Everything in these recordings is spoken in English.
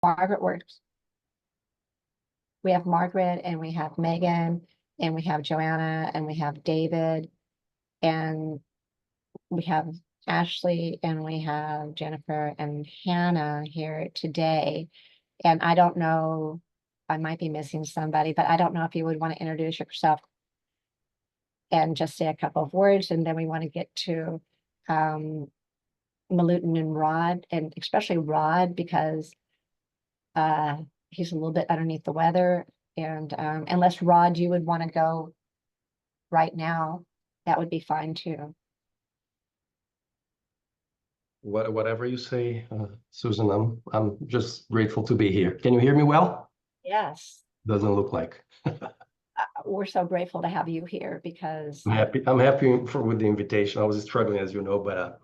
Margaret works. We have Margaret and we have Megan and we have Joanna and we have David and we have Ashley and we have Jennifer and Hannah here today. And I don't know, I might be missing somebody, but I don't know if you would want to introduce yourself and just say a couple of words, and then we want to get to Milutin and Rod, and especially Rod because he's a little bit underneath the weather. And unless Rod, you would want to go right now, that would be fine too. Whatever you say, Susan, I'm just grateful to be here. Can you hear me well? Yes. Doesn't look like. We're so grateful to have you here because I'm happy with the invitation. I was struggling, as you know, but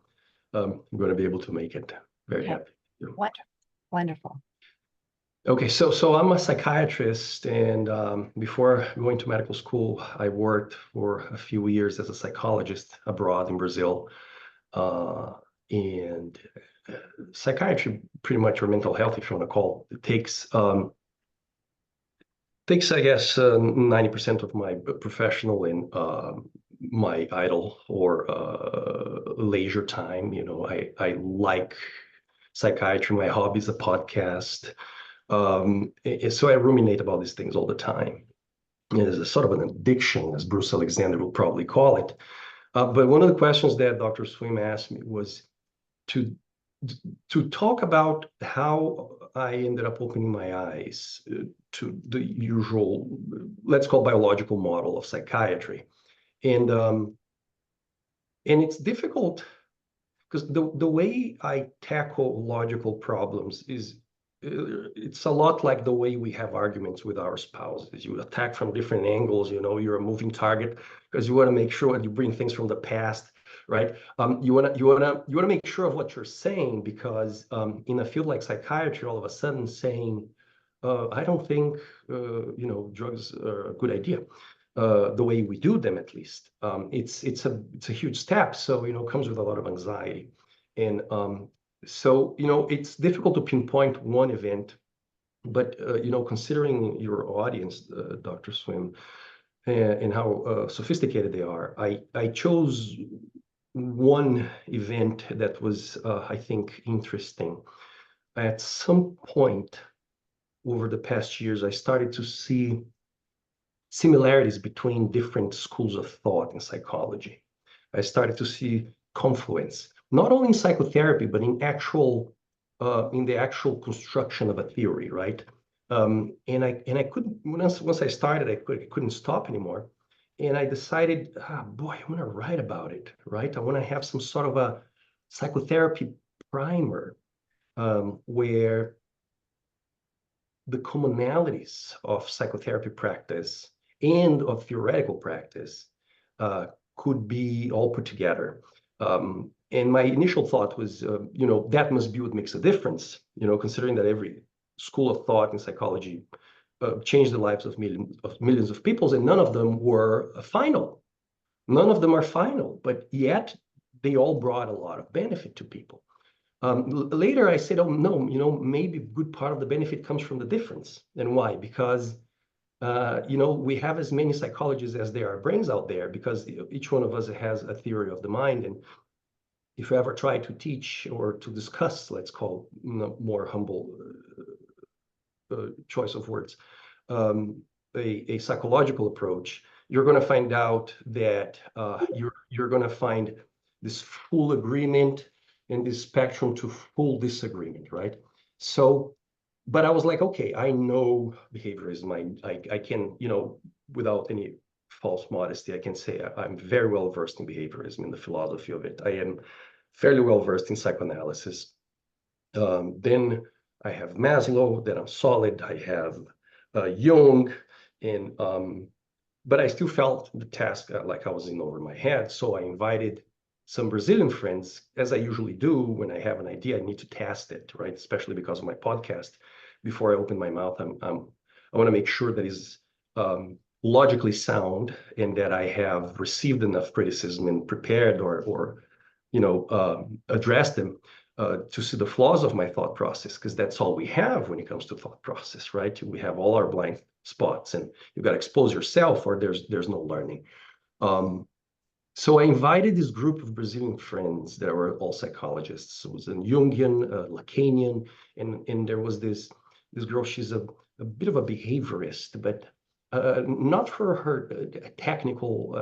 I'm going to be able to make it. Very happy. Wonderful. Okay, so I'm a psychiatrist, and before going to medical school, I worked for a few years as a psychologist abroad in Brazil. And psychiatry, pretty much, or mental health, if you want to call it, takes I guess 90% of my professional and my idle or leisure time. You know, I like psychiatry. My hobby is a podcast. So I ruminate about these things all the time. It's a sort of an addiction, as Bruce Alexander will probably call it. But one of the questions that Dr. Swim asked me was to talk about how I ended up opening my eyes to the usual, let's call biological model of psychiatry. And it's difficult because the way I tackle logical problems is it's a lot like the way we have arguments with our spouses. You attack from different angles. You know, you're a moving target because you want to make sure that you bring things from the past, right? You want to make sure of what you're saying because in a field like psychiatry, all of a sudden saying, I don't think drugs are a good idea. The way we do them, at least, it's a huge step. So it comes with a lot of anxiety, and so it's difficult to pinpoint one event, but considering your audience, Dr. Swim, and how sophisticated they are, I chose one event that was, I think, interesting. At some point over the past years, I started to see similarities between different schools of thought in psychology. I started to see confluence, not only in psychotherapy, but in the actual construction of a theory, right? And I couldn't, once I started, I couldn't stop anymore. And I decided, boy, I want to write about it, right? I want to have some sort of a psychotherapy primer where the commonalities of psychotherapy practice and of theoretical practice could be all put together. And my initial thought was, that must be what makes a difference, considering that every school of thought in psychology changed the lives of millions of people, and none of them were final. None of them are final, but yet they all brought a lot of benefit to people. Later, I said, oh, no, maybe a good part of the benefit comes from the difference. And why? Because, we have as many psychologists as there are brains out there, because each one of us has a theory of the mind. And if you ever try to teach or to discuss, let's call more humble choice of words, a psychological approach, you're going to find out that you're going to find this full agreement and this spectrum to full disagreement, right? So, but I was like, okay, I know behaviorism. I can, without any false modesty, I can say I'm very well versed in behaviorism, in the philosophy of it. I am fairly well versed in psychoanalysis. Then I have Maslow, then I'm solid. I have Jung, and but I still felt the task like I was in over my head. So I invited some Brazilian friends, as I usually do when I have an idea. I need to test it, right? Especially because of my podcast. Before I open my mouth, I want to make sure that it's logically sound and that I have received enough criticism and prepared or addressed them. to see the flaws of my thought process, because that's all we have when it comes to thought process, right? We have all our blind spots, and you've got to expose yourself, or there's no learning. So I invited this group of Brazilian friends that were all psychologists. It was a Jungian, Lacanian, and there was this girl. She's a bit of a behaviorist, but not for her technical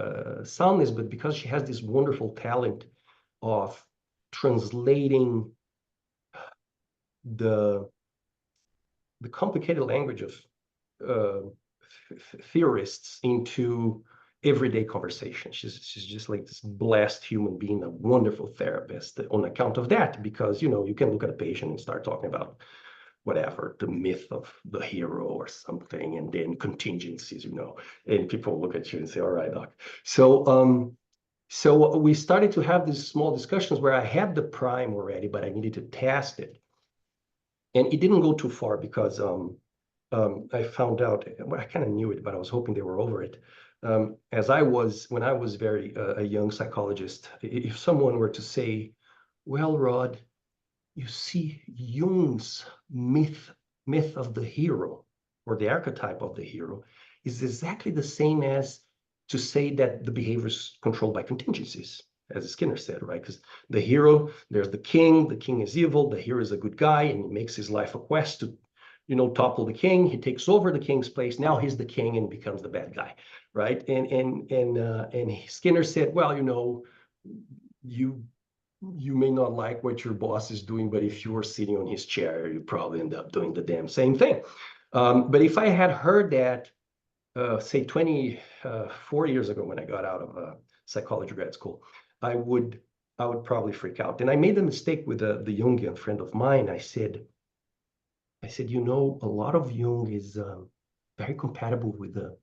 soundness, but because she has this wonderful talent of translating the complicated language of theorists into everyday conversation. She's just like this blessed human being, a wonderful therapist on account of that, because you can look at a patient and start talking about whatever, the myth of the hero or something, and then contingencies, and people look at you and say, all right, doc. So we started to have these small discussions where I had the prime already, but I needed to test it. And it didn't go too far because I found out, well, I kind of knew it, but I was hoping they were over it. When I was very a young psychologist, if someone were to say, well, Rod, you see, Jung's myth of the hero, or the archetype of the hero, is exactly the same as to say that the behavior is controlled by contingencies, as Skinner said, right? Because the hero, there's the king is evil, the hero is a good guy, and he makes his life a quest to, topple the king. He takes over the king's place. Now he's the king and becomes the bad guy, right? And Skinner said, well, you may not like what your boss is doing, but if you were sitting on his chair, you probably end up doing the damn same thing. But if I had heard that, say 24 years ago when I got out of psychology grad school, I would probably freak out. And I made a mistake with the Jungian friend of mine. I said, a lot of Jung is very compatible with the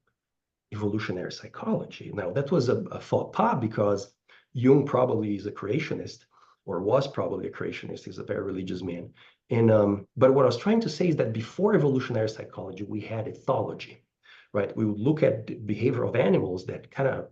evolutionary psychology. Now, that was a faux pas, because Jung probably is a creationist, or was probably a creationist. He's a very religious man. But what I was trying to say is that before evolutionary psychology, we had ethology, right? We would look at the behavior of animals that kind of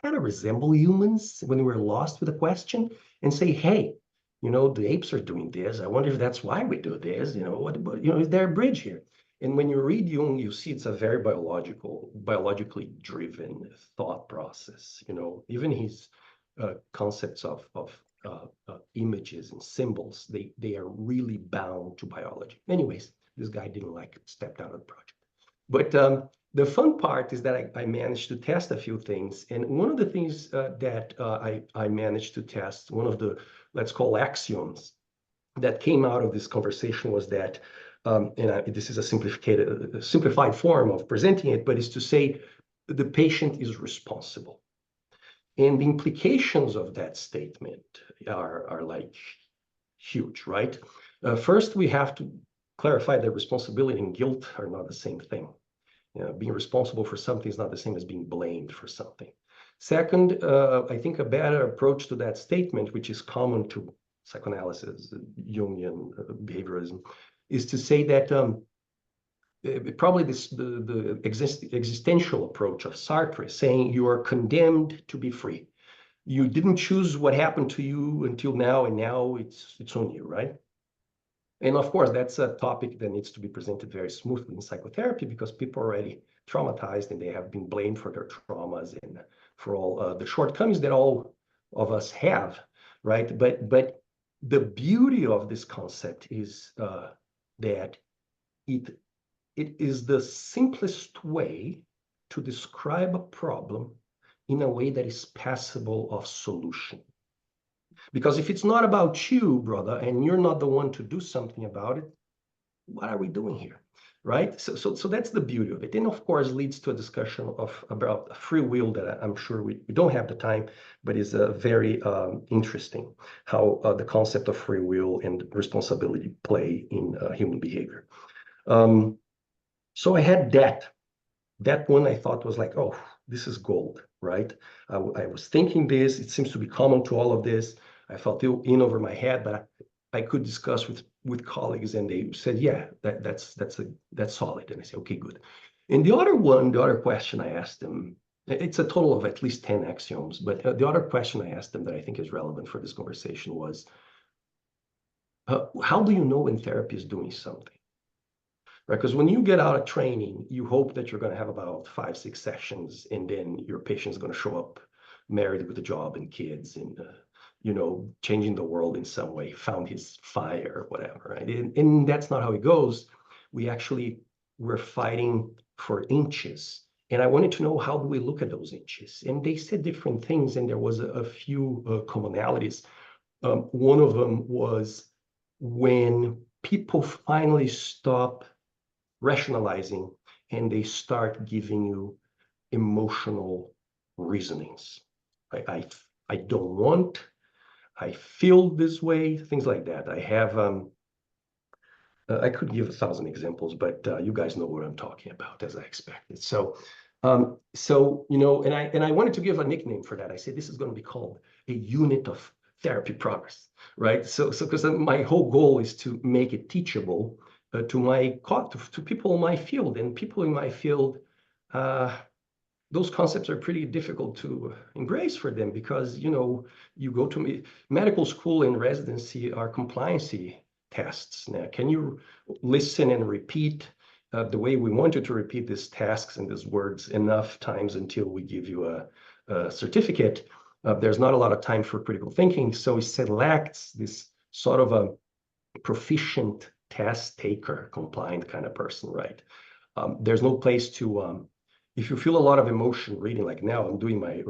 resemble humans when we're lost with a question, and say, hey, the apes are doing this. I wonder if that's why we do this. Is there a bridge here? And when you read Jung, you see it's a very biologically driven thought process. Even his concepts of images and symbols, they are really bound to biology. Anyways, this guy didn't like it, stepped out of the project. But the fun part is that I managed to test a few things. And one of the things that I managed to test, one of the, let's call, axioms that came out of this conversation was that, this is a simplified form of presenting it, but is to say the patient is responsible. And the implications of that statement are like huge, right? First, we have to clarify that responsibility and guilt are not the same thing. Being responsible for something is not the same as being blamed for something. Second, I think a better approach to that statement, which is common to psychoanalysis, Jungian behaviorism, is to say that probably the existential approach of Sartre, saying you are condemned to be free. You didn't choose what happened to you until now, and now it's on you, right? And of course, that's a topic that needs to be presented very smoothly in psychotherapy, because people are already traumatized and they have been blamed for their traumas and for all the shortcomings that all of us have, right? But the beauty of this concept is that it is the simplest way to describe a problem in a way that is passable of solution. Because if it's not about you, brother, and you're not the one to do something about it, what are we doing here, right? So that's the beauty of it. And of course, leads to a discussion about free will that I'm sure we don't have the time, but is very interesting, how the concept of free will and responsibility play in human behavior. So I had that one I thought was like, oh, this is gold, right? I was thinking this, it seems to be common to all of this. I felt in over my head, but I could discuss with colleagues, and they said, yeah, that's solid. And I said, okay, good. And the other question I asked them, it's a total of at least 10 axioms, but the other question I asked them that I think is relevant for this conversation was, how do you know when therapy is doing something? Right? Because when you get out of training, you hope that you're going to have about 5, 6 sessions, and then your patient's going to show up married with a job and kids and, changing the world in some way, found his fire or whatever, right? And that's not how it goes. We're fighting for inches. And I wanted to know, how do we look at those inches? And they said different things, and there was a few commonalities. One of them was when people finally stop rationalizing and they start giving you emotional reasonings. I don't want, I feel this way, things like that. I could give 1,000 examples, but you guys know what I'm talking about, as I expected. And I wanted to give a nickname for that. I said this is going to be called a unit of therapy progress, right? So because my whole goal is to make it teachable to people in my field, and people in my field. Those concepts are pretty difficult to embrace for them because, you go to medical school and residency are compliancy tests. Now, can you listen and repeat the way we want you to repeat these tasks and these words enough times until we give you a certificate? There's not a lot of time for critical thinking, so it selects this sort of a proficient test taker, compliant kind of person, right? There's no place to if you feel a lot of emotion reading, like now I'm doing my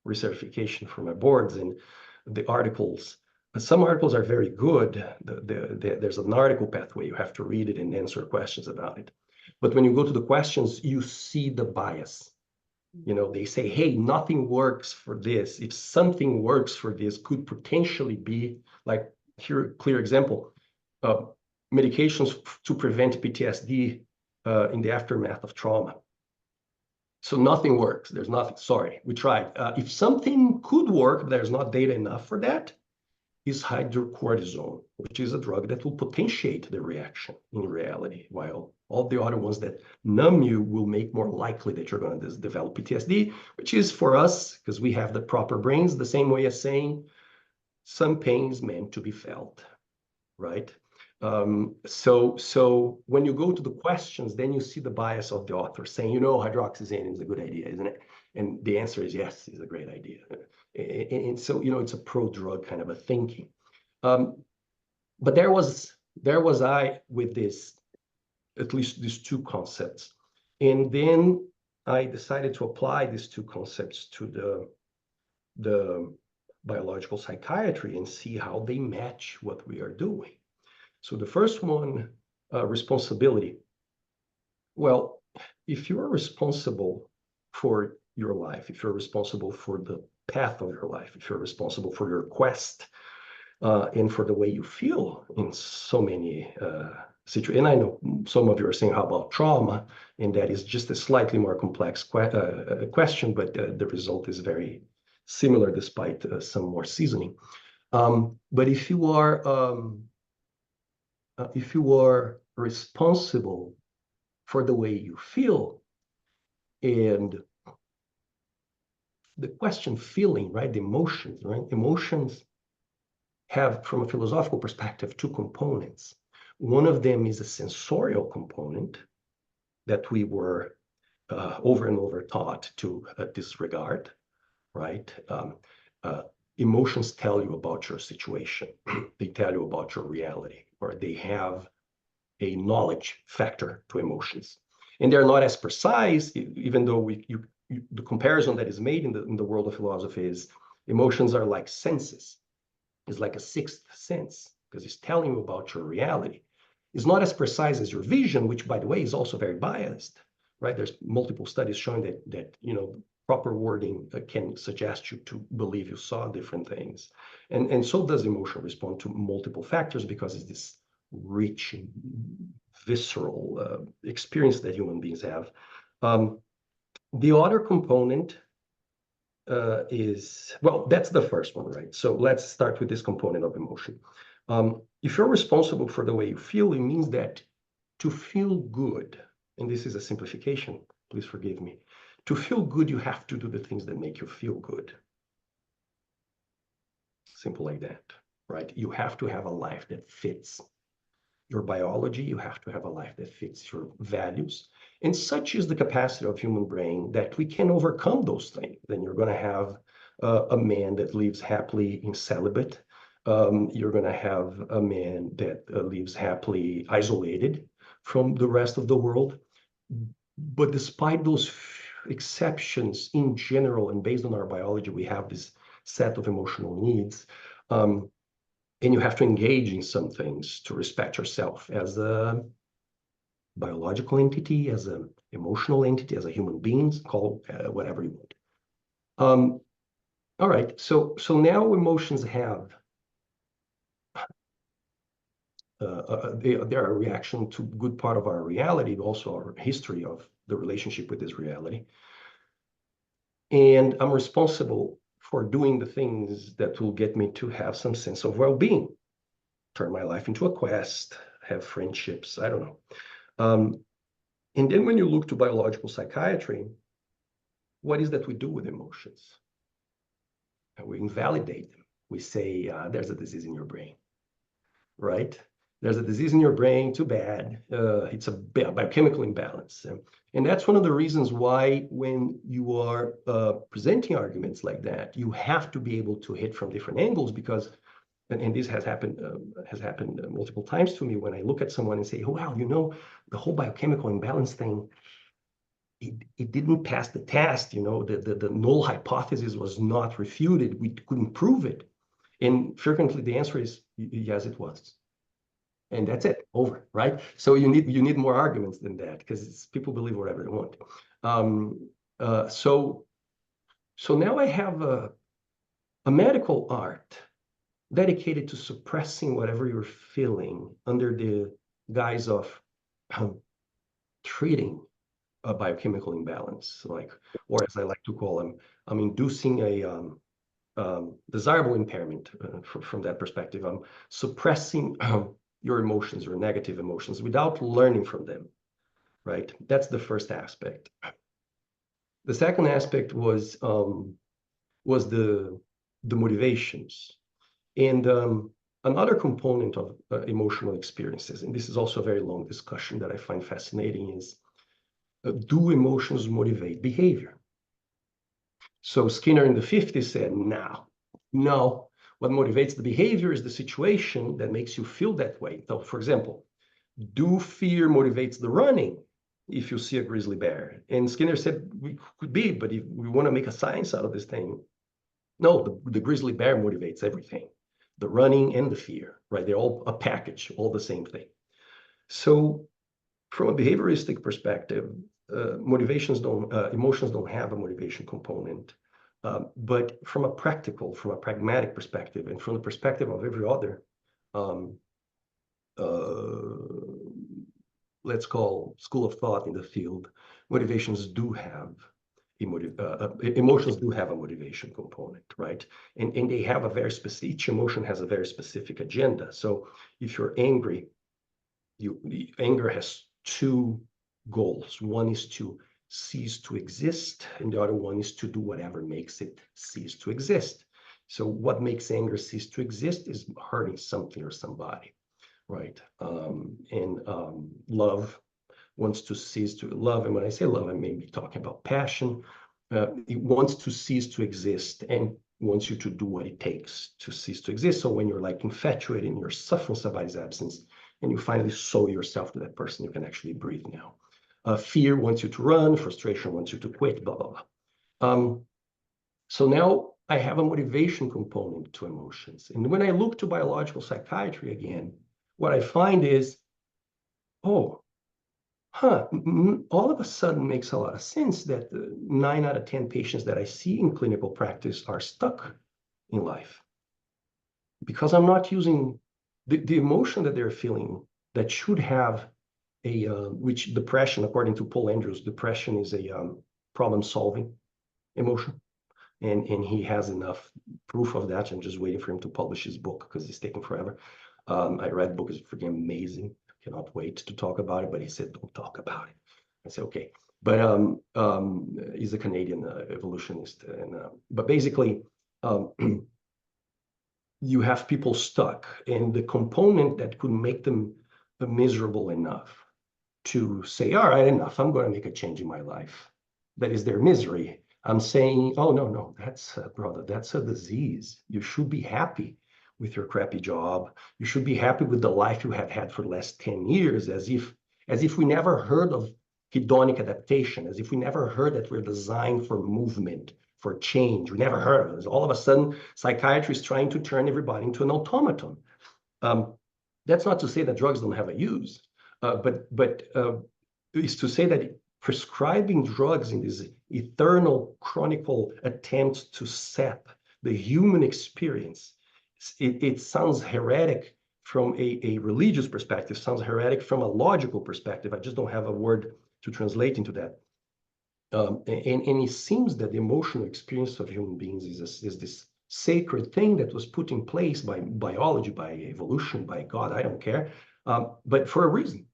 recertification for my boards, and the articles, some articles are very good. There's an article pathway. You have to read it and answer questions about it. But when you go to the questions, you see the bias. They say, hey, nothing works for this. If something works for this, could potentially be, like, here, a clear example, medications to prevent PTSD in the aftermath of trauma. So nothing works. There's nothing. Sorry, we tried. If something could work, there's not data enough for that, is hydrocortisone, which is a drug that will potentiate the reaction in reality, while all the other ones that numb you will make more likely that you're going to develop PTSD, which is for us, because we have the proper brains, the same way as saying some pain is meant to be felt, right? So when you go to the questions, then you see the bias of the author saying, hydroxyzane is a good idea, isn't it? And the answer is yes, it's a great idea. And so, it's a pro-drug kind of a thinking. But there was I with at least these two concepts. And then I decided to apply these two concepts to the biological psychiatry and see how they match what we are doing. So the first one, responsibility. Well, if you're responsible for your life, if you're responsible for the path of your life, if you're responsible for your quest, and for the way you feel in so many situations, and I know some of you are saying, how about trauma? And that is just a slightly more complex question, but the result is very similar despite some more seasoning. But if you are responsible for the way you feel, and the question feeling, right? The emotions, right? Emotions have, from a philosophical perspective, two components. One of them is a sensorial component that we were over and over taught to disregard, right? Emotions tell you about your situation. They tell you about your reality, or they have a knowledge factor to emotions. And they're not as precise, even though the comparison that is made in the world of philosophy is emotions are like senses. It's like a sixth sense, because it's telling you about your reality. It's not as precise as your vision, which, by the way, is also very biased, right? There's multiple studies showing that proper wording can suggest you to believe you saw different things. And so does emotion respond to multiple factors, because it's this rich and visceral experience that human beings have. The other component that's the first one, right? So let's start with this component of emotion. If you're responsible for the way you feel, it means that to feel good, and this is a simplification, please forgive me, to feel good, you have to do the things that make you feel good. Simple like that. right? You have to have a life that fits your biology. You have to have a life that fits your values. And such is the capacity of human brain that we can overcome those things. Then you're going to have a man that lives happily in celibate. You're going to have a man that lives happily isolated from the rest of the world. But despite those exceptions in general, and based on our biology, we have this set of emotional needs. And you have to engage in some things to respect yourself as a biological entity, as an emotional entity, as a human being, call whatever you want. All right, so now emotions have they are a reaction to good part of our reality, also our history of the relationship with this reality. And I'm responsible for doing the things that will get me to have some sense of well-being, turn my life into a quest, have friendships, I don't know. And then when you look to biological psychiatry, what is that we do with emotions? And we invalidate them. We say, there's a disease in your brain, right? There's a disease in your brain, too bad. It's a biochemical imbalance. And that's one of the reasons why when you are presenting arguments like that, you have to be able to hit from different angles because, and this has happened multiple times to me when I look at someone and say, oh, wow, you know, the whole biochemical imbalance thing, it didn't pass the test, you know, the null hypothesis was not refuted. We couldn't prove it. And frequently the answer is, yes, it was. And that's it, over, right? So you need more arguments than that because people believe whatever they want. So now I have a medical art dedicated to suppressing whatever you're feeling under the guise of treating a biochemical imbalance, like, or as I like to call them, I'm inducing a desirable impairment from that perspective. I'm suppressing your emotions, your negative emotions, without learning from them, right? That's the first aspect. The second aspect was the motivations. And another component of emotional experiences, and this is also a very long discussion that I find fascinating, is do emotions motivate behavior? So Skinner in the 50s said, no. What motivates the behavior is the situation that makes you feel that way. So, for example, do fear motivates the running if you see a grizzly bear? And Skinner said, we could be, but if we want to make a science out of this thing, no, the grizzly bear motivates everything. The running and the fear, right? They're all a package, all the same thing. So from a behavioristic perspective, emotions don't have a motivation component. But from a pragmatic perspective, and from the perspective of every other, let's call school of thought in the field, emotions do have a motivation component, right? And they have a very specific, each emotion has a very specific agenda. So if you're angry, anger has two goals. One is to cease to exist, and the other one is to do whatever makes it cease to exist. So what makes anger cease to exist is hurting something or somebody, right? Love wants to cease to love. And when I say love, I may be talking about passion. It wants to cease to exist and wants you to do what it takes to cease to exist. So when you're like infatuated and you're suffering somebody's absence, and you finally sew yourself to that person, you can actually breathe now. Fear wants you to run, frustration wants you to quit, blah, blah, blah. So now I have a motivation component to emotions. And when I look to biological psychiatry again, what I find is, all of a sudden makes a lot of sense that 9 out of 10 patients that I see in clinical practice are stuck in life. Because I'm not using the emotion that they're feeling that should have which depression, according to Paul Andrews, depression is a problem-solving emotion. And he has enough proof of that. I'm just waiting for him to publish his book because it's taking forever. I read the book, it's freaking amazing. Cannot wait to talk about it, but he said, don't talk about it. I said, okay. But he's a Canadian evolutionist. But basically, you have people stuck, and the component that could make them miserable enough to say, all right, enough, I'm going to make a change in my life. That is their misery. I'm saying, oh, no, no, that's, brother, that's a disease. You should be happy with your crappy job. You should be happy with the life you have had for the last 10 years, as if we never heard of hedonic adaptation, as if we never heard that we're designed for movement, for change. We never heard of this. All of a sudden, psychiatry is trying to turn everybody into an automaton. That's not to say that drugs don't have a use, but is to say that prescribing drugs in this eternal chronicle attempt to sap the human experience, it sounds heretic from a religious perspective, sounds heretic from a logical perspective. I just don't have a word to translate into that. And it seems that the emotional experience of human beings is this sacred thing that was put in place by biology, by evolution, by God, I don't care, but for a reason,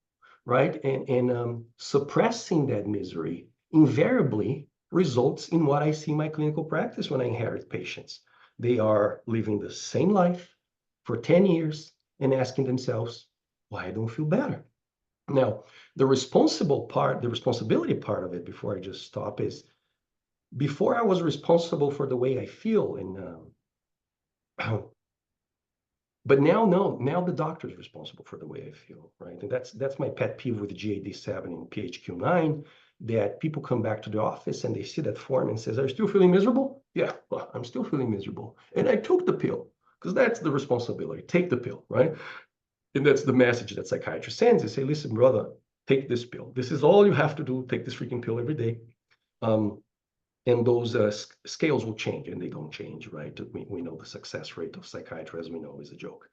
right? And suppressing that misery invariably results in what I see in my clinical practice when I inherit patients. They are living the same life for 10 years and asking themselves, why I don't feel better? Now, the responsibility part of it, before I just stop, is before I was responsible for the way I feel, and but now, no, now the doctor is responsible for the way I feel, right? And that's my pet peeve with GAD-7 and PHQ-9, that people come back to the office and they see that form and says, "Are you still feeling miserable?" Yeah, well, I'm still feeling miserable, and I took the pill, because that's the responsibility. Take the pill, right? And that's the message that psychiatrist sends. They say, listen, brother, take this pill. This is all you have to do. Take this freaking pill every day. And those scales will change, and they don't change, right? We know the success rate of psychiatry, as we know, is a joke.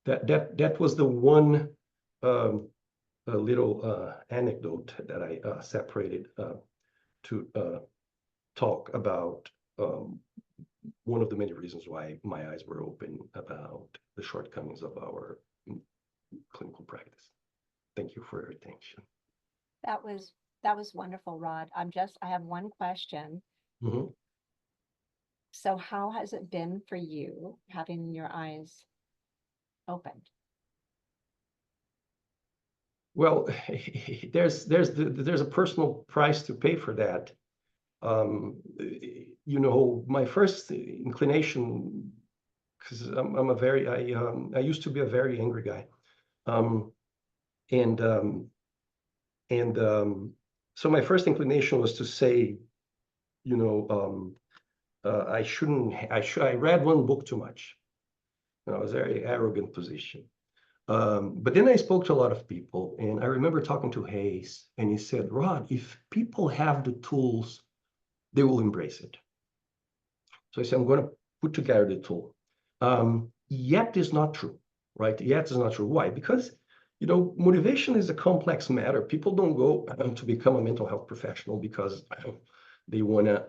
That was the one little anecdote that I separated to talk about one of the many reasons why my eyes were open about the shortcomings of our clinical practice. Thank you for your attention. That was wonderful, Rod. I have one question. Mhm. So how has it been for you having your eyes opened? Well, there's a personal price to pay for that. You know, my first inclination, because I used to be a very angry guy, and so my first inclination was to say, you know, I read one book too much. You know, it was a very arrogant position. But then I spoke to a lot of people, and I remember talking to Hayes, and he said, Rod, if people have the tools, they will embrace it. So I said, I'm going to put together the tool. Yet is not true, right? Yet is not true. Why? Because, you know, motivation is a complex matter. People don't go to become a mental health professional because they want to,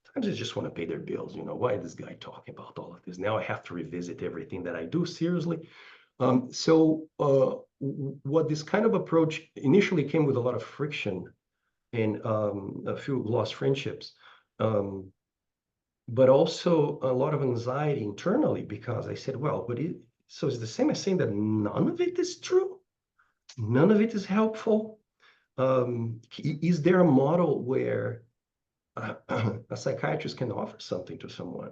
sometimes they just want to pay their bills. You know, why is this guy talking about all of this? Now I have to revisit everything that I do seriously. So what this kind of approach initially came with a lot of friction and a few lost friendships, but also a lot of anxiety internally, because I said, well, so it's the same as saying that none of it is true? None of it is helpful? Is there a model where a psychiatrist can offer something to someone?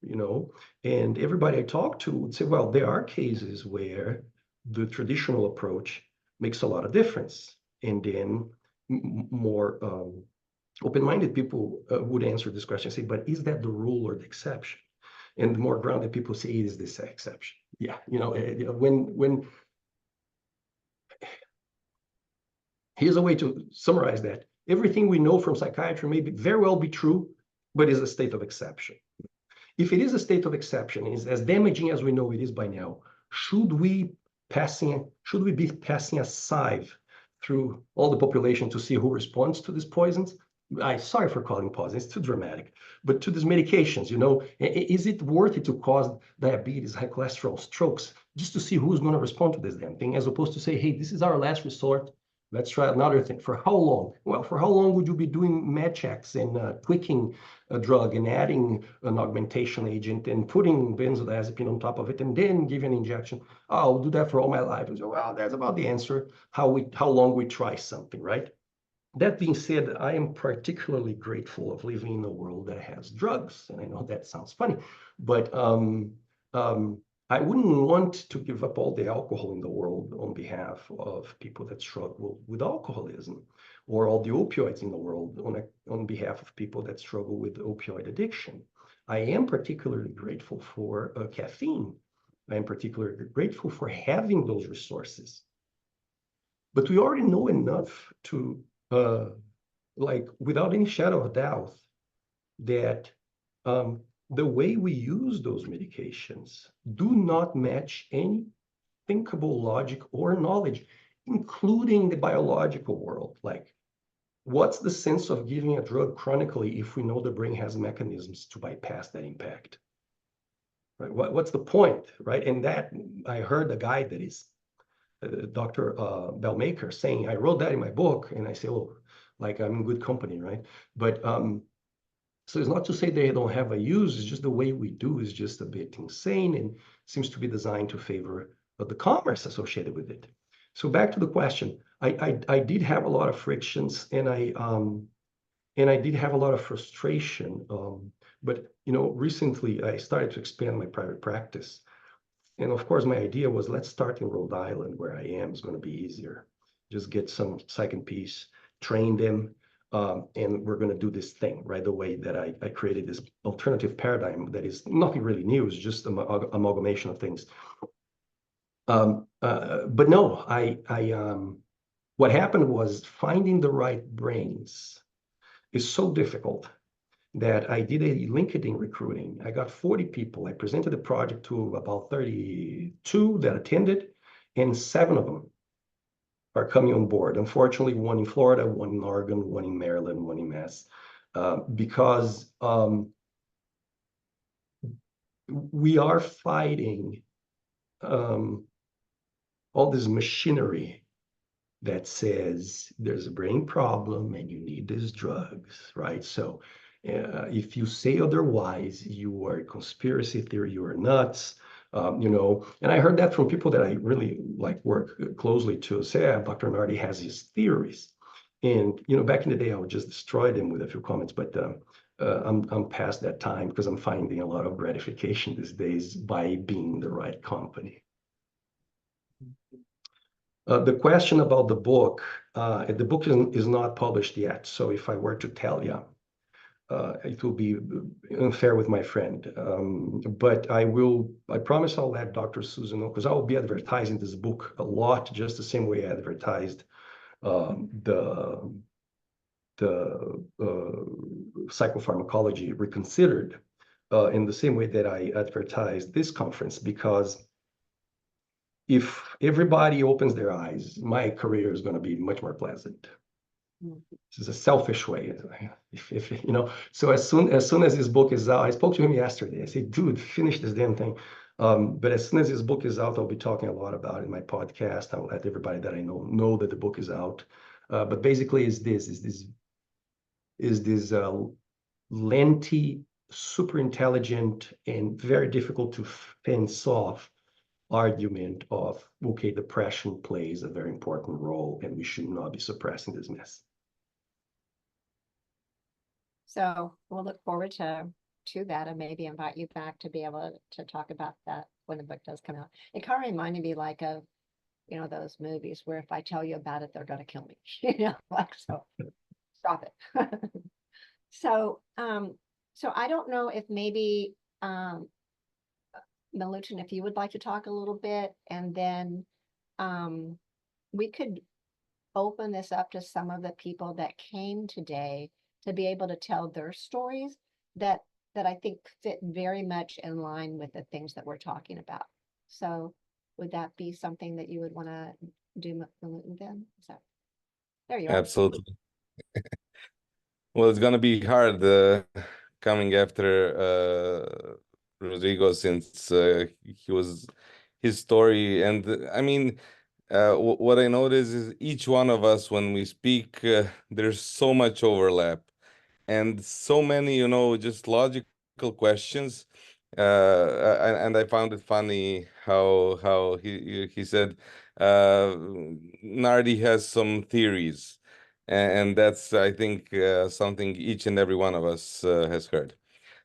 You know, and everybody I talk to would say, well, there are cases where the traditional approach makes a lot of difference. And then more open-minded people would answer this question and say, but is that the rule or the exception? And the more grounded people say, it is this exception. Yeah, you know, when here's a way to summarize that. Everything we know from psychiatry may very well be true, but is a state of exception. If it is a state of exception, is as damaging as we know it is by now, should we be passing a sieve through all the population to see who responds to these poisons? Sorry for calling poison, it's too dramatic. But to these medications, you know, is it worth it to cause diabetes, high cholesterol, strokes, just to see who's going to respond to this damn thing, as opposed to say, hey, this is our last resort. Let's try another thing. For how long? Well, for how long would you be doing med checks and tweaking a drug and adding an augmentation agent and putting benzodiazepine on top of it and then give an injection? Oh, I'll do that for all my life. And so, well, that's about the answer. How long we try something, right? That being said, I am particularly grateful of living in a world that has drugs. And I know that sounds funny, but um, I wouldn't want to give up all the alcohol in the world on behalf of people that struggle with alcoholism, or all the opioids in the world on behalf of people that struggle with opioid addiction. I am particularly grateful for caffeine. I am particularly grateful for having those resources. But we already know enough to, like, without any shadow of doubt, that the way we use those medications do not match any thinkable logic or knowledge, including the biological world. Like, what's the sense of giving a drug chronically if we know the brain has mechanisms to bypass that impact? Right? What's the point, right? And that, I heard a guy that is Dr. Bellmaker saying, I wrote that in my book, and I say, oh, like I'm in good company, right? But so it's not to say they don't have a use, it's just the way we do is just a bit insane and seems to be designed to favor the commerce associated with it. So back to the question, I did have a lot of frictions, and I did have a lot of frustration. But recently I started to expand my private practice. And of course, my idea was, let's start in Rhode Island, where I am. It's going to be easier. Just get some psych and peace, train them, and we're going to do this thing, right? The way that I created this alternative paradigm that is nothing really new, it's just an amalgamation of things. But no, what happened was finding the right brains is so difficult that I did a LinkedIn recruiting. I got 40 people. I presented the project to about 32 that attended, and 7 of them are coming on board. Unfortunately, 1 in Florida, 1 in Oregon, 1 in Maryland, 1 in Mass, because we are fighting all this machinery that says there's a brain problem and you need these drugs, right? So if you say otherwise, you are a conspiracy theory, you are nuts, And I heard that from people that I really like work closely to say, Dr. Nardi has his theories. And, back in the day, I would just destroy them with a few comments, but I'm past that time because I'm finding a lot of gratification these days by being the right company. The question about the book is not published yet. So if I were to tell you, it will be unfair with my friend. But I promise I'll let Dr. Susan know, because I will be advertising this book a lot, just the same way I advertised the Psychopharmacology Reconsidered, in the same way that I advertised this conference, because if everybody opens their eyes, my career is going to be much more pleasant. This is a selfish way. So as soon as this book is out, I spoke to him yesterday. I said, dude, finish this damn thing. But as soon as this book is out, I'll be talking a lot about it in my podcast. I'll let everybody that I know that the book is out. But basically is this lengthy, super intelligent, and very difficult to fence off argument of, okay, depression plays a very important role and we should not be suppressing this mess. So we'll look forward to that, and maybe invite you back to be able to talk about that when the book does come out. It kind of reminded me like of, those movies where if I tell you about it, they're going to kill me, so stop it. So I don't know if maybe, Milutin, if you would like to talk a little bit, and then we could open this up to some of the people that came today to be able to tell their stories that I think fit very much in line with the things that we're talking about. So would that be something that you would want to do, Milutin, then? So there you are. Absolutely. Well, it's gonna be hard coming after Rodrigo, since his story, and I mean, what I notice is each one of us, when we speak, there's so much overlap and so many, just logical questions. And I found it funny how he said Nardi has some theories, and that's, I think, something each and every one of us has heard.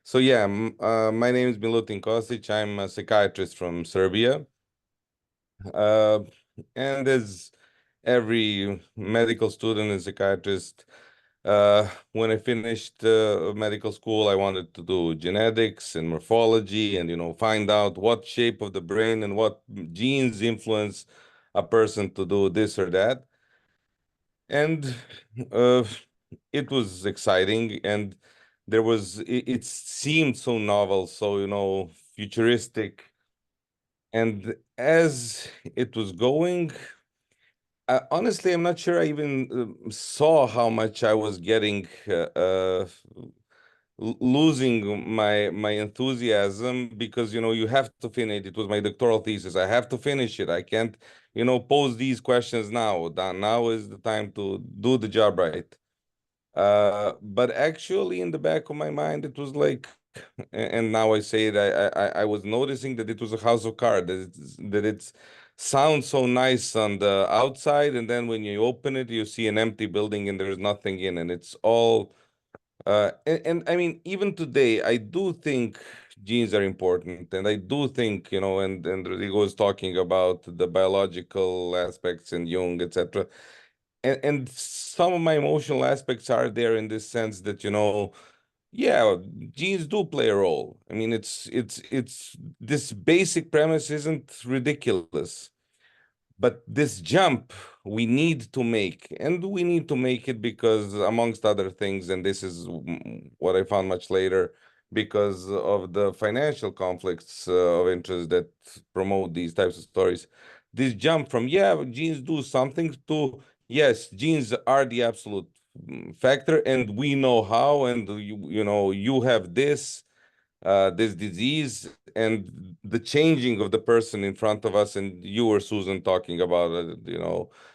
So yeah, my name is Milutin Kostic. I'm a psychiatrist from Serbia. Uh, and as every medical student and psychiatrist, when I finished medical school, I wanted to do genetics and morphology and, find out what shape of the brain and what genes influence a person to do this or that. And uh, it was exciting, and it seemed so novel, so, futuristic. And as it was going, honestly, I'm not sure I even saw how much I was getting, losing my enthusiasm, because you have to finish. It was my doctoral thesis. I have to finish it. I can't, pose these questions now. Now is the time to do the job right. But actually, in the back of my mind, it was like, and now I say it, I was noticing that it was a house of cards, that it sounds so nice on the outside, and then when you open it, you see an empty building and there's nothing in, and it's all. And I mean, even today, I do think genes are important, and I do think, and Rodrigo was talking about the biological aspects and Jung, etc. And some of my emotional aspects are there, in this sense that, yeah, genes do play a role. I mean, it's this basic premise isn't ridiculous, but this jump we need to make, and we need to make it because, amongst other things, and this is what I found much later, because of the financial conflicts of interest that promote these types of stories, this jump from, yeah, genes do something, to, yes, genes are the absolute factor, and we know how, and you have this disease, and the changing of the person in front of us. And you were, Susan, talking about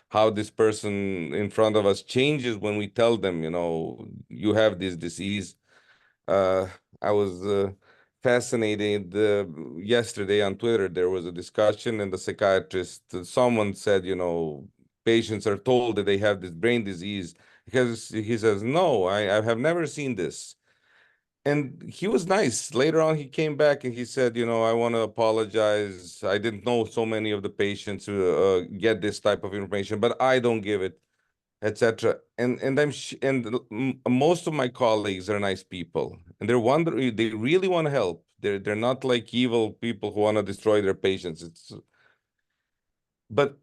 how this person in front of us changes when we tell them, you have this disease. uh I was fascinated. Yesterday on Twitter there was a discussion, and the psychiatrist, someone said, patients are told that they have this brain disease, because he says, no, I have never seen this. And he was nice. Later on, he came back and he said, I want to apologize. I didn't know so many of the patients get this type of information, but I don't give it, etc. And most of my colleagues are nice people, and they really want to help. They're not like evil people who want to destroy their patients. But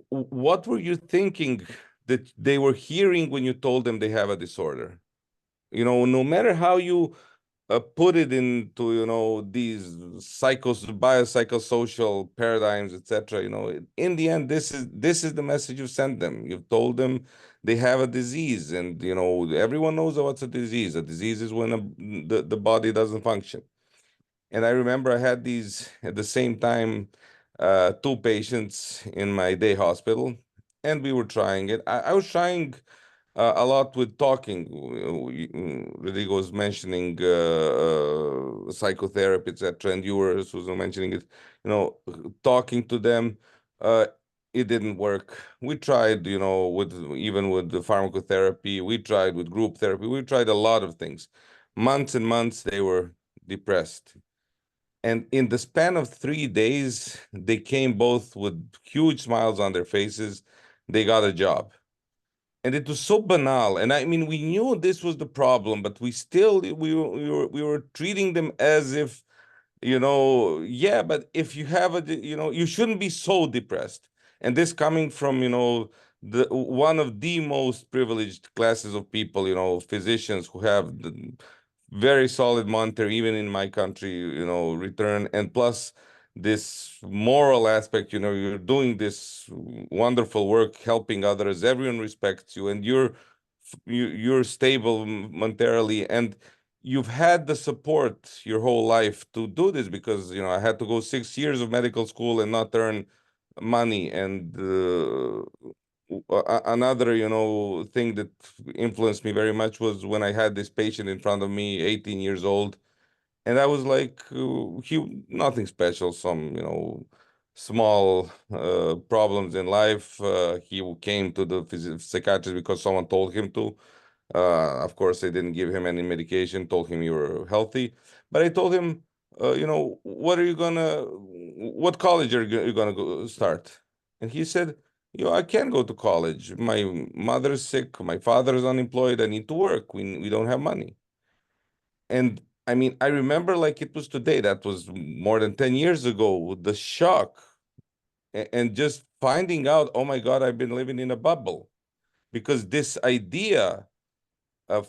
what were you thinking that they were hearing when you told them they have a disorder? No matter how you put it into these biopsychosocial paradigms, etc. In the end, this is the message you've sent them. You've told them they have a disease, and everyone knows what's a disease. A disease is when the body doesn't function. And I remember I had these at the same time, two patients in my day hospital, and we were trying it. I was trying a lot with talking. Rodrigo was mentioning psychotherapy, etc., and you were, Susan, mentioning it. Talking to them, uh, it didn't work. We tried, with the pharmacotherapy. We tried with group therapy. We tried a lot of things. Months and months, they were depressed. And in the span of 3 days, they came both with huge smiles on their faces. They got a job. And it was so banal. And I mean, we knew this was the problem, but we were treating them as if, yeah, but if you have you shouldn't be so depressed. And this coming from, the one of the most privileged classes of people, physicians who have the very solid monetary, even in my country, return, and plus this moral aspect. You're doing this wonderful work, helping others, everyone respects you, and you're stable monetarily, and you've had the support your whole life to do this, because I had to go 6 years of medical school and not earn money. And another, thing that influenced me very much was when I had this patient in front of me, 18 years old, and I was like, he nothing special, some small problems in life. He came to the psychiatrist because someone told him to. Of course, I didn't give him any medication, told him you were healthy. But I told him, what college are you gonna go start? And he said, I can't go to college. My mother's sick, my father's unemployed, I need to work. We don't have money. And I mean, I remember like it was today, that was more than 10 years ago, the shock and just finding out, oh my God, I've been living in a bubble. Because this idea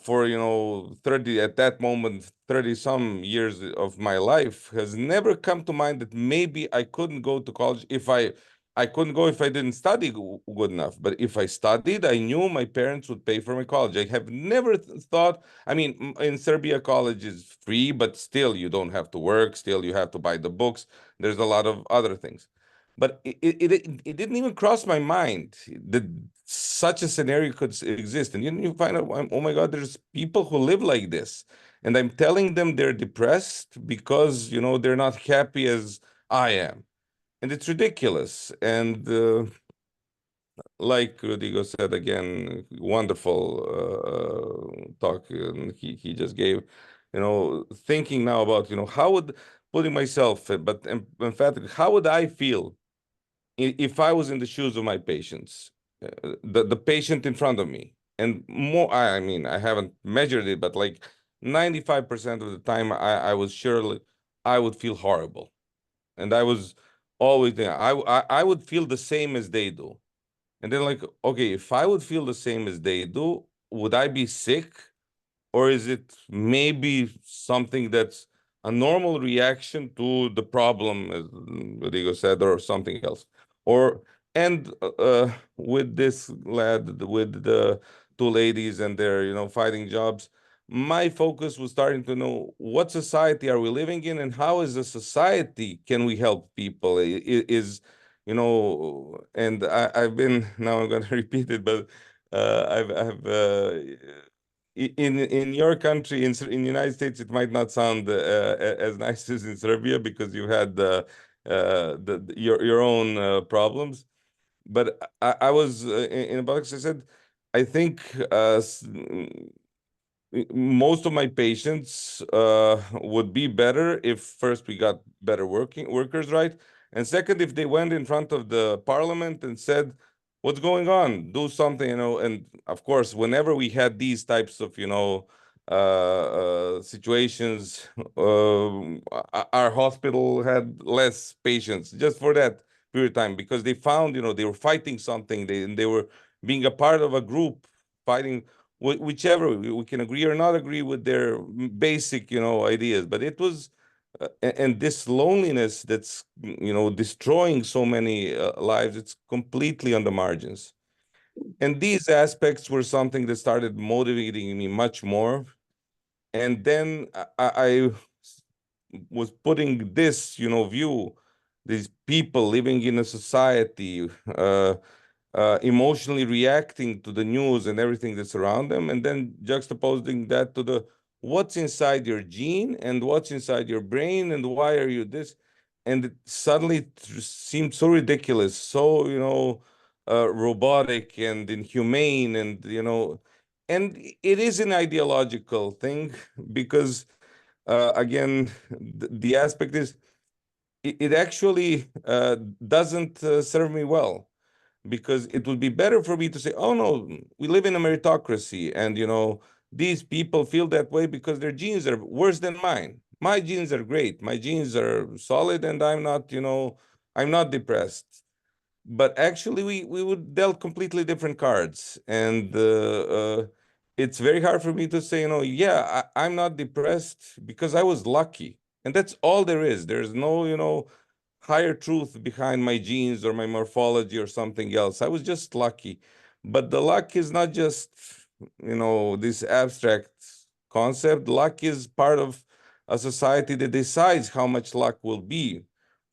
for 30 at that moment, 30 some years of my life has never come to mind that maybe I couldn't go to college if I couldn't go if I didn't study good enough. But if I studied, I knew my parents would pay for my college. I have never thought, I mean, in Serbia, college is free, but still you don't have to work, still you have to buy the books. There's a lot of other things. But it didn't even cross my mind that such a scenario could exist. And you find out, oh my God, there's people who live like this. And I'm telling them they're depressed because, they're not happy as I am. And it's ridiculous. And like Rodrigo said again, wonderful talk he just gave, thinking now about, how would, putting myself, but emphatically, how would I feel if I was in the shoes of my patients, the patient in front of me, and more, I mean, I haven't measured it, but like 95% of the time, I was surely, I would feel horrible. And I was always there. I would feel the same as they do. And then like, okay, if I would feel the same as they do, would I be sick? Or is it maybe something that's a normal reaction to the problem, as Rodrigo said, or something else? Or and with this lad, with the two ladies and their, fighting jobs, my focus was starting to know what society are we living in, and how as a society can we help people? And I've been now I'm going to repeat it, but I've in your country, in the United States, it might not sound as nice as in Serbia because you had your own problems. But I was in a box. I said, I think most of my patients would be better if first we got better workers, right? And second, if they went in front of the parliament and said, what's going on? Do something, and of course, whenever we had these types of, situations, our hospital had less patients just for that period of time because they found, they were fighting something. They were being a part of a group fighting whichever we can agree or not agree with their basic ideas, but it was and this loneliness that's destroying so many lives, it's completely on the margins. And these aspects were something that started motivating me much more. And then I was putting this view, these people living in a society emotionally reacting to the news and everything that's around them, and then juxtaposing that to the what's inside your gene and what's inside your brain and why are you this, and it suddenly seemed so ridiculous, so robotic and inhumane, and and it is an ideological thing because again the aspect is it actually doesn't serve me well, because it would be better for me to say, oh no, we live in a meritocracy, and these people feel that way because their genes are worse than mine. My genes are great, my genes are solid, and I'm not depressed. But actually we would dealt completely different cards, and it's very hard for me to say, yeah, I'm not depressed because I was lucky, and that's all there is. There's no higher truth behind my genes or my morphology or something else. I was just lucky. But the luck is not just, this abstract concept. Luck is part of a society that decides how much luck will be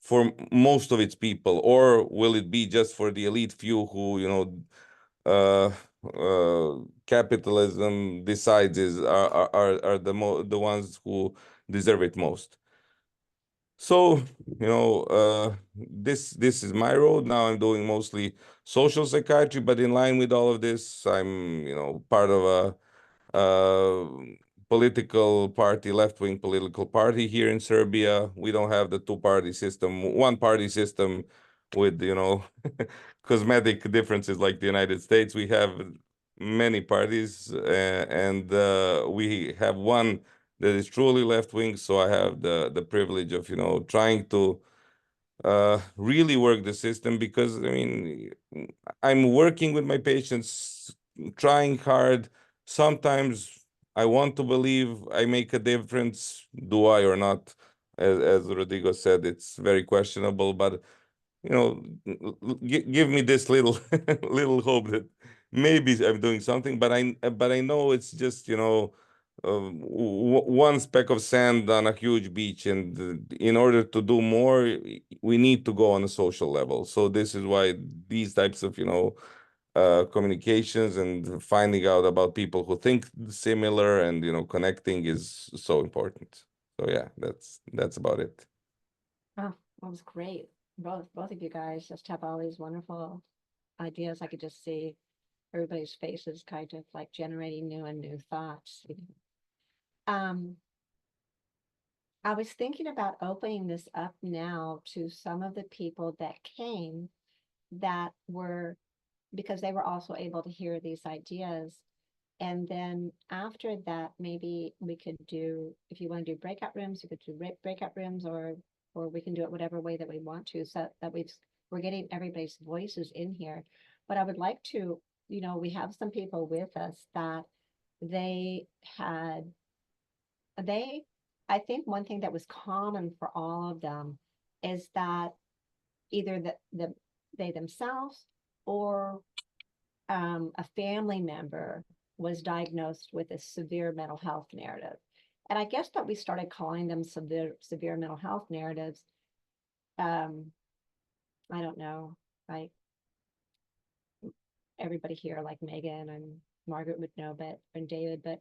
for most of its people, or will it be just for the elite few who, capitalism decides are the ones who deserve it most? So, this is my road. Now I'm doing mostly social psychiatry, but in line with all of this, I'm, part of a political party, left-wing political party here in Serbia. We don't have the two-party system, one-party system with, cosmetic differences like the United States. We have many parties, and we have one that is truly left-wing. So I have the privilege of, trying to really work the system, because I mean, I'm working with my patients, trying hard. Sometimes I want to believe I make a difference. Do I or not? As Rodrigo said, it's very questionable, but give me this little hope that maybe I'm doing something, but I know it's just, one speck of sand on a huge beach, and in order to do more, we need to go on a social level. So this is why these types of, communications and finding out about people who think similar and, connecting is so important. So yeah, that's about it. Oh, that was great. Both of you guys just have all these wonderful ideas. I could just see everybody's faces kind of like generating new and new thoughts. I was thinking about opening this up now to some of the people that came that were, because they were also able to hear these ideas. And then after that, maybe we could do, if you want to do breakout rooms, you could do breakout rooms, or we can do it whatever way that we want to, so that we're getting everybody's voices in here. But I would like to, we have some people with us that I think one thing that was common for all of them is that either they themselves or a family member was diagnosed with a severe mental health narrative. And I guess that we started calling them severe mental health narratives. I don't know, like everybody here, like Megan and Margaret would know, and David,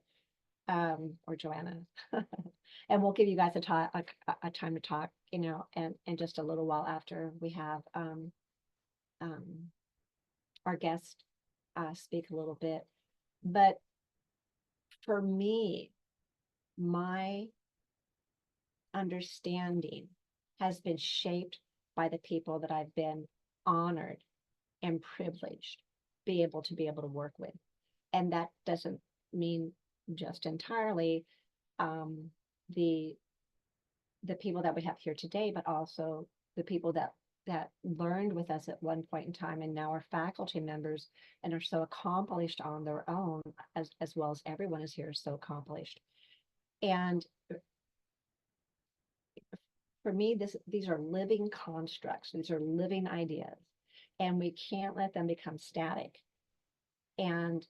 or Joanna. And we'll give you guys a time to talk, and just a little while after we have our guest speak a little bit. But for me, my understanding has been shaped by the people that I've been honored and privileged be able to work with. And that doesn't mean just entirely the people that we have here today, but also the people that learned with us at one point in time and now are faculty members and are so accomplished on their own, as well as everyone is here so accomplished. And for me, these are living constructs. These are living ideas, and we can't let them become static. And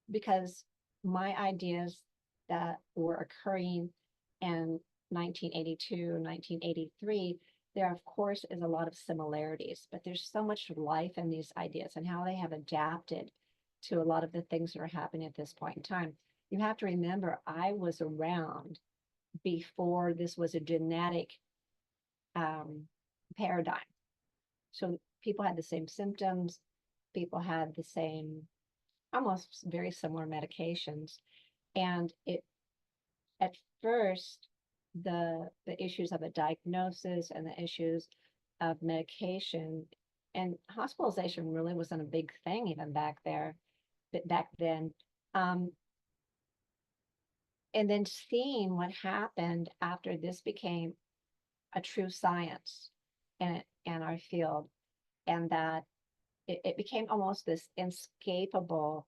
because my ideas that were occurring in 1982, 1983, there of course is a lot of similarities, but there's so much life in these ideas and how they have adapted to a lot of the things that are happening at this point in time. You have to remember, I was around before this was a genetic paradigm. So people had the same symptoms, people had the same, almost very similar medications. And at first, the issues of a diagnosis and the issues of medication and hospitalization really wasn't a big thing even back then. And then seeing what happened after this became a true science in our field, and that it became almost this inescapable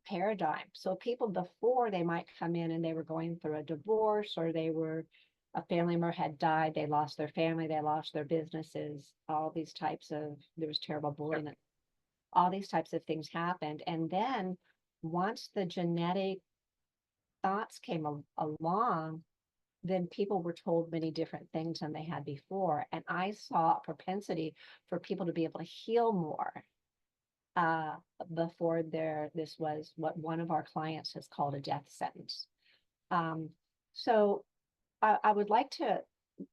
paradigm. So people before, they might come in and they were going through a divorce, or a family member had died, they lost their family, they lost their businesses, there was terrible bullying, all these types of things happened. And then once the genetic thoughts came along, then people were told many different things than they had before. And I saw a propensity for people to be able to heal more before this was what one of our clients has called a death sentence. So I would like to,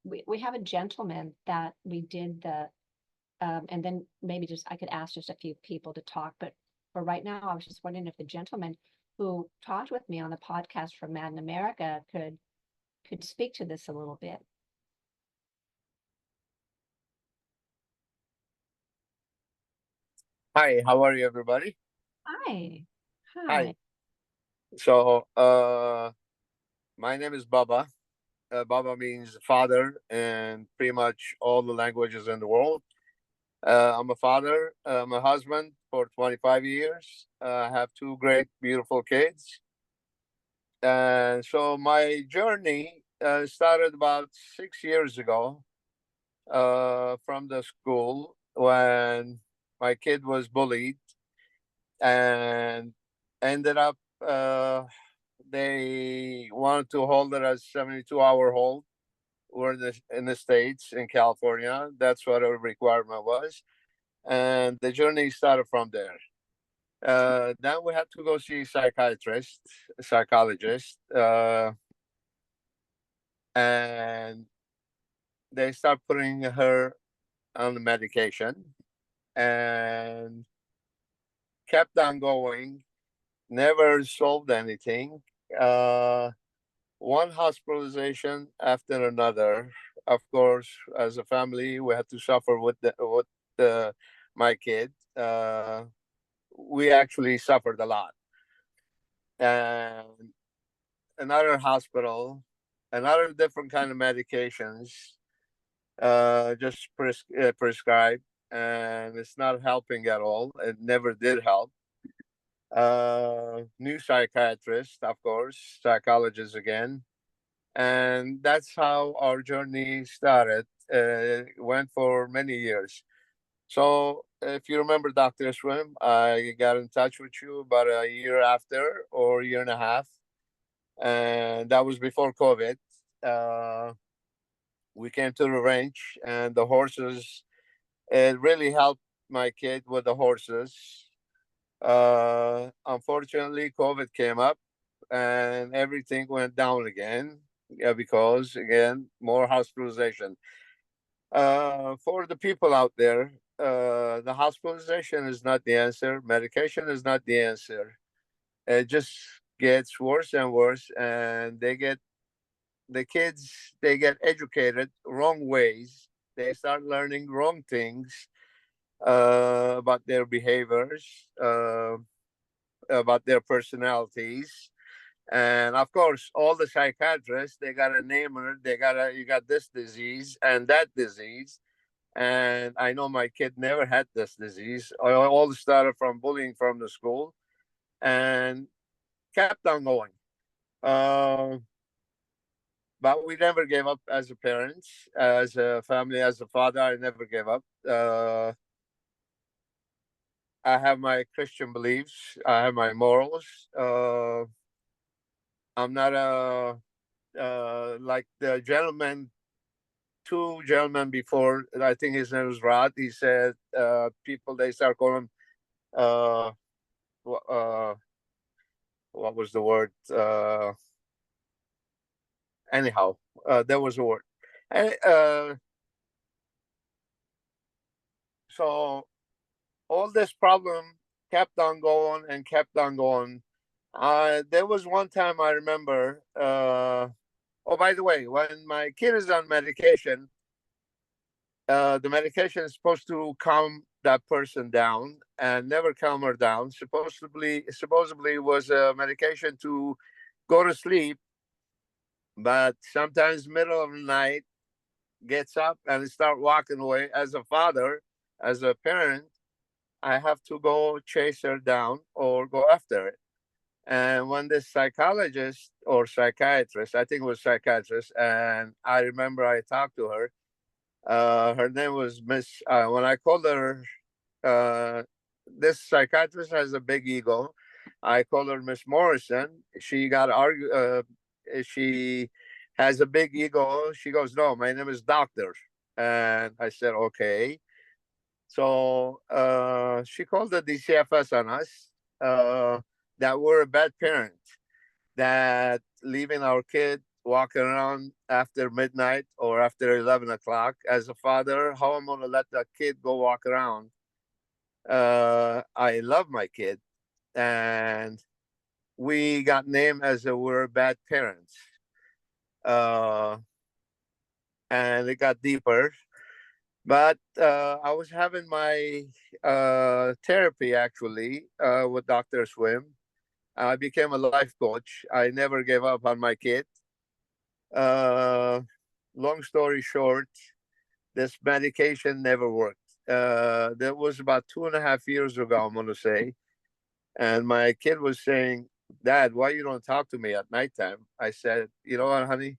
we have a gentleman that we did the, and then maybe just, I could ask just a few people to talk, but for right now, I was just wondering if the gentleman who talked with me on the podcast from Mad in America could speak to this a little bit. Hi, how are you, everybody? Hi. Hi. So, my name is Baba. Baba means father in pretty much all the languages in the world. I'm a father. I'm a husband for 25 years. I have two great, beautiful kids. And so my journey started about 6 years ago from the school when my kid was bullied and ended up they wanted to hold it as 72-hour hold. We're in the States, in California. That's what a requirement was. And the journey started from there. Then we had to go see a psychologist, and they start putting her on the medication and kept on going, never solved anything. One hospitalization after another. Of course, as a family, we had to suffer with my kid. We actually suffered a lot. And another hospital, another different kind of medications, just prescribed, and it's not helping at all. It never did help. New psychiatrist, of course, psychologist again. And that's how our journey started. Went for many years. So if you remember Dr. Swim, I got in touch with you about a year after, or a year and a half. And that was before COVID. We came to the ranch, and the horses, it really helped my kid with the horses. Unfortunately, COVID came up and everything went down again, because, again, more hospitalization. For the people out there, the hospitalization is not the answer. Medication is not the answer. It just gets worse and worse, and the kids, they get educated wrong ways. They start learning wrong things about their behaviors, about their personalities. And of course, all the psychiatrists, they got a name on it. You got this disease and that disease. And I know my kid never had this disease. I all started from bullying from the school and kept on going. But we never gave up as a parents, as a family, as a father. I never gave up. I have my Christian beliefs. I have my morals. I'm not like the gentleman, two gentlemen before. I think his name was Rod. He said people, they start calling uh, what was the word? Anyhow, there was a word. So all this problem kept on going and kept on going. There was one time I remember. Oh, by the way, when my kid is on medication, the medication is supposed to calm that person down and never calm her down. Supposedly was a medication to go to sleep, but sometimes middle of the night gets up and start walking away. As a father, as a parent, I have to go chase her down or go after it. And when this psychologist or psychiatrist, I think it was psychiatrist, and I remember I talked to her. Her name was Miss. When I called her, this psychiatrist has a big ego. I called her Miss Morrison. She got argue. She has a big ego. She goes, no, my name is Doctor. And I said, okay. So she called the DCFS on us that we're a bad parent, that leaving our kid walking around after midnight or after 11 o'clock. As a father, how I'm going to let that kid go walk around? I love my kid. And we got named as we're bad parents. And it got deeper. But I was having my therapy actually with Dr. Swim. I became a life coach. I never gave up on my kid. Long story short, this medication never worked. That was about 2.5 years ago, I'm going to say. And my kid was saying, Dad, why you don't talk to me at nighttime? I said, you know what, honey?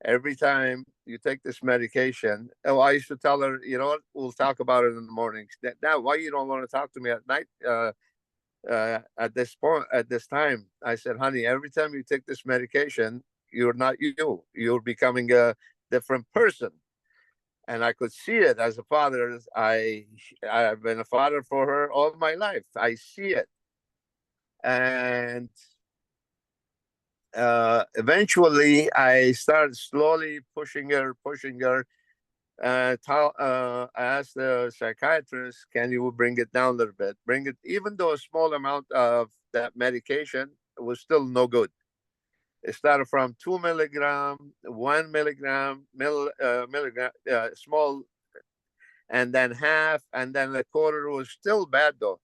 Every time you take this medication, oh, I used to tell her, you know what, we'll talk about it in the morning. Dad, why you don't want to talk to me at night? At this point, at this time, I said, honey, every time you take this medication, you're not you. You're becoming a different person. And I could see it as a father. I've been a father for her all my life. I see it. And eventually I started slowly pushing her. I asked the psychiatrist, can you bring it down a little bit? Bring it, even though a small amount of that medication was still no good. It started from 2 milligram, 1 milligram, small, and then half, and then a quarter. Was still bad though.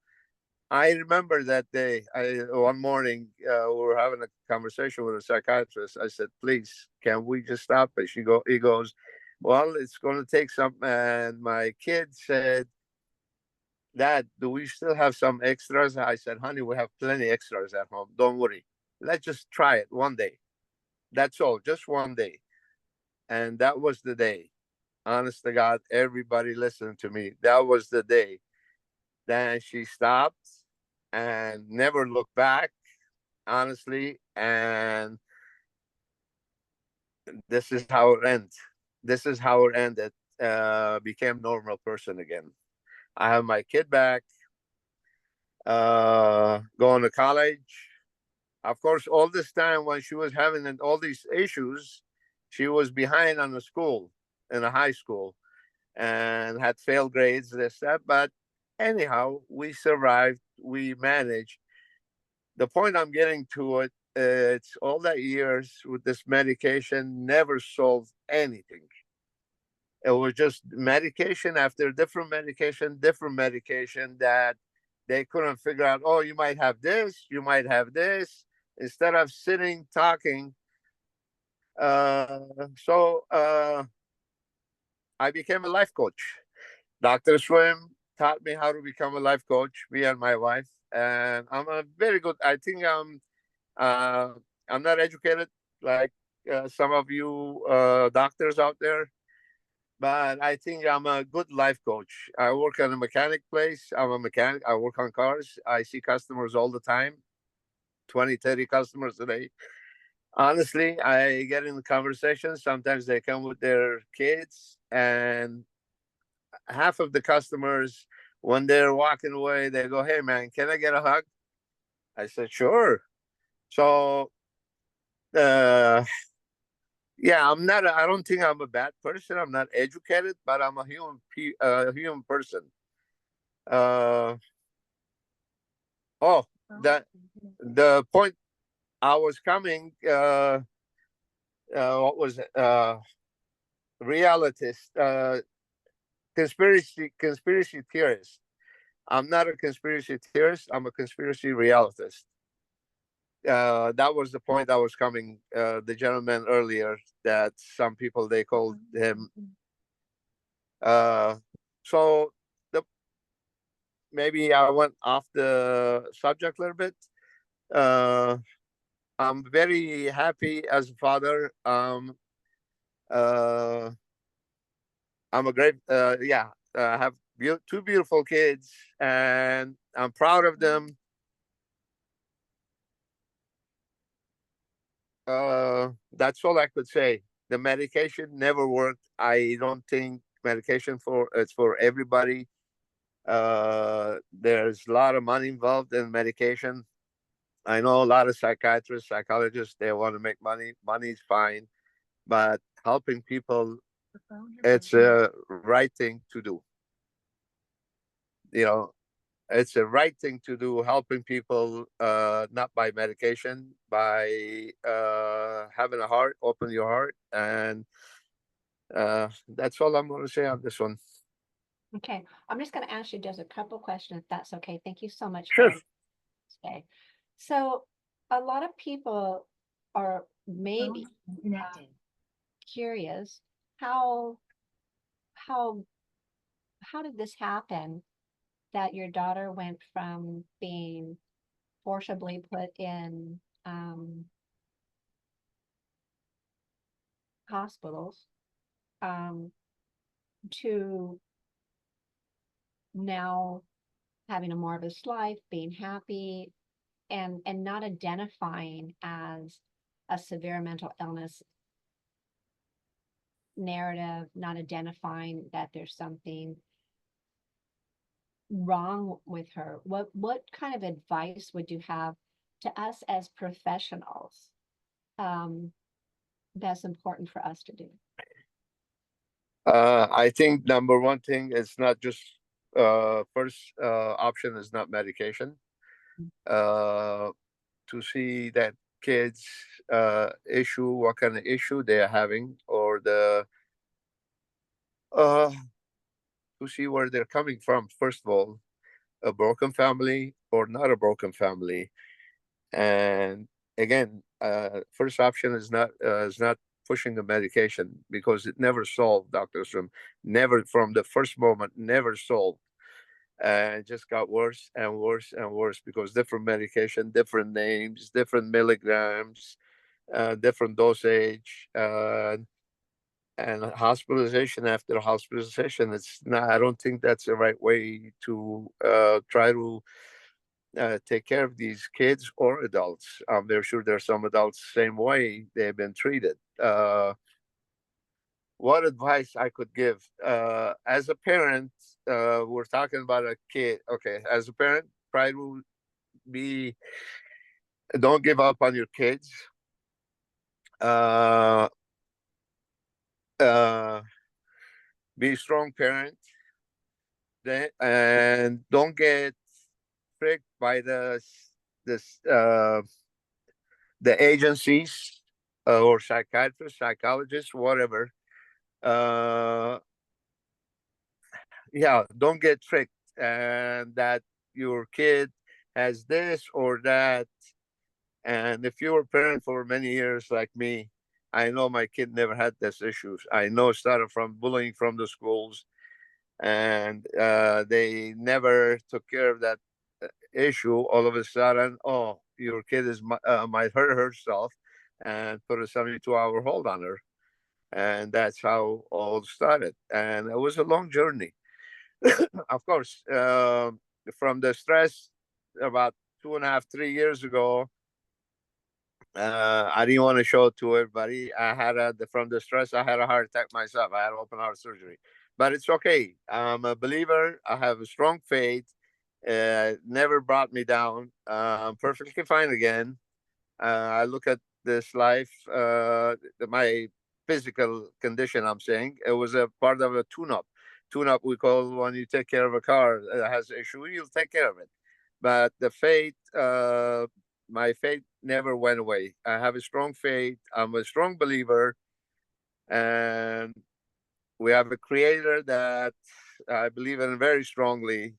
I remember that day. One morning we were having a conversation with a psychiatrist. I said, "Please, can we just stop it?" He goes, "Well, it's going to take some." And my kid said, "Dad, do we still have some extras?" I said, "Honey, we have plenty extras at home. Don't worry. Let's just try it one day. That's all, just one day." And that was the day. Honest to God, everybody listened to me. That was the day. Then she stopped and never looked back, honestly. And this is how it ended. This is how it ended. Became normal person again. I have my kid back, going to college. Of course, all this time when she was having all these issues, she was behind on the school in a high school and had failed grades, this, that. But anyhow, we survived. We managed. The point I'm getting to it, it's all that years with this medication never solved anything. It was just medication after different medication that they couldn't figure out, oh, you might have this, you might have this, instead of sitting, talking. So I became a life coach. Dr. Swim taught me how to become a life coach, me and my wife. And I'm a very good, I think I'm not educated like some of you doctors out there, but I think I'm a good life coach. I work at a mechanic place. I'm a mechanic. I work on cars. I see customers all the time, 20, 30 customers a day. Honestly, I get in the conversations. Sometimes they come with their kids, and half of the customers, when they're walking away, they go, "Hey, man, can I get a hug?" I said, "Sure." So, yeah, I don't think I'm a bad person. I'm not educated, but I'm a human person. Oh, the point I was coming, what was it? Realitist, conspiracy theorist. I'm not a conspiracy theorist. I'm a conspiracy realist. That was the point I was coming. The gentleman earlier, that some people, they called him. So maybe I went off the subject a little bit. I'm very happy as a father. I'm a great, I have two beautiful kids, and I'm proud of them. That's all I could say. the medication never worked. I don't think medication it's for everybody. There's a lot of money involved in medication. I know a lot of psychiatrists, psychologists, they want to make money. Money's fine, but helping people, it's a right thing to do. You know, it's a right thing to do, helping people, not by medication, by having a heart, open your heart. And that's all I'm going to say on this one. Okay, I'm just gonna ask you just a couple questions, if that's okay. Thank you so much. Sure. Today. So a lot of people are maybe curious, how did this happen, that your daughter went from being forcibly put in hospitals to now having a marvelous life, being happy, and not identifying as a severe mental illness narrative, not identifying that there's something wrong with her. What kind of advice would you have to us as professionals, that's important for us to do? I think number one thing is not just first option is not medication. To see that kids issue, what kind of issue they are having, or to see where they're coming from. First of all, a broken family or not a broken family. And again, first option is not pushing the medication, because it never solved, Dr. Strum. Never, from the first moment, never solved. And it just got worse and worse and worse, because different medication, different names, different milligrams, different dosage, and hospitalization after hospitalization. It's not, I don't think that's the right way to try to take care of these kids or adults. I'm very sure there's some adults same way they've been treated. What advice I could give as a parent? We're talking about a kid. Okay, as a parent, try to don't give up on your kids. Be a strong parent, and don't get tricked by the agencies or psychiatrists, psychologists, whatever. Yeah, don't get tricked, and that your kid has this or that. And if you were a parent for many years like me, I know my kid never had these issues. I know it started from bullying from the schools, and they never took care of that issue. All of a sudden, oh, your kid might hurt herself, and put a 72-hour hold on her. And that's how all started. And it was a long journey. Of course, from the stress about 2.5, 3 years ago, I didn't want to show it to everybody. I had from the stress, I had a heart attack myself. I had open heart surgery, but it's okay. I'm a believer. I have a strong faith. Never brought me down. I'm perfectly fine again. I look at this life, my physical condition, I'm saying, it was a part of a tune-up. Tune-up, we call when you take care of a car that has an issue, you'll take care of it. But the faith, my faith never went away. I have a strong faith. I'm a strong believer. And we have a creator that I believe in very strongly.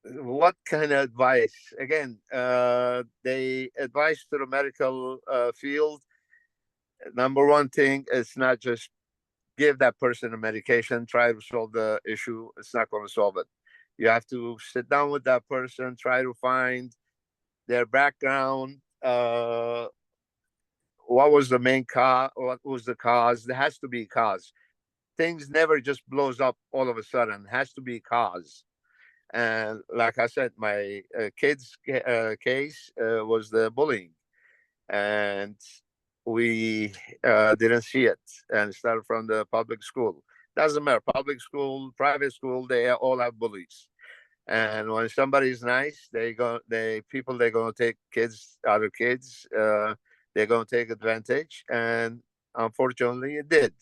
What kind of advice? Again, they advise to the medical field. Number one thing is not just give that person a medication, try to solve the issue. It's not going to solve it. You have to sit down with that person, try to find their background. What was the main cause? What was the cause? There has to be a cause. Things never just blows up all of a sudden. It has to be a cause. And like I said, my kid's case was the bullying. And we didn't see it and started from the public school. Doesn't matter, public school, private school, they all have bullies. And when somebody's nice, they're gonna take other kids. They're gonna take advantage, and unfortunately, it did.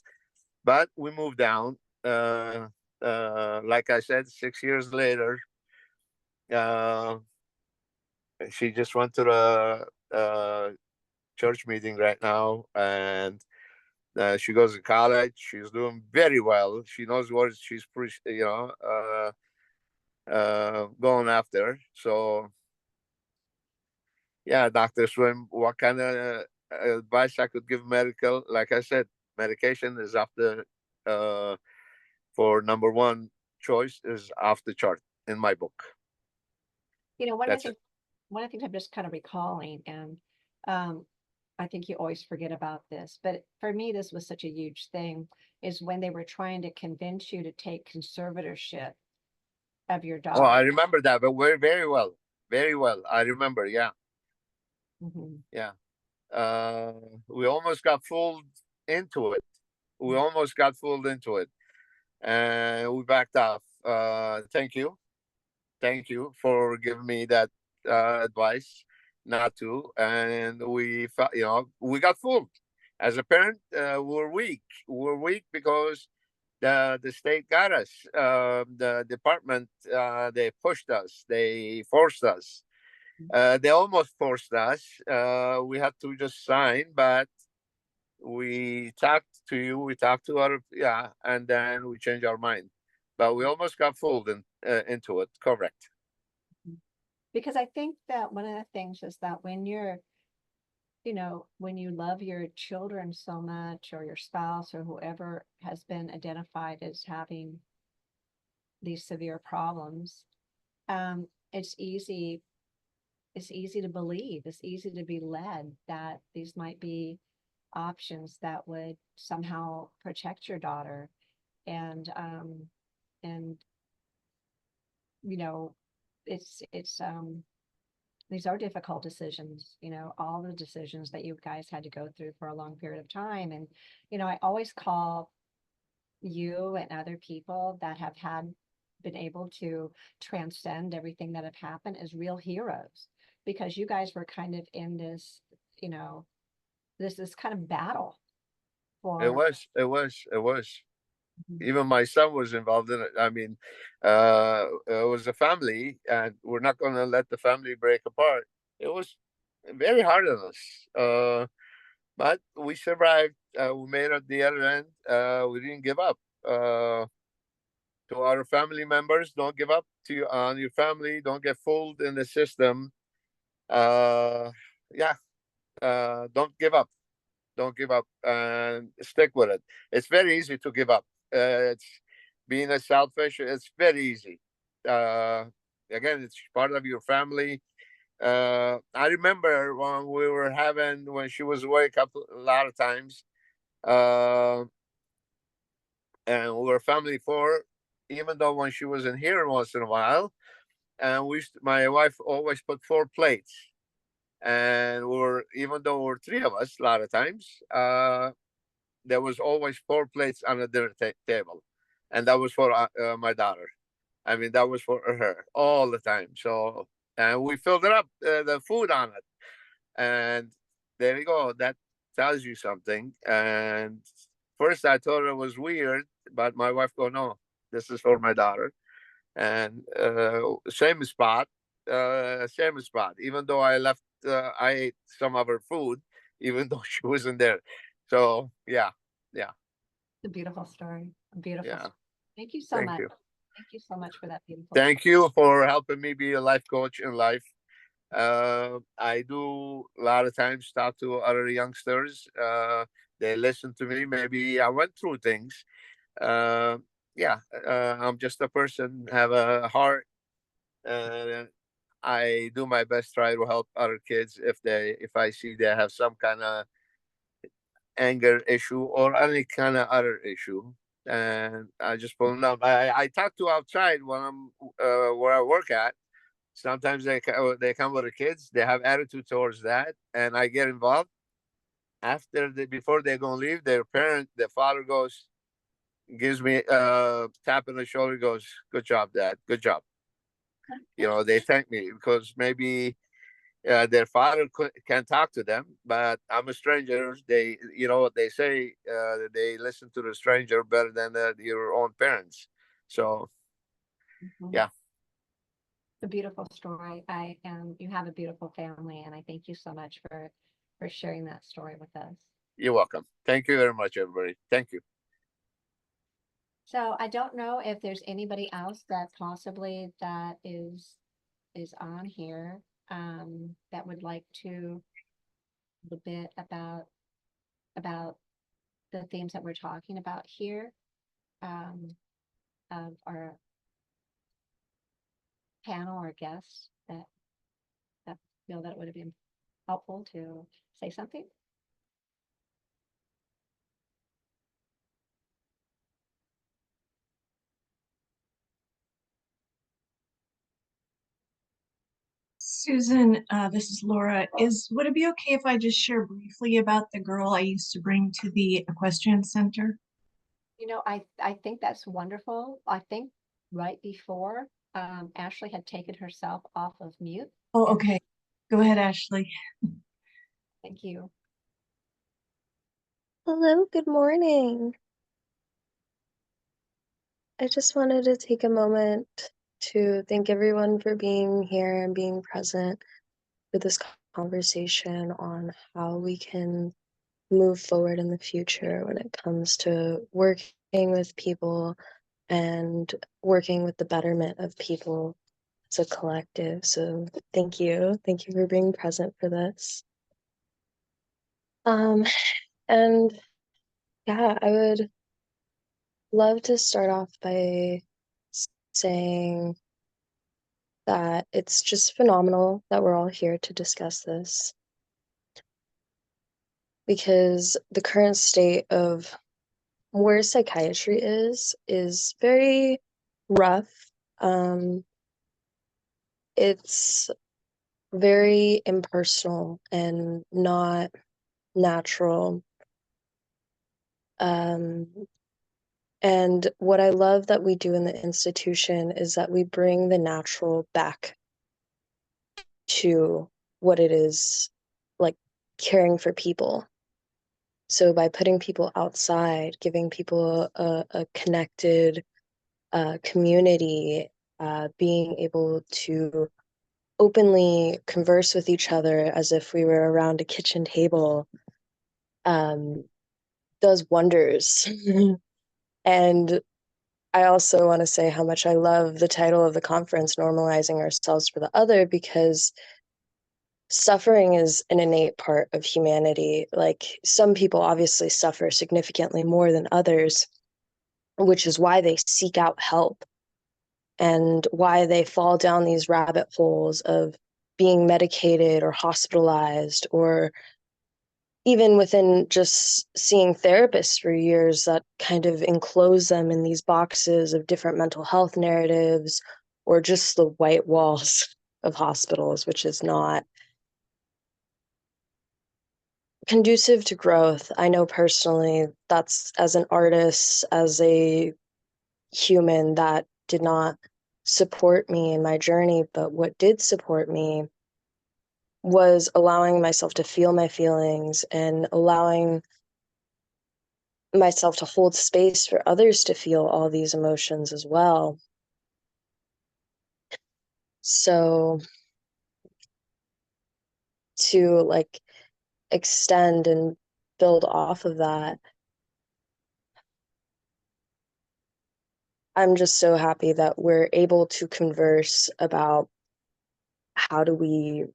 But we moved down. Like I said, 6 years later, she just went to the church meeting right now, and she goes to college. She's doing very well. She knows what she's going after. So yeah, Dr. Swim, what kind of advice I could give medical? Like I said, medication is off the for number one choice is off the chart in my book. You know, That's it. one of the things I'm just kind of recalling, and I think you always forget about this, but for me, this was such a huge thing, is when they were trying to convince you to take conservatorship of your Oh, I daughter. remember that, but we're very well. Very well. I remember, yeah. Mhm. Yeah. We almost got fooled into it. We almost got fooled into it. And we backed off. Thank you. Thank you for giving me that advice not to. And we felt, we got fooled. As a parent, we're weak. We're weak because the state got us. The department, they pushed us. They forced us. They almost forced us. We had to just sign, but we talked to you. We talked to other, and then we changed our mind. But we almost got fooled into it. Correct. Because I think that one of the things is that when you're, when you love your children so much, or your spouse, or whoever has been identified as having these severe problems, it's easy to believe, it's easy to be led that these might be options that would somehow protect your daughter. And it's these are difficult decisions, all the decisions that you guys had to go through for a long period of time. And I always call you and other people that have been able to transcend everything that have happened as real heroes, because you guys were kind of in this, this kind of battle It for. was. Even my son was involved in it. I mean, it was a family, and we're not going to let the family break apart. It was very hard on us, but we survived. We made it at the other end. We didn't give up. To our family members, don't give up on your family. Don't get fooled in the system. Yeah, don't give up. Don't give up, and stick with it. It's very easy to give up. It's being a selfish. It's very easy. Again, it's part of your family. I remember when she was away a lot of times, and we were family four. Even though when she was in here once in a while, and my wife always put 4 plates, and even though we were 3 of us, a lot of times, there was always 4 plates on the dinner table, and that was for my daughter. I mean, that was for her all the time. So, and we filled it up, the food on it, and there you go. That tells you something. And first, I thought it was weird, but my wife go, "No, this is for my daughter." And same spot. Even though I ate some of her food, even though she wasn't there. So yeah. A beautiful story. A beautiful Yeah. story. Thank you so Thank much. you. Thank you so much for that beautiful Thank you for helping me be a life coach in life. I do a lot of times talk to other youngsters. They listen to me. Maybe I went through things. Uh, I'm just a person, have a heart. I do my best, try to help other kids if I see they have some kind of anger issue or any kind of other issue, and I just pull them down. I talk to outside when I'm where I work at. Sometimes they come with the kids. They have attitude towards that, and I get involved. before they're gonna leave, the father gives me tap on the shoulder, goes, "Good job, Dad. Good job." They thank me because maybe their father can talk to them, but I'm a stranger. They, what they say, they listen to the stranger better than your own parents. So, yeah. It's a beautiful story. You have a beautiful family, and I thank you so much for sharing that story with us. You're welcome. Thank you very much, everybody. Thank you. So I don't know if there's anybody else that possibly that is on here that would like to a bit about the themes that we're talking about here of our panel or guests that feel that it would have been helpful to say something. Susan, this is Laura. Would it be okay if I just share briefly about the girl I used to bring to the equestrian center? I think that's wonderful. I think right before Ashley had taken herself off of mute. Oh, okay. Go ahead, Ashley. Thank you. Hello, good morning. I just wanted to take a moment to thank everyone for being here and being present for this conversation on how we can move forward in the future when it comes to working with people and working with the betterment of people as a collective. So thank you. Thank you for being present for this. And yeah, I would love to start off by saying that it's just phenomenal that we're all here to discuss this, because the current state of where psychiatry is very rough. It's very impersonal and not natural. And what I love that we do in the institution is that we bring the natural back to what it is like caring for people. So by putting people outside, giving people a connected community, being able to openly converse with each other as if we were around a kitchen table, does wonders. And I also want to say how much I love the title of the conference, Normalizing Ourselves for the Other, because suffering is an innate part of humanity. Like, some people obviously suffer significantly more than others, which is why they seek out help and why they fall down these rabbit holes of being medicated or hospitalized, or even within just seeing therapists for years that kind of enclose them in these boxes of different mental health narratives, or just the white walls of hospitals, which is not conducive to growth. I know personally that's, as an artist, as a human, that did not support me in my journey, but what did support me was allowing myself to feel my feelings and allowing myself to hold space for others to feel all these emotions as well. So to like extend and build off of that, I'm just so happy that we're able to converse about how do we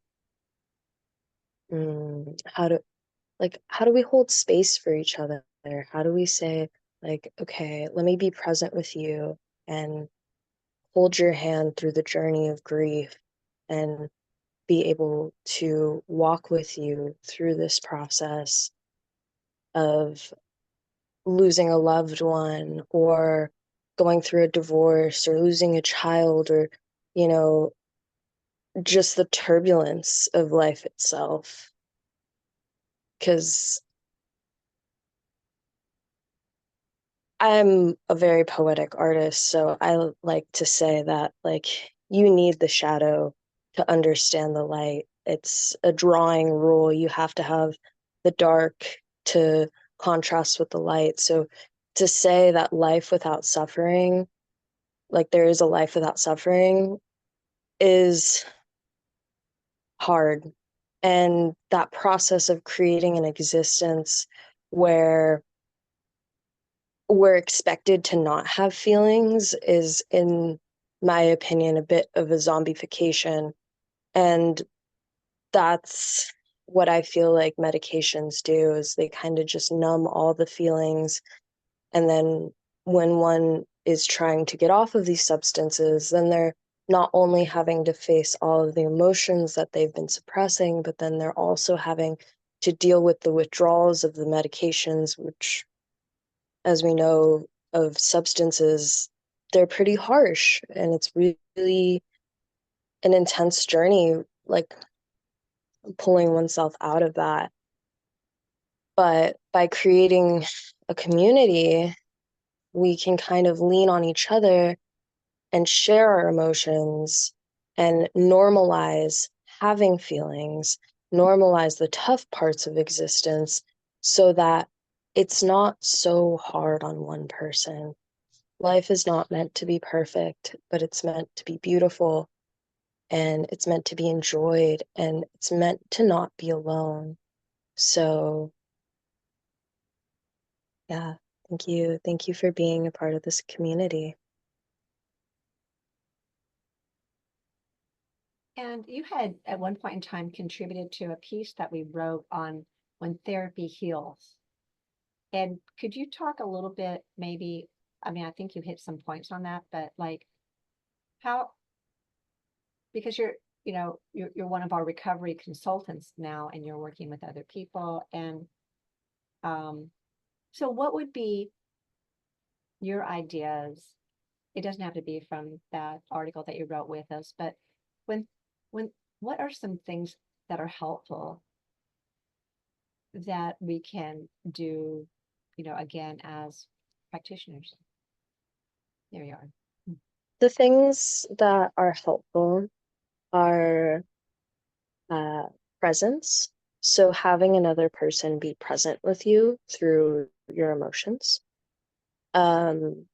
hold space for each other? How do we say, like, okay, let me be present with you and hold your hand through the journey of grief and be able to walk with you through this process of losing a loved one, or going through a divorce, or losing a child, or, just the turbulence of life itself. Because I'm a very poetic artist, so I like to say that like you need the shadow to understand the light. It's a drawing rule. You have to have the dark to contrast with the light. So to say that life without suffering, like there is a life without suffering, is hard. And that process of creating an existence where we're expected to not have feelings is, in my opinion, a bit of a zombification. And that's what I feel like medications do, is they kind of just numb all the feelings. And then when one is trying to get off of these substances, then they're not only having to face all of the emotions that they've been suppressing, but then they're also having to deal with the withdrawals of the medications, which, as we know, of substances, they're pretty harsh, and it's really an intense journey, like pulling oneself out of that. But by creating a community, we can kind of lean on each other and share our emotions and normalize having feelings, normalize the tough parts of existence so that it's not so hard on one person. Life is not meant to be perfect, but it's meant to be beautiful, and it's meant to be enjoyed, and it's meant to not be alone. So, yeah, thank you. Thank you for being a part of this community. And you had at one point in time contributed to a piece that we wrote on when therapy heals. And could you talk a little bit, maybe, I mean, I think you hit some points on that, but like how, because you're one of our recovery consultants now, and you're working with other people. And so what would be your ideas? It doesn't have to be from that article that you wrote with us, but when when what are some things that are helpful that we can do, again, as practitioners? There you are. The things that are helpful are presence. So having another person be present with you through your emotions. The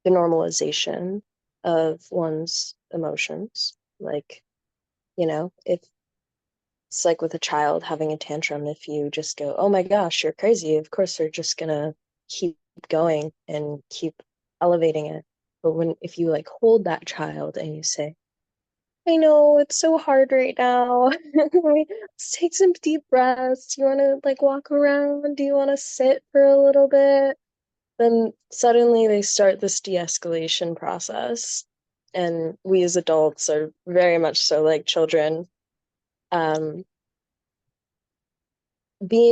normalization of one's emotions. Like, if it's like with a child having a tantrum, if you just go, oh my gosh, you're crazy, of course they're just gonna keep going and keep elevating it. But if you like hold that child and you say, I know it's so hard right now. Let's take some deep breaths. You want to like walk around? Do you want to sit for a little bit? Then suddenly they start this de-escalation process. And we as adults are very much so like children. Being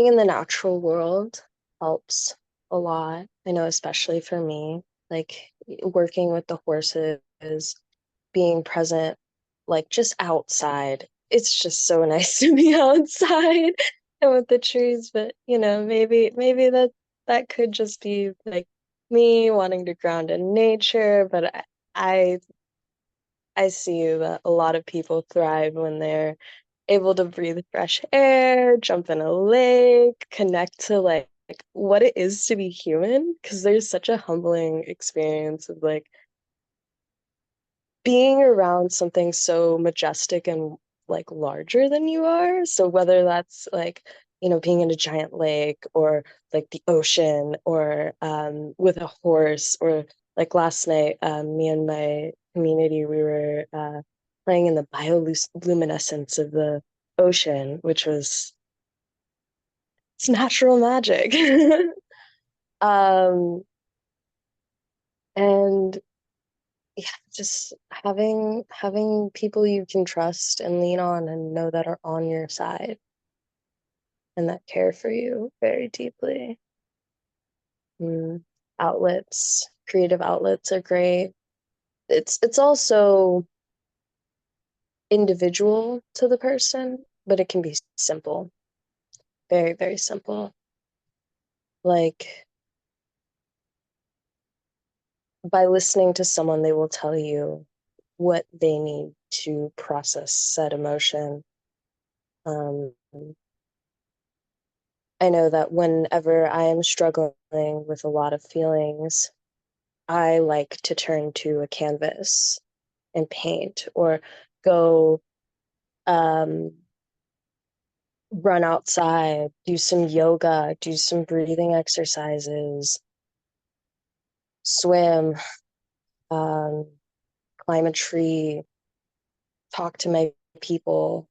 in the natural world helps a lot. I know, especially for me, like working with the horses, being present, like just outside. It's just so nice to be outside and with the trees. But maybe that could just be like me wanting to ground in nature. But I see that a lot of people thrive when they're able to breathe fresh air, jump in a lake, connect to like what it is to be human, because there's such a humbling experience of like being around something so majestic and like larger than you are. So whether that's like, being in a giant lake or like the ocean or with a horse, or like last night, me and my community, we were playing in the bioluminescence of the ocean, which was, it's natural magic. And yeah, just having people you can trust and lean on and know that are on your side and that care for you very deeply. Outlets, creative outlets are great. It's also individual to the person, but it can be simple, very, very simple. Like by listening to someone, they will tell you what they need to process said emotion. I know that whenever I am struggling with a lot of feelings, I like to turn to a canvas and paint, or go run outside, do some yoga, do some breathing exercises, swim, climb a tree, talk to my people.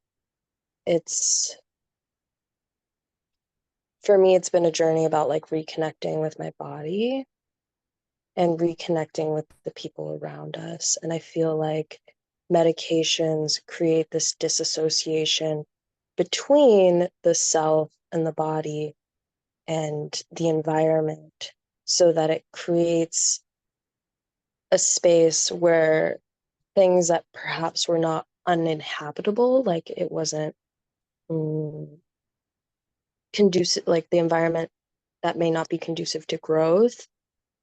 For me, it's been a journey about like reconnecting with my body and reconnecting with the people around us. And I feel like medications create this disassociation between the self and the body and the environment, so that it creates a space where things that perhaps were not uninhabitable, like it wasn't conducive, like the environment that may not be conducive to growth,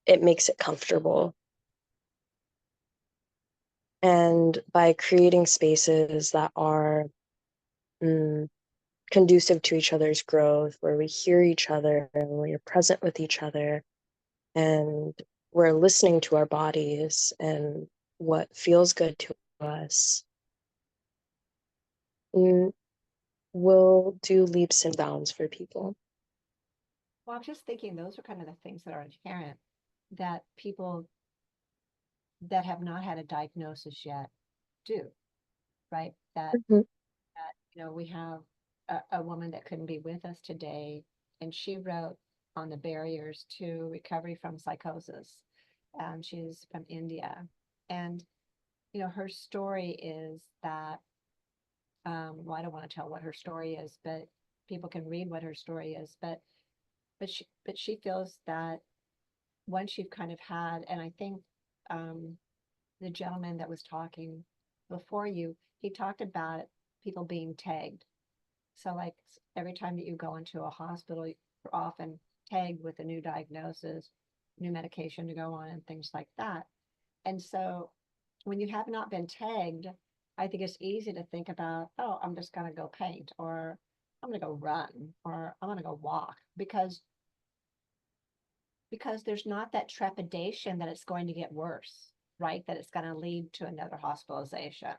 it makes it comfortable. And by creating spaces that are conducive to each other's growth, where we hear each other and we are present with each other, and we're listening to our bodies and what feels good to us, will do leaps and bounds for people. Well, I'm just thinking those are kind of the things that are inherent that people that have not had a diagnosis yet do, right? That, Mhm. we have a woman that couldn't be with us today, and she wrote on the barriers to recovery from psychosis. She's from India. And, her story is that, well, I don't want to tell what her story is, but people can read what her story is. But she feels that once you've kind of had, and I think the gentleman that was talking before you, he talked about people being tagged. So like every time that you go into a hospital, you're often tagged with a new diagnosis, new medication to go on, and things like that. And so when you have not been tagged, I think it's easy to think about, oh, I'm just going to go paint, or I'm going to go run, or I'm going to go walk, because there's not that trepidation that it's going to get worse, right? That it's going to lead to another hospitalization,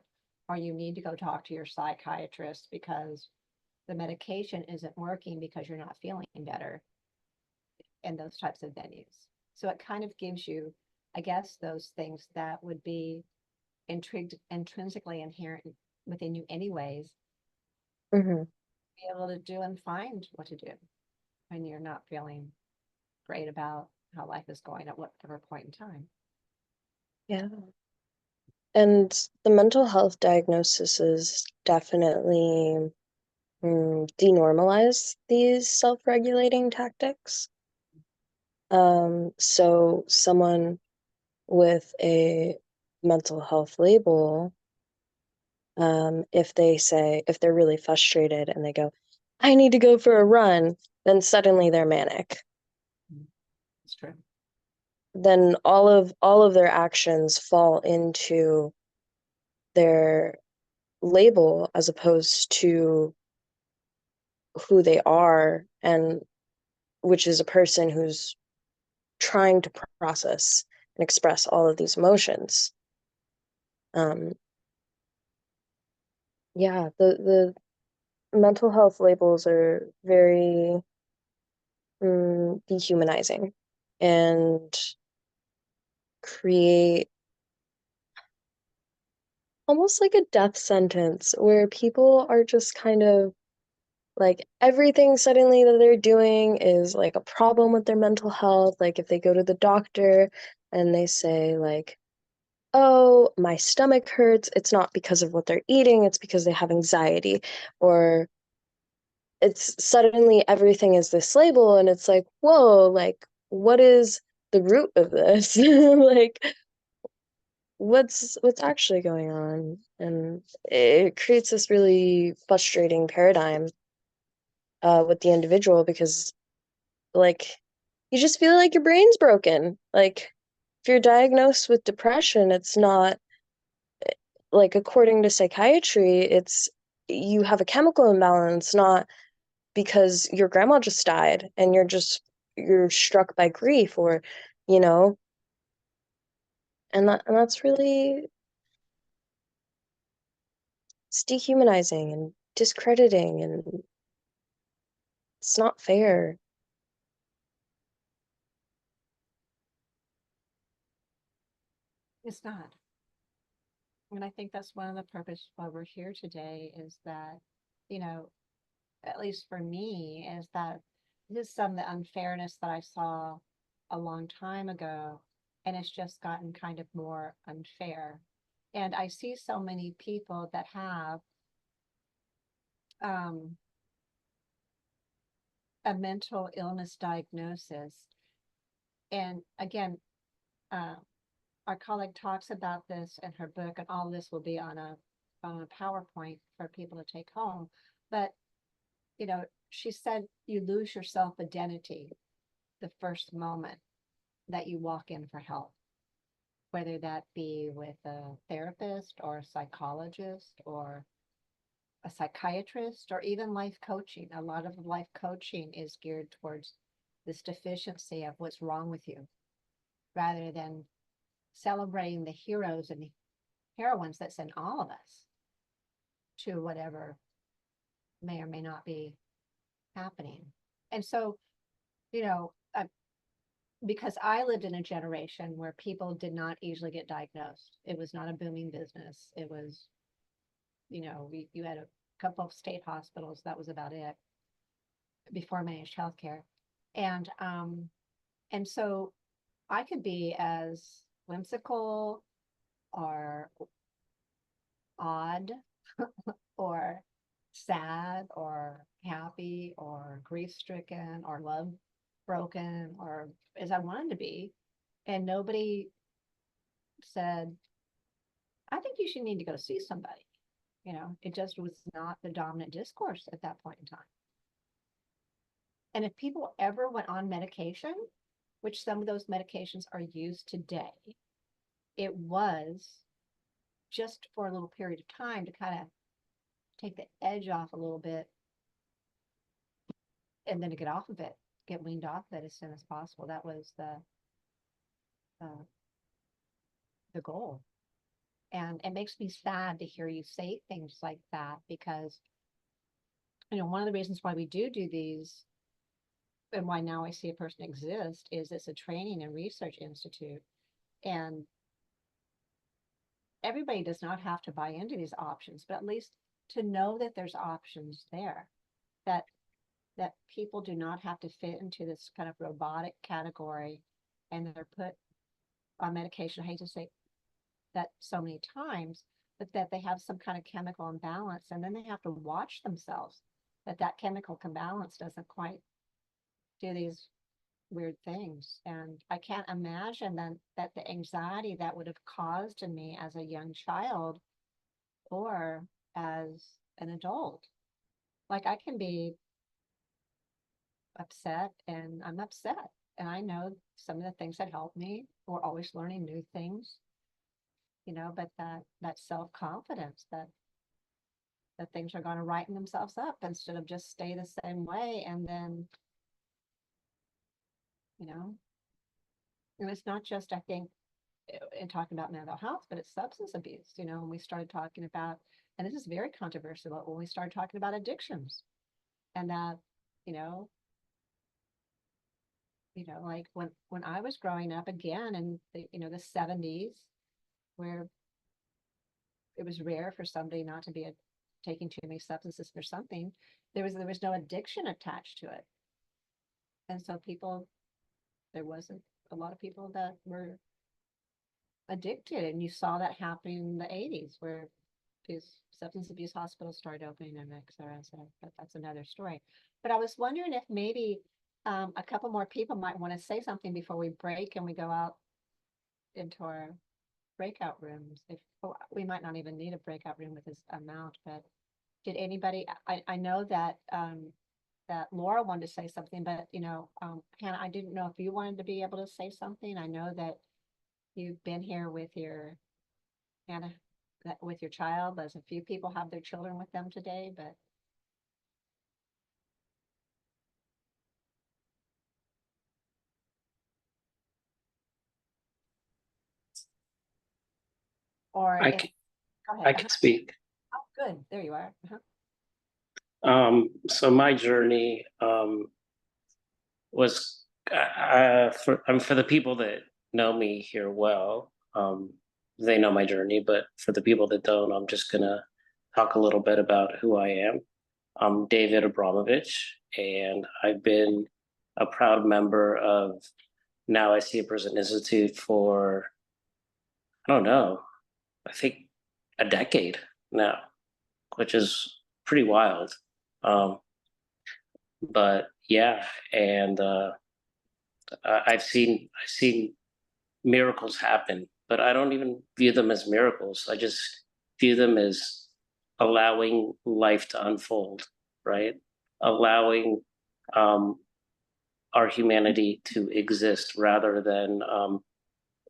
or you need to go talk to your psychiatrist because the medication isn't working because you're not feeling better in those types of venues. So it kind of gives you, I guess, those things that would be intrinsically inherent within you anyways, Mm-hmm. be able to do and find what to do when you're not feeling great about how life is going at whatever point in time. Yeah. And the mental health diagnosis is definitely denormalize these self-regulating tactics. So someone with a mental health label, if they're really frustrated and they go, I need to go for a run, then suddenly they're manic. It's true. Then all of their actions fall into their label as opposed to who they are, and which is a person who's trying to process and express all of these emotions. Yeah, the mental health labels are very dehumanizing and create almost like a death sentence where people are just kind of like, everything suddenly that they're doing is like a problem with their mental health. Like if they go to the doctor and they say like, oh, my stomach hurts, it's not because of what they're eating, it's because they have anxiety. Or it's suddenly everything is this label, and it's like, whoa, like what is the root of this? Like what's actually going on? And it creates this really frustrating paradigm with the individual, because like you just feel like your brain's broken. Like if you're diagnosed with depression, it's not like, according to psychiatry, it's you have a chemical imbalance, not because your grandma just died and you're struck by grief, or, you know, and that's really, it's dehumanizing and discrediting, and it's not fair. It's not. And I think that's one of the purpose why we're here today is that, you know, at least for me, is that this is some of the unfairness that I saw a long time ago, and it's just gotten kind of more unfair. And I see so many people that have a mental illness diagnosis. And again, our colleague talks about this in her book, and all this will be on a PowerPoint for people to take home. But, you know, she said you lose your self-identity the first moment that you walk in for help, whether that be with a therapist or a psychologist or a psychiatrist or even life coaching. A lot of life coaching is geared towards this deficiency of what's wrong with you, rather than celebrating the heroes and heroines that send all of us to whatever may or may not be happening. And so, you know, because I lived in a generation where people did not easily get diagnosed. It was not a booming business. It was, you know, you had a couple of state hospitals. That was about it before managed healthcare. And so I could be as whimsical or odd or sad or happy or grief stricken or love broken or as I wanted to be. And nobody said, I think you should need to go see somebody. You know, it just was not the dominant discourse at that point in time. And if people ever went on medication, which some of those medications are used today, it was just for a little period of time to kind of take the edge off a little bit and then to get off of it, get weaned off of it as soon as possible. That was the goal. And it makes me sad to hear you say things like that, because, you know, one of the reasons why we do these and why Now I See a Person exist is it's a training and research institute. And everybody does not have to buy into these options, but at least to know that there's options there, that people do not have to fit into this kind of robotic category and they're put on medication. I hate to say that so many times, but that they have some kind of chemical imbalance, and then they have to watch themselves that chemical imbalance doesn't quite do these weird things. And I can't imagine then that the anxiety that would have caused in me as a young child or as an adult. Like, I can be upset and I'm upset. And I know some of the things that help me, we're always learning new things, you know, but that self-confidence that things are going to righten themselves up instead of just stay the same way. And then, you know, and it's not just, I think, in talking about mental health, but it's substance abuse, you know, and we started talking about, and this is very controversial, when we started talking about addictions, and that, you know, like when I was growing up again in the, you know, the 70s, where it was rare for somebody not to be taking too many substances for something, there was no addiction attached to it. And so there wasn't a lot of people that were addicted, and you saw that happening in the 80s where these substance abuse hospitals started opening and et cetera, et cetera. But that's another story. But I was wondering if maybe a couple more people might want to say something before we break and we go out into our breakout rooms. We might not even need a breakout room with this amount, but did anybody, I know that that Laura wanted to say something, but you know, Hannah, I didn't know if you wanted to be able to say something. I know that you've been here with your, Anna, with your child. There's a few people have their children with them today, but or I if, can, go I ahead. can speak. Oh, good. There you are. So my journey was for the people that know me here well, they know my journey, but for the people that don't, I'm just gonna talk a little bit about who I am. I'm David Abramovitch, and I've been a proud member of Now I See a Prison Institute for, I don't know, I think a decade now, which is pretty wild. Um, but yeah, and I've seen miracles happen, but I don't even view them as miracles. I just view them as allowing life to unfold, right? Allowing um, our humanity to exist rather than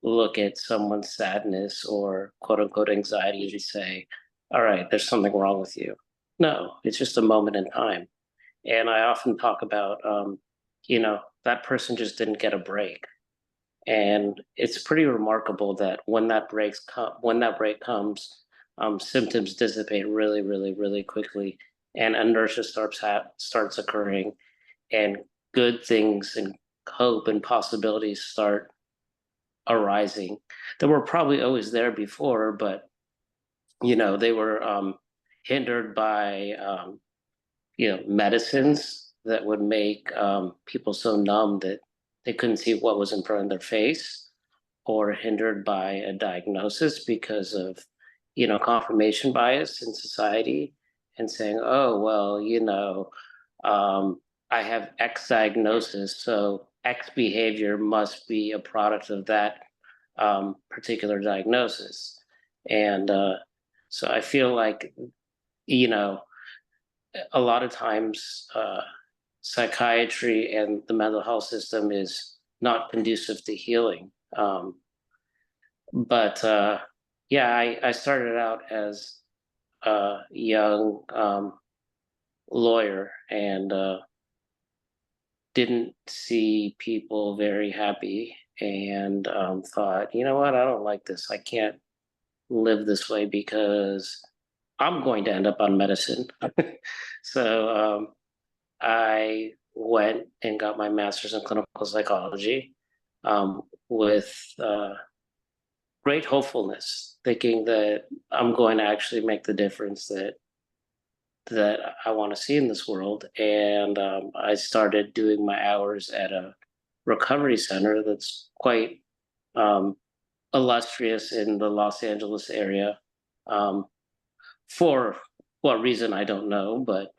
look at someone's sadness or quote unquote anxiety and say, all right, there's something wrong with you. No, it's just a moment in time. And I often talk about, that person just didn't get a break. And it's pretty remarkable that when that break comes, symptoms dissipate really, really, really quickly, and inertia starts occurring, and good things and hope and possibilities start arising that were probably always there before, but they were hindered by medicines that would make people so numb that they couldn't see what was in front of their face, or hindered by a diagnosis because of confirmation bias in society, and saying, oh well, I have X diagnosis, so X behavior must be a product of that particular diagnosis. And so I feel like you know a lot of times psychiatry and the mental health system is not conducive to healing. But yeah, I started out as a young lawyer, and didn't see people very happy, and thought, you know what, I don't like this. I can't live this way because I'm going to end up on medicine. So I went and got my master's in clinical psychology, with great hopefulness, thinking that I'm going to actually make the difference that I want to see in this world. And I started doing my hours at a recovery center that's quite illustrious in the Los Angeles area. For what reason, I don't know, but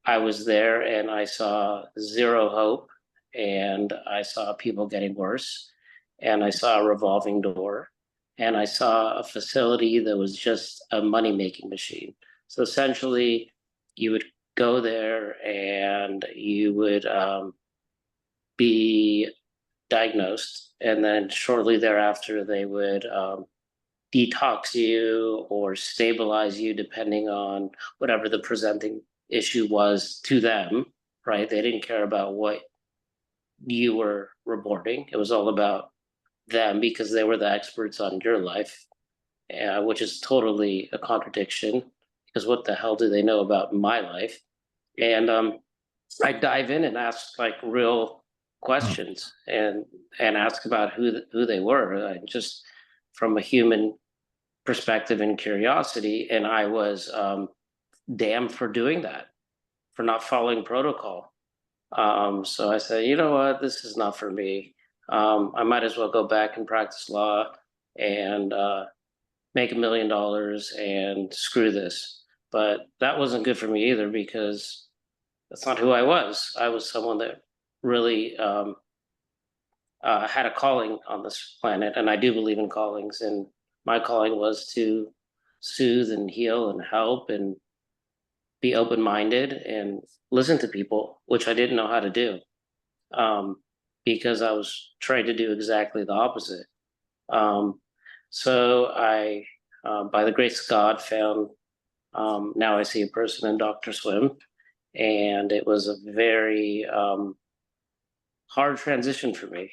I was there and I saw zero hope, and I saw people getting worse, and I saw a revolving door, and I saw a facility that was just a money-making machine. So essentially, you would go there and you would be diagnosed, and then shortly thereafter, they would detox you or stabilize you, depending on whatever the presenting issue was to them, right? They didn't care about what you were reporting. It was all about them because they were the experts on your life, which is totally a contradiction, because what the hell do they know about my life? And I dive in and ask like real questions, and ask about who they were, just from a human perspective and curiosity. And I was damned for doing that, for not following protocol. So I said, you know what, this is not for me. I might as well go back and practice law and make $1 million and screw this. But that wasn't good for me either, because that's not who I was. I was someone that really had a calling on this planet, and I do believe in callings. And my calling was to soothe and heal and help and be open-minded and listen to people, which I didn't know how to do. because I was trying to do exactly the opposite. So I, by the grace of God, found Now I See a Person in Dr. Swim. And it was a very hard transition for me.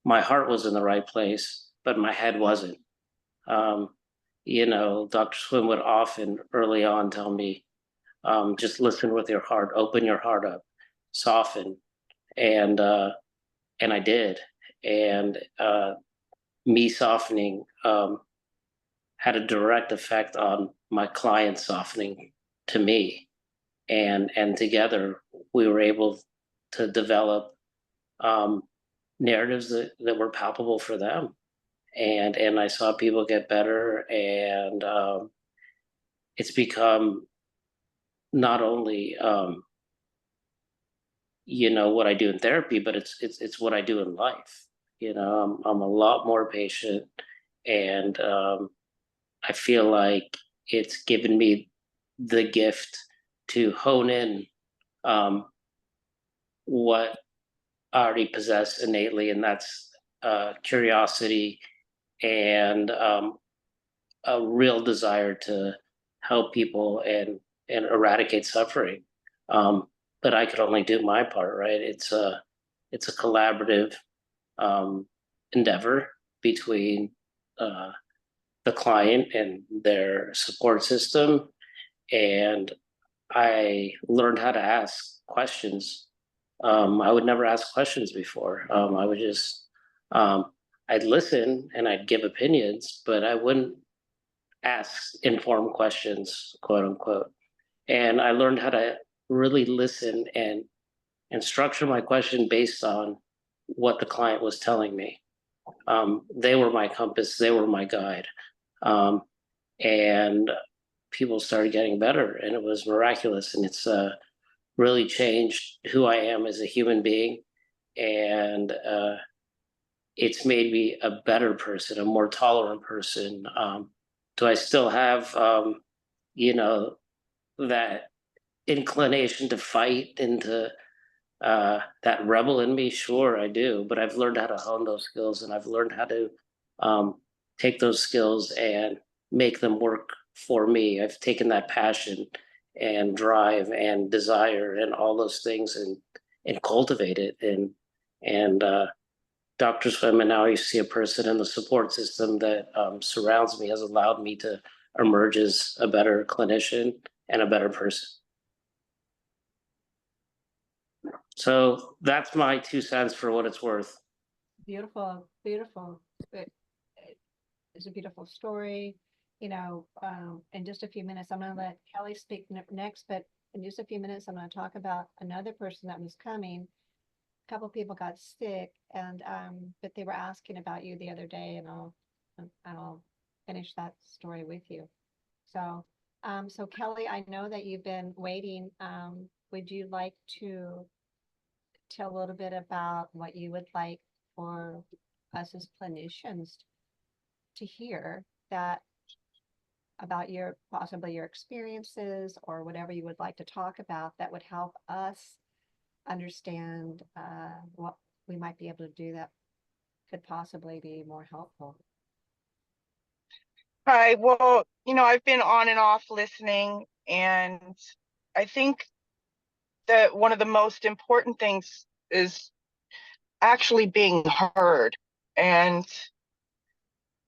My heart was in the right place, but my head wasn't. You know, Dr. Swim would often early on tell me, just listen with your heart, open your heart up, soften. And I did. And me softening had a direct effect on my client softening to me. And together we were able to develop narratives that were palpable for them. And I saw people get better, and it's become not only you know, what I do in therapy, but it's what I do in life. You know, I'm a lot more patient, and I feel like it's given me the gift to hone in what I already possess innately, and that's curiosity and a real desire to help people and eradicate suffering. But I could only do my part, right? It's a collaborative endeavor between the client and their support system. And I learned how to ask questions. I would never ask questions before. I would just, I'd listen and I'd give opinions, but I wouldn't ask informed questions, quote unquote. And I learned how to really listen and structure my question based on what the client was telling me. They were my compass, they were my guide. And people started getting better, and it was miraculous. And it's really changed who I am as a human being. And it's made me a better person, a more tolerant person. Do I still have, you know, that inclination to fight and to that rebel in me? Sure, I do. But I've learned how to hone those skills, and I've learned how to take those skills and make them work for me. I've taken that passion and drive and desire and all those things and cultivate it. And Dr. Swim, and Now I See a Person, and the support system that surrounds me has allowed me to emerge as a better clinician and a better person. So that's my 2 cents for what it's worth. Beautiful, beautiful. It's a beautiful story. You know, in just a few minutes, I'm going to let Kelly speak next, but in just a few minutes, I'm going to talk about another person that was coming. A couple people got sick, and but they were asking about you the other day, and I'll finish that story with you. So, so Kelly, I know that you've been waiting. Would you like to tell a little bit about what you would like for us as clinicians to hear that about your possibly your experiences or whatever you would like to talk about that would help us understand what we might be able to do that could possibly be more helpful? Hi, well, you know, I've been on and off listening, and I think that one of the most important things is actually being heard. And,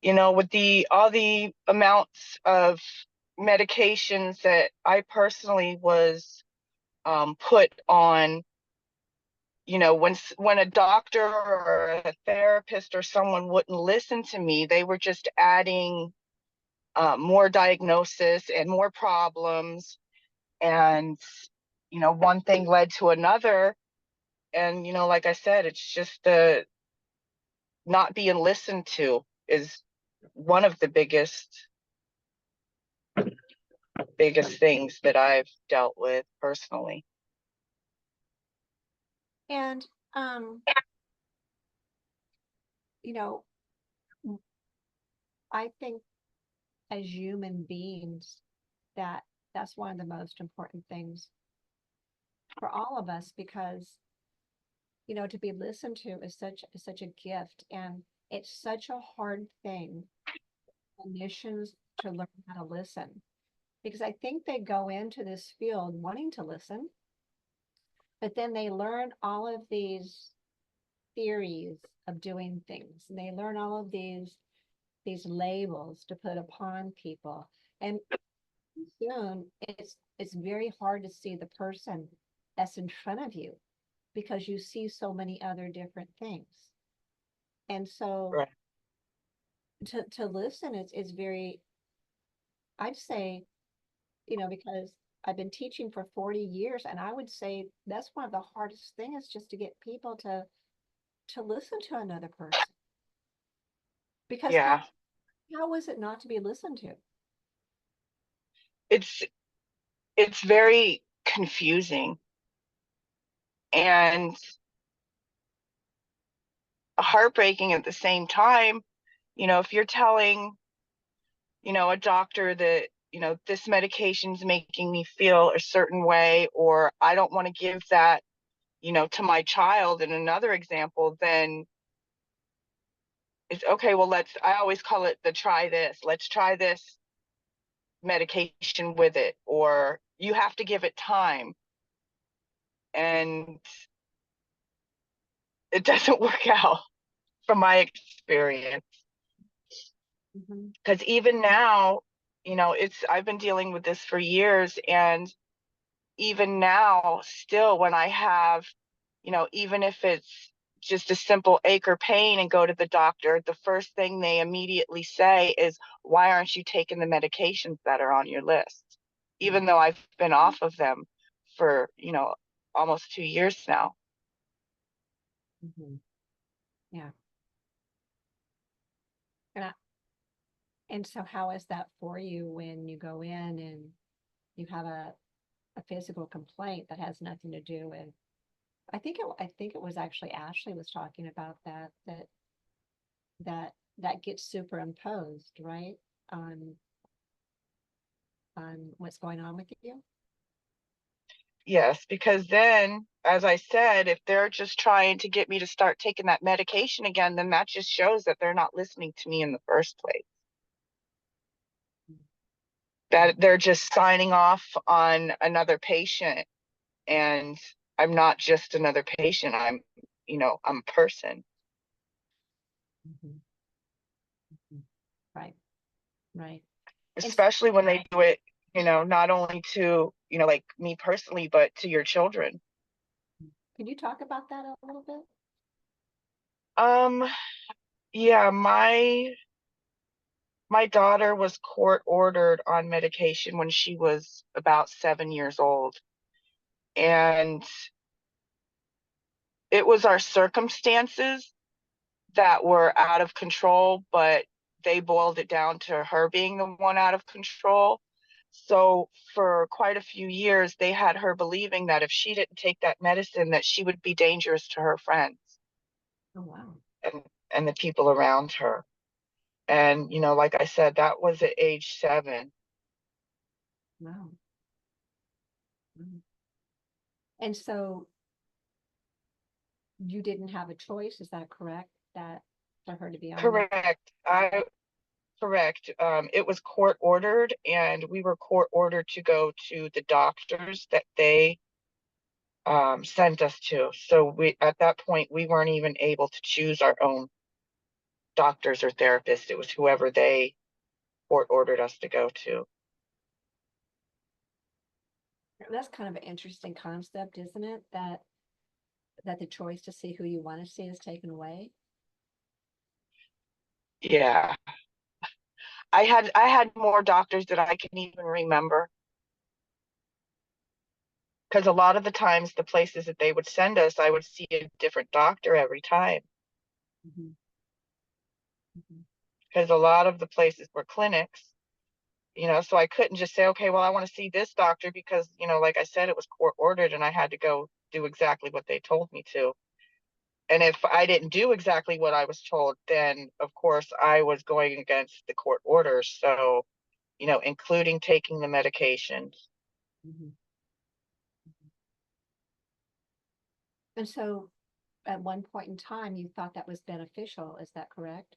you know, with all the amounts of medications that I personally was put on, you know, when a doctor or a therapist or someone wouldn't listen to me, they were just adding more diagnosis and more problems. And, you know, one thing led to another. And, you know, like I said, it's just the not being listened to is one of the biggest things that I've dealt with personally. And you know, I think as human beings that's one of the most important things for all of us, because you know, to be listened to is such a gift, and it's such a hard thing for clinicians to learn how to listen, because I think they go into this field wanting to listen, but then they learn all of these theories of doing things, and they learn all of these labels to put upon people, and soon it's very hard to see the person that's in front of you, because you see so many other different things. And so Right. to listen is very, I'd say, you know, because I've been teaching for 40 years, and I would say that's one of the hardest things, is just to get people to listen to another person. Because Yeah. how is it not to be listened to? It's very confusing and heartbreaking at the same time. You know, if you're telling, you know, a doctor that, you know, this medication's making me feel a certain way, or I don't want to give that, you know, to my child, in another example, then it's okay, well, I always call it the try this. Let's try this medication with it, or you have to give it time. And it doesn't work out from my experience. Because even now, you know, I've been dealing with this for years, and even now, still, when I have, you know, even if it's just a simple ache or pain and go to the doctor, the first thing they immediately say is, why aren't you taking the medications that are on your list? Even though I've been off of them for, you know, almost 2 years now. Yeah. And so how is that for you when you go in and you have a physical complaint that has nothing to do with, I think it was actually Ashley was talking about that gets superimposed, right? On what's going on with you. Yes, because then, as I said, if they're just trying to get me to start taking that medication again, then that just shows that they're not listening to me in the first place. That they're just signing off on another patient, and I'm not just another patient. I'm, you know, I'm a person. Right. Right. Especially when they do it, you know, not only to, you know, like me personally, but to your children. Can you talk about that a little bit? Yeah, my daughter was court ordered on medication when she was about 7 years old. And it was our circumstances that were out of control, but they boiled it down to her being the one out of control. So for quite a few years, they had her believing that if she didn't take that medicine, that she would be dangerous to her friends. Oh, wow. And the people around her. And, you know, like I said, that was at age 7. Wow. And so you didn't have a choice, is that correct? That for her to be on? Correct. Correct. It was court ordered, and we were court ordered to go to the doctors that they sent us to. So at that point, we weren't even able to choose our own doctors or therapists. It was whoever they court ordered us to go to. That's kind of an interesting concept, isn't it? That the choice to see who you want to see is taken away. Yeah. I had more doctors than I can even remember. Because a lot of the times, the places that they would send us, I would see a different doctor every time. Because a lot of the places were clinics, you know, so I couldn't just say, okay, well, I want to see this doctor because, you know, like I said, it was court ordered and I had to go do exactly what they told me to. And if I didn't do exactly what I was told, then of course I was going against the court orders. So, you know, including taking the medications. And so at one point in time, you thought that was beneficial. Is that correct?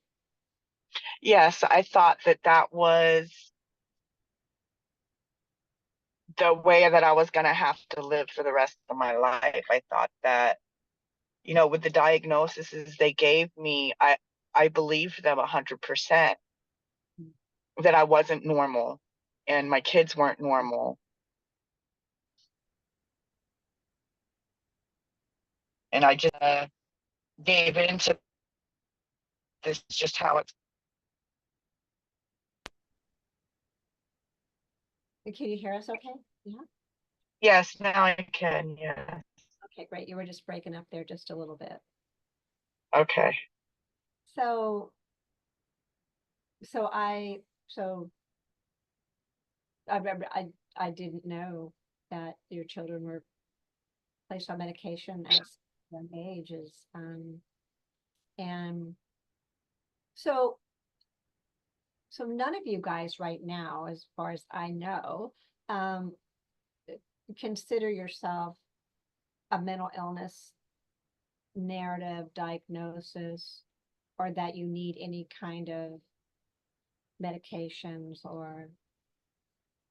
Yes, I thought that that was the way that I was going to have to live for the rest of my life. I thought that, you know, with the diagnoses they gave me, I believed them 100% that I wasn't normal and my kids weren't normal. And I just gave into this, is just how it's. Can you hear us okay? Yeah. Yes, now I can. Yeah. Okay, great. You were just breaking up there just a little bit. Okay. So I remember I didn't know that your children were placed on medication at young ages. And so none of you guys right now, as far as I know, consider yourself a mental illness narrative diagnosis, or that you need any kind of medications or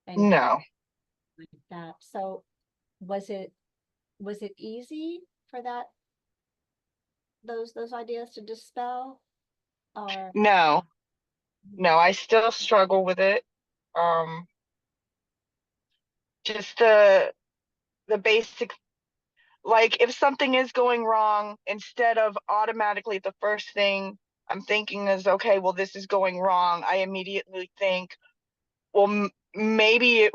anything No. like that. So was it easy for those ideas to dispel, or No. No, I still struggle with it. Um, just the basic, like if something is going wrong, instead of automatically the first thing I'm thinking is, okay, well, this is going wrong, I immediately think, well, maybe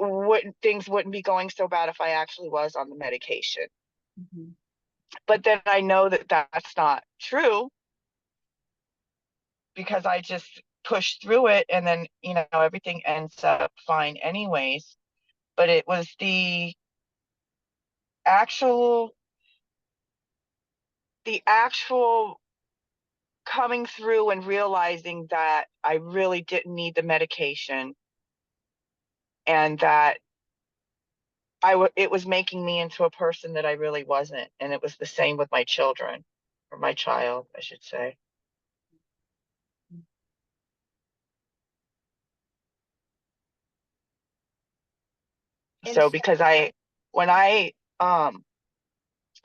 things wouldn't be going so bad if I actually was on the medication. Mhm. But then I know that that's not true, because I just push through it, and then, you know, everything ends up fine anyways. But it was the actual coming through and realizing that I really didn't need the medication, and that it was making me into a person that I really wasn't. And it was the same with my children, or my child, I should say. And So because when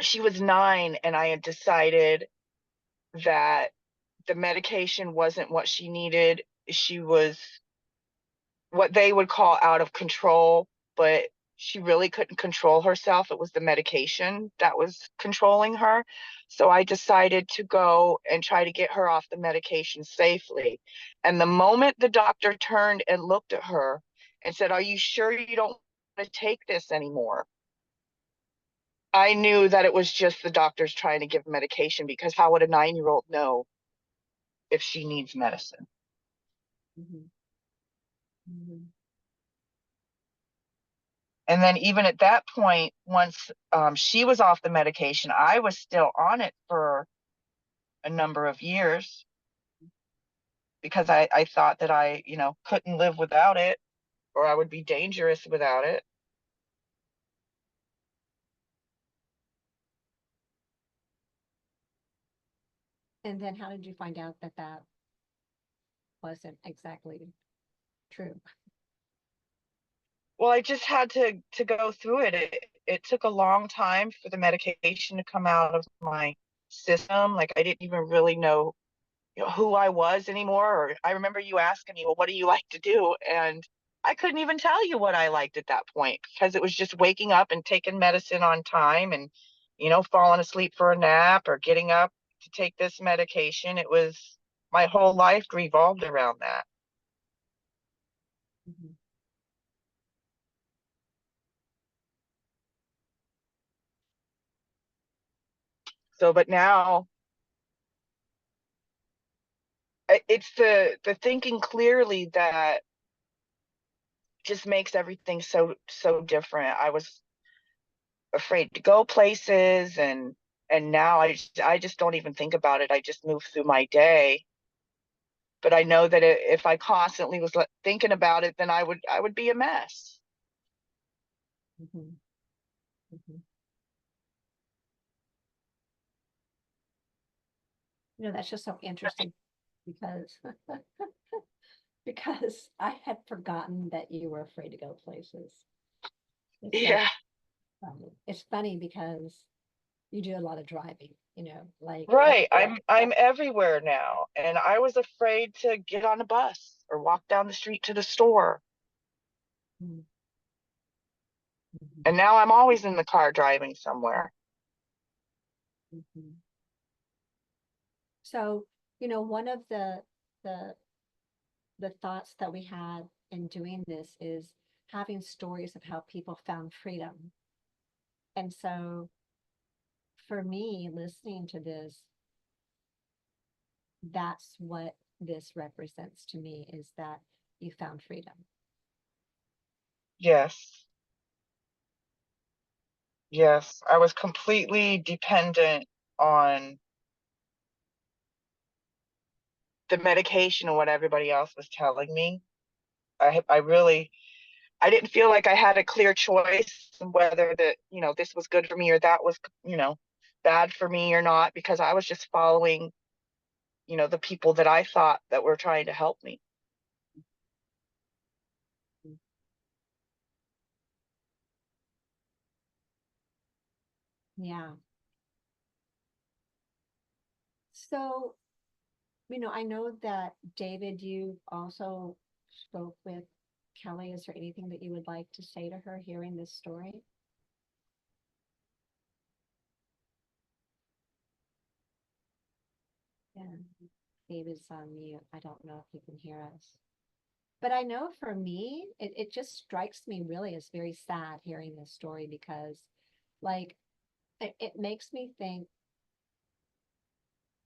she was 9 and I had decided that the medication wasn't what she needed, she was what they would call out of control, but she really couldn't control herself. It was the medication that was controlling her. So I decided to go and try to get her off the medication safely. And the moment the doctor turned and looked at her and said, "Are you sure you don't want to take this anymore?" I knew that it was just the doctors trying to give medication, because how would a 9-year-old know if she needs medicine? Mhm. Mhm. And then even at that point, once she was off the medication, I was still on it for a number of years, because I thought that I, you know, couldn't live without it, or I would be dangerous without it. And then how did you find out that that wasn't exactly true? Well, I just had to go through it. It took a long time for the medication to come out of my system. Like, I didn't even really know, you know, who I was anymore. Or I remember you asking me, "Well, what do you like to do?" And I couldn't even tell you what I liked at that point, because it was just waking up and taking medicine on time, and, you know, falling asleep for a nap, or getting up to take this medication. It was, my whole life revolved around that. Mhm. So, but now it's the thinking clearly that just makes everything so different. I was afraid to go places, and now I just don't even think about it. I just move through my day. But I know that if I constantly was thinking about it, then I would be a mess. Mhm. Mhm. You know, that's just so interesting because because I had forgotten that you were afraid to go places. It's so Yeah, funny. It's funny because you do a lot of driving, you know, like right. I'm everywhere now, and I was afraid to get on a bus or walk down the street to the store. Mhm. And now I'm always in the car driving somewhere. Mhm. So, you know, one of the the thoughts that we had in doing this is having stories of how people found freedom. And so for me, listening to this, that's what this represents to me is that you found freedom. Yes. Yes. I was completely dependent on the medication and what everybody else was telling me. I didn't feel like I had a clear choice whether that, this was good for me or that was, bad for me or not, because I was just following, the people that I thought that were trying to help me. Yeah. So, you know, I know that David, you also spoke with Kelly. Is there anything that you would like to say to her hearing this story? Yeah, David's on mute. I don't know if he can hear us. But I know for me, it just strikes me really as very sad hearing this story because, like, it makes me think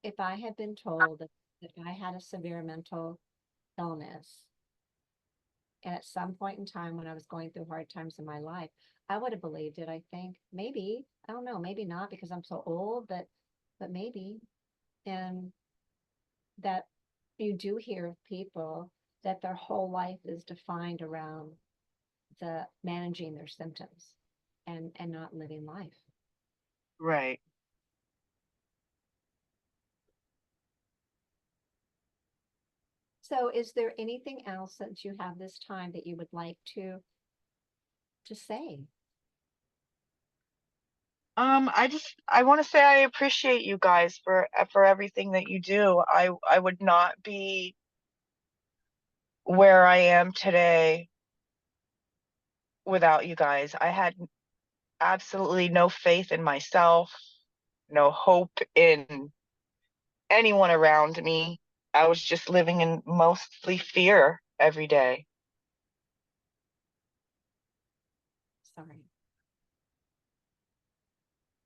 if I had been told that I had a severe mental illness, and at some point in time when I was going through hard times in my life, I would have believed it, I think. Maybe, I don't know, maybe not because I'm so old, but maybe. And that you do hear of people that their whole life is defined around the managing their symptoms and not living life. Right. So is there anything else that you have this time that you would like to say? I want to say I appreciate you guys for everything that you do. I would not be where I am today without you guys. I had absolutely no faith in myself, no hope in anyone around me. I was just living in mostly fear every day. Sorry.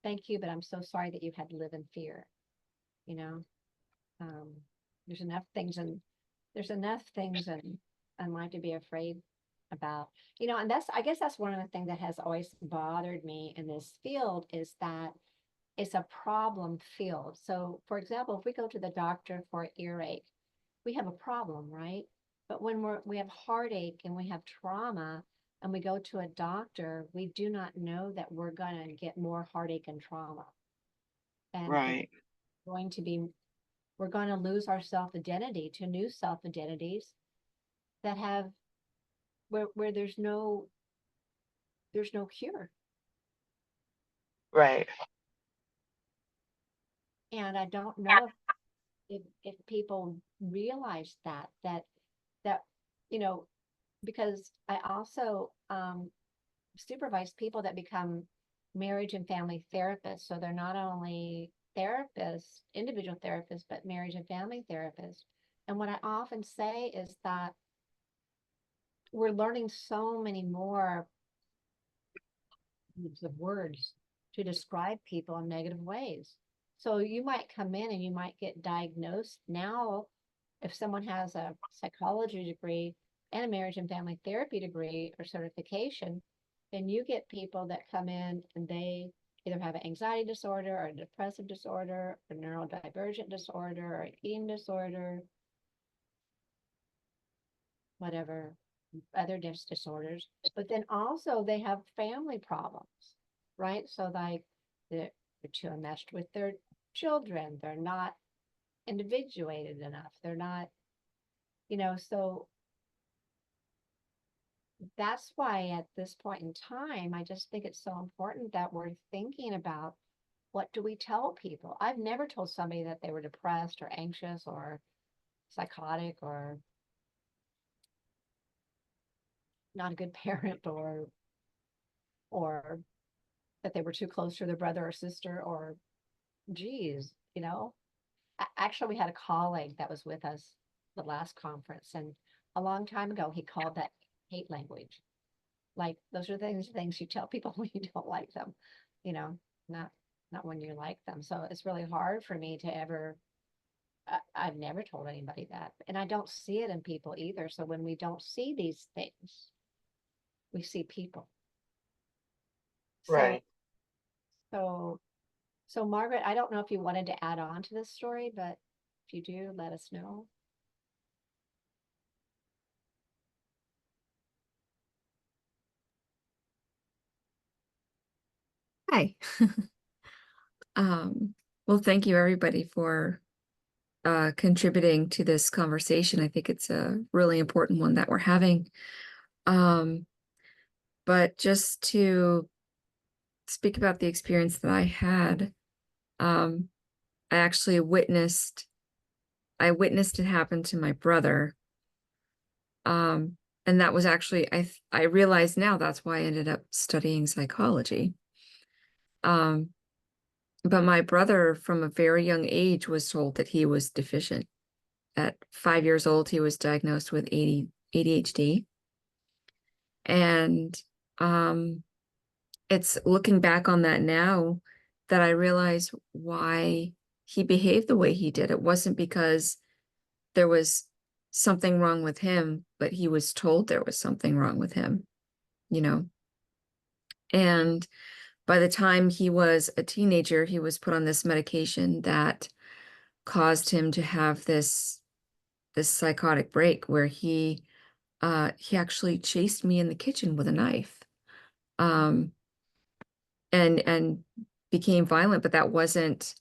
Thank you, but I'm so sorry that you had to live in fear. You know, um, there's enough things and there's enough things in life to be afraid about. You know, and that's I guess that's one of the things that has always bothered me in this field is that it's a problem field. So, for example, if we go to the doctor for earache, we have a problem, right? But when we have heartache and we have trauma and we go to a doctor, we do not know that we're going to get more heartache and trauma. And Right. going to be, we're going to lose our self identity to new self identities that have where there's no cure. Right. And I don't know if people realize that you know, because I also supervise people that become marriage and family therapists. So they're not only therapists, individual therapists, but marriage and family therapists. And what I often say is that we're learning so many more use of words to describe people in negative ways. So you might come in and you might get diagnosed now. If someone has a psychology degree and a marriage and family therapy degree or certification, then you get people that come in and they either have an anxiety disorder or a depressive disorder or neurodivergent disorder or eating disorder, whatever, other disorders. But then also they have family problems, right? So like they're too enmeshed with their children. They're not individuated enough. They're not, so that's why at this point in time, I just think it's so important that we're thinking about, what do we tell people? I've never told somebody that they were depressed or anxious or psychotic or not a good parent, or that they were too close to their brother or sister, or geez, Actually, we had a colleague that was with us the last conference, and a long time ago, he called that hate language. Like, those are things you tell people when you don't like them, not when you like them. So it's really hard for me to ever. I've never told anybody that, and I don't see it in people either. So when we don't see these things, we see people. Right. So Margaret, I don't know if you wanted to add on to this story, but if you do, let us know. Hi. Well, thank you everybody for contributing to this conversation. I think it's a really important one that we're having. But just to speak about the experience that I had, I actually witnessed it happen to my brother. And that was actually, I realize now that's why I ended up studying psychology. But my brother, from a very young age, was told that he was deficient. At 5 years old, he was diagnosed with ADHD. And it's looking back on that now that I realize why he behaved the way he did. It wasn't because there was something wrong with him, but he was told there was something wrong with him, And by the time he was a teenager, he was put on this medication that caused him to have this psychotic break where he actually chased me in the kitchen with a knife, and became violent. But that wasn't.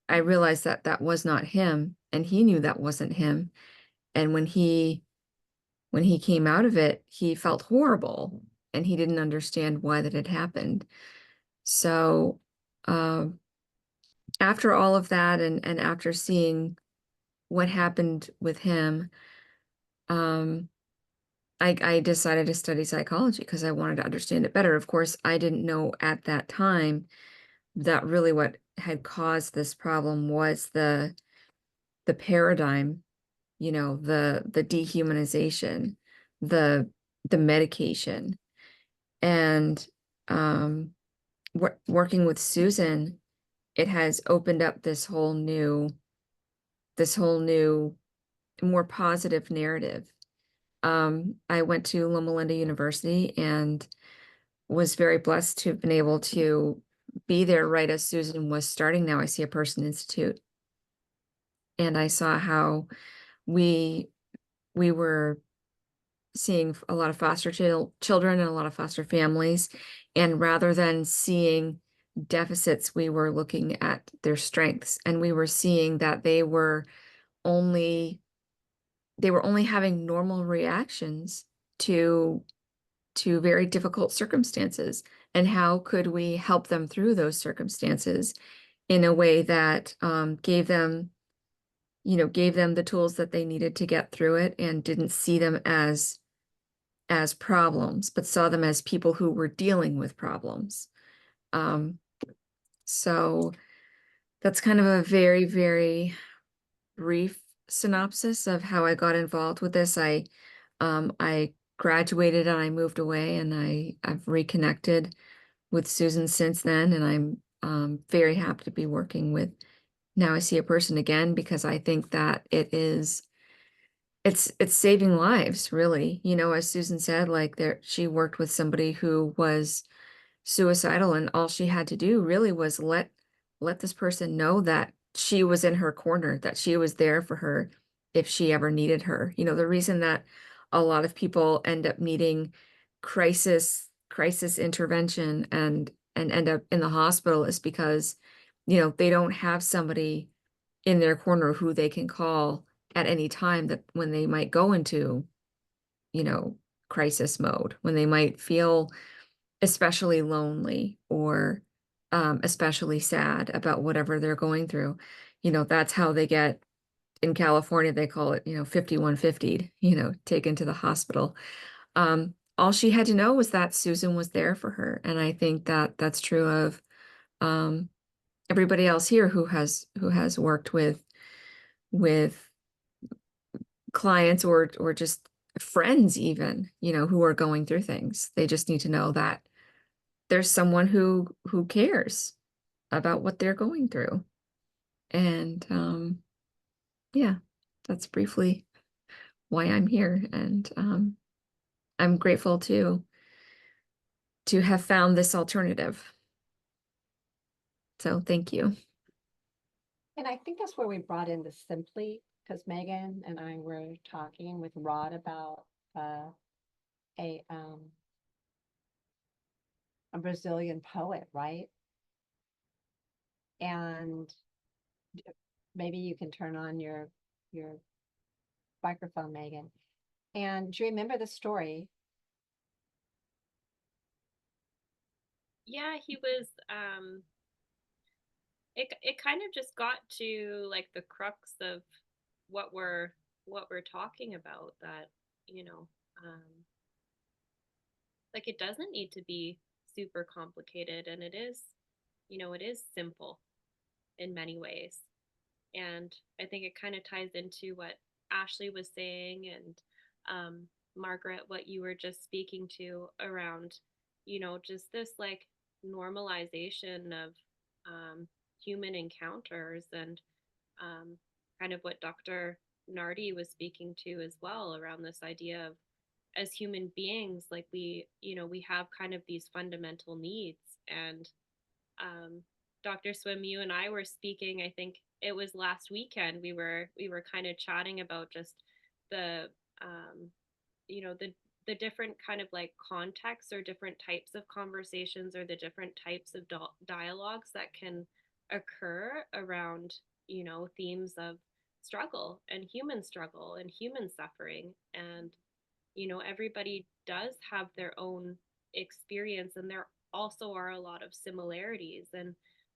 I realized that was not him, and he knew that wasn't him. And when he came out of it, he felt horrible, and he didn't understand why that had happened. So after all of that, and after seeing what happened with him, I decided to study psychology because I wanted to understand it better. Of course, I didn't know at that time that really what had caused this problem was the paradigm, the dehumanization, the medication. And working with Susan, it has opened up this whole new more positive narrative. I went to Loma Linda University and was very blessed to have been able to be there right as Susan was starting Now I See a Person Institute. And I saw how we were seeing a lot of foster children and a lot of foster families. And rather than seeing deficits, we were looking at their strengths, and we were seeing that they were only having normal reactions to very difficult circumstances. And how could we help them through those circumstances in a way that gave them the tools that they needed to get through it, and didn't see them as problems, but saw them as people who were dealing with problems. So that's kind of a very, very brief synopsis of how I got involved with this. I graduated and I moved away, and I've reconnected with Susan since then, and I'm very happy to be working with Now I See a Person again, because I think that it's saving lives, really. As Susan said, like, she worked with somebody who was suicidal, and all she had to do really was let this person know that she was in her corner, that she was there for her if she ever needed her. The reason that a lot of people end up needing crisis intervention and end up in the hospital is because they don't have somebody in their corner who they can call at any time, that when they might go into, you know, crisis mode, when they might feel especially lonely or especially sad about whatever they're going through. You know, that's how they get, in California, they call it, you know, 5150'd, you know, taken to the hospital. All she had to know was that Susan was there for her. And I think that that's true of everybody else here who has worked with clients or just friends even, you know, who are going through things. They just need to know that there's someone who cares about what they're going through. And yeah, that's briefly why I'm here. And I'm grateful to have found this alternative. So thank you. And I think that's where we brought in the simply, because Megan and I were talking with Rod about a Brazilian poet, right? And maybe you can turn on your microphone, Megan. And do you remember the story? Yeah, he was it kind of just got to like the crux of what we're talking about, that, you know, like it doesn't need to be super complicated, and it is, you know, it is simple in many ways. And I think it kind of ties into what Ashley was saying, and Margaret, what you were just speaking to around, you know, just this like normalization of human encounters, and kind of what Dr. Nardi was speaking to as well, around this idea of, as human beings, like we, you know, we have kind of these fundamental needs. And Dr. Swim, you and I were speaking, I think it was last weekend, we were kind of chatting about just the you know, the different kind of like contexts or different types of conversations, or the different types of dialogues that can occur around, you know, themes of struggle and human suffering. And, you know, everybody does have their own experience, and there also are a lot of similarities. And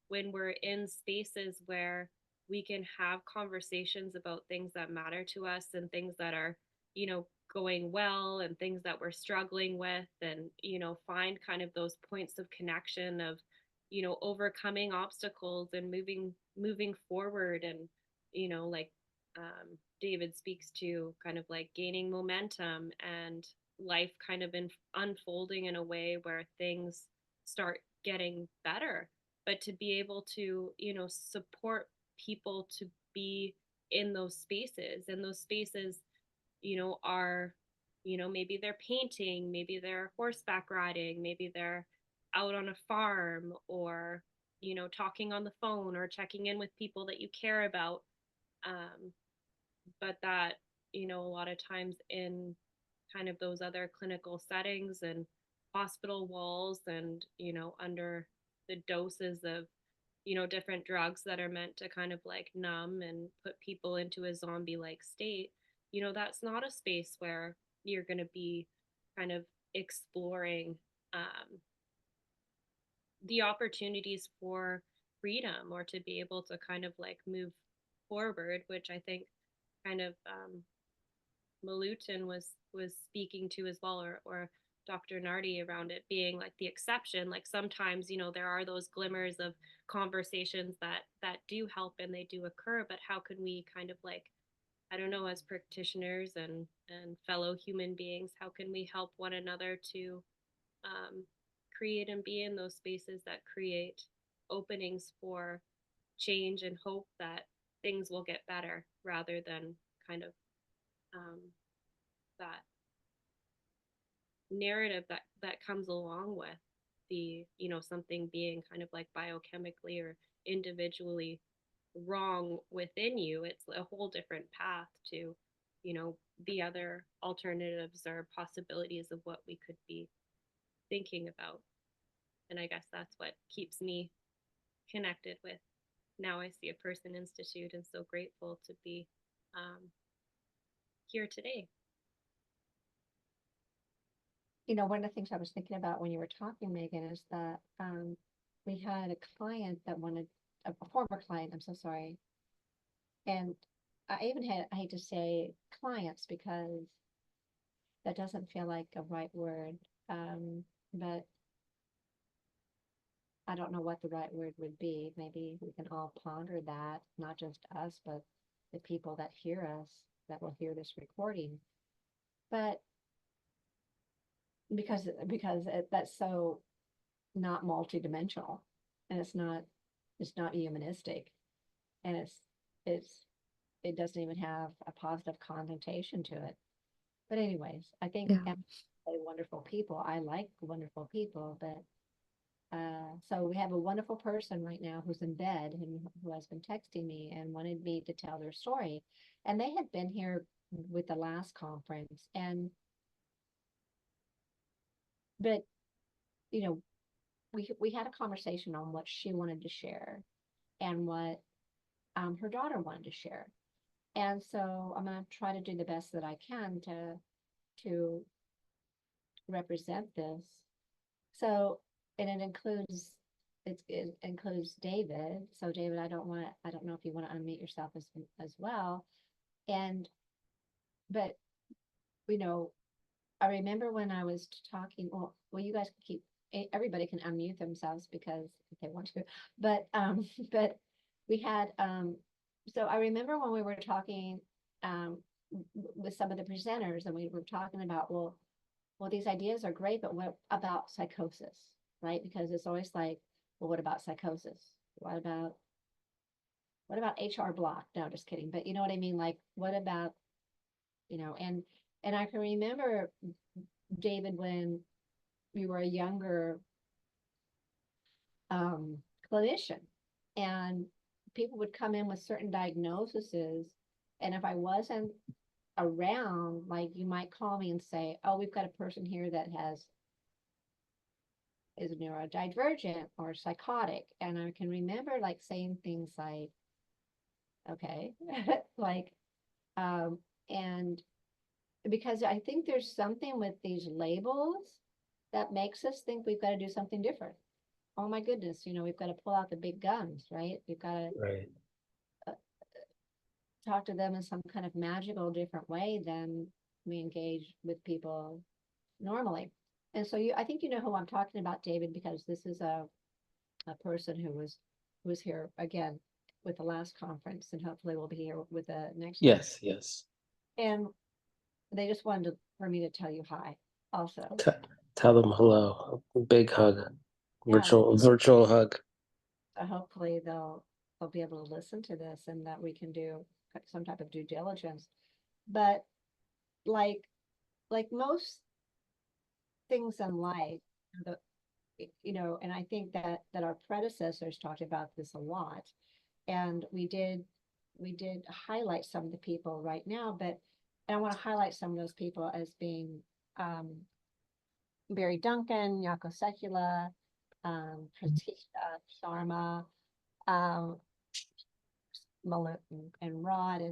when we're in spaces where we can have conversations about things that matter to us, and things that are, you know, going well, and things that we're struggling with, and, you know, find kind of those points of connection of, you know, overcoming obstacles and moving forward. And, you know, like David speaks to, kind of like gaining momentum, and life kind of unfolding in a way where things start getting better. But to be able to, you know, support people to be in those spaces, and those spaces, you know, are, you know, maybe they're painting, maybe they're horseback riding, maybe they're out on a farm, or, you know, talking on the phone, or checking in with people that you care about. But that, you know, a lot of times in kind of those other clinical settings and hospital walls, and, you know, under the doses of, you know, different drugs that are meant to kind of like numb and put people into a zombie like state, you know, that's not a space where you're going to be kind of exploring the opportunities for freedom, or to be able to kind of like move forward, which I think kind of Milutin was speaking to as well, or Dr. Nardi, around it being like the exception. Like sometimes, you know, there are those glimmers of conversations that do help, and they do occur. But how can we kind of like, I don't know, as practitioners and fellow human beings, how can we help one another to create and be in those spaces that create openings for change and hope that things will get better, rather than kind of that narrative that comes along with the, you know, something being kind of like biochemically or individually wrong within you. It's a whole different path to, you know, the other alternatives or possibilities of what we could be thinking about. And I guess that's what keeps me connected with now I see a Person Institute and so grateful to be here today. You know, one of the things I was thinking about when you were talking, Megan, is that we had a client that wanted, a former client, I'm so sorry. And I even had, I hate to say clients because that doesn't feel like a right word. But I don't know what the right word would be. Maybe we can all ponder that, not just us, but the people that hear us, that will hear this recording. But because that's so not multidimensional, and it's not humanistic, and it doesn't even have a positive connotation to it. But anyways, I think Yeah. wonderful people. I like wonderful people, but so we have a wonderful person right now who's in bed and who has been texting me and wanted me to tell their story. And they had been here with the last conference, but you know, we had a conversation on what she wanted to share and what her daughter wanted to share. And so I'm going to try to do the best that I can to represent this. So, and it includes David. So David, I don't know if you want to unmute yourself as well. But you know, I remember when I was talking, well, you guys can everybody can unmute themselves because if they want to, but but we had, so I remember when we were talking with some of the presenters, and we were talking about, well, these ideas are great, but what about psychosis, right? Because it's always like, well, what about psychosis? What about HR block? No, just kidding. But you know what I mean? Like, what about, and I can remember, David, when we were a younger clinician, and people would come in with certain diagnoses, and if I wasn't around, like, you might call me and say, oh, we've got a person here that is neurodivergent or psychotic. And I can remember like saying things like, okay, like, and because I think there's something with these labels that makes us think we've got to do something different. Oh my goodness, we've got to pull out the big guns, right? We've got to Right. talk to them in some kind of magical different way than we engage with people normally. And so I think you know who I'm talking about, David, because this is a person who was here again with the last conference, and hopefully will be here with the next one. Yes. And they just wanted for me to tell you hi also. Tell them hello. A big hug. Yeah. Virtual hug. So hopefully they'll be able to listen to this, and that we can do some type of due diligence. But like most things in life, and I think that our predecessors talked about this a lot, and we did highlight some of the people right now, but I want to highlight some of those people as being Barry Duncan, Yako Sekula, Pratisha Sharma, Milutin, and Rod,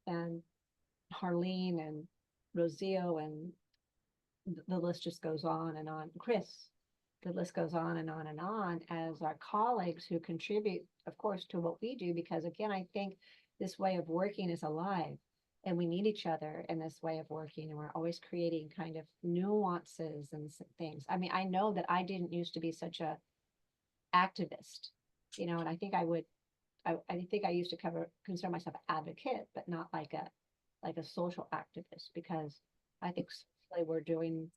and Harleen, and Rosio, and the list just goes on and on. Chris, the list goes on and on and on, as our colleagues who contribute, of course, to what we do, because again, I think this way of working is alive, and we need each other in this way of working, and we're always creating kind of nuances and things. I mean, I know that I didn't used to be such a activist, and I think I think I used to consider myself an advocate, but not like a social activist, because I think socially we're doing,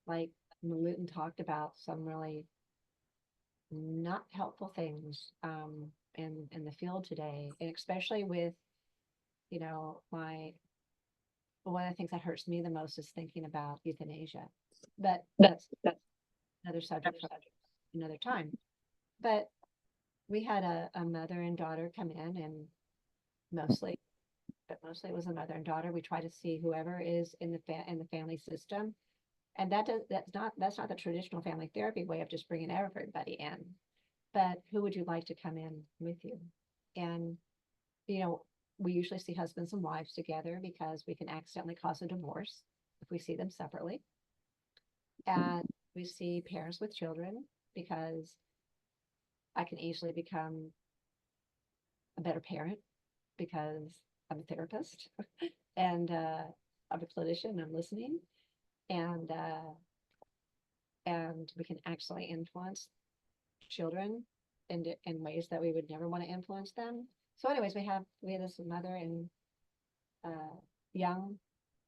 like Milutin talked about, some really not helpful things in the field today, and especially with one of the things that hurts me the most is thinking about euthanasia, but that's another subject for another time. But we had a mother and daughter come in, and mostly it was a mother and daughter. We try to see whoever is in the family system, and that's not the traditional family therapy way of just bringing everybody in. but who would you like to come in with you? And, you know, we usually see husbands and wives together because we can accidentally cause a divorce if we see them separately. And we see parents with children because I can easily become a better parent because I'm a therapist and I'm a clinician, I'm listening, and we can actually influence children in ways that we would never want to influence them. So anyways, we have this mother and young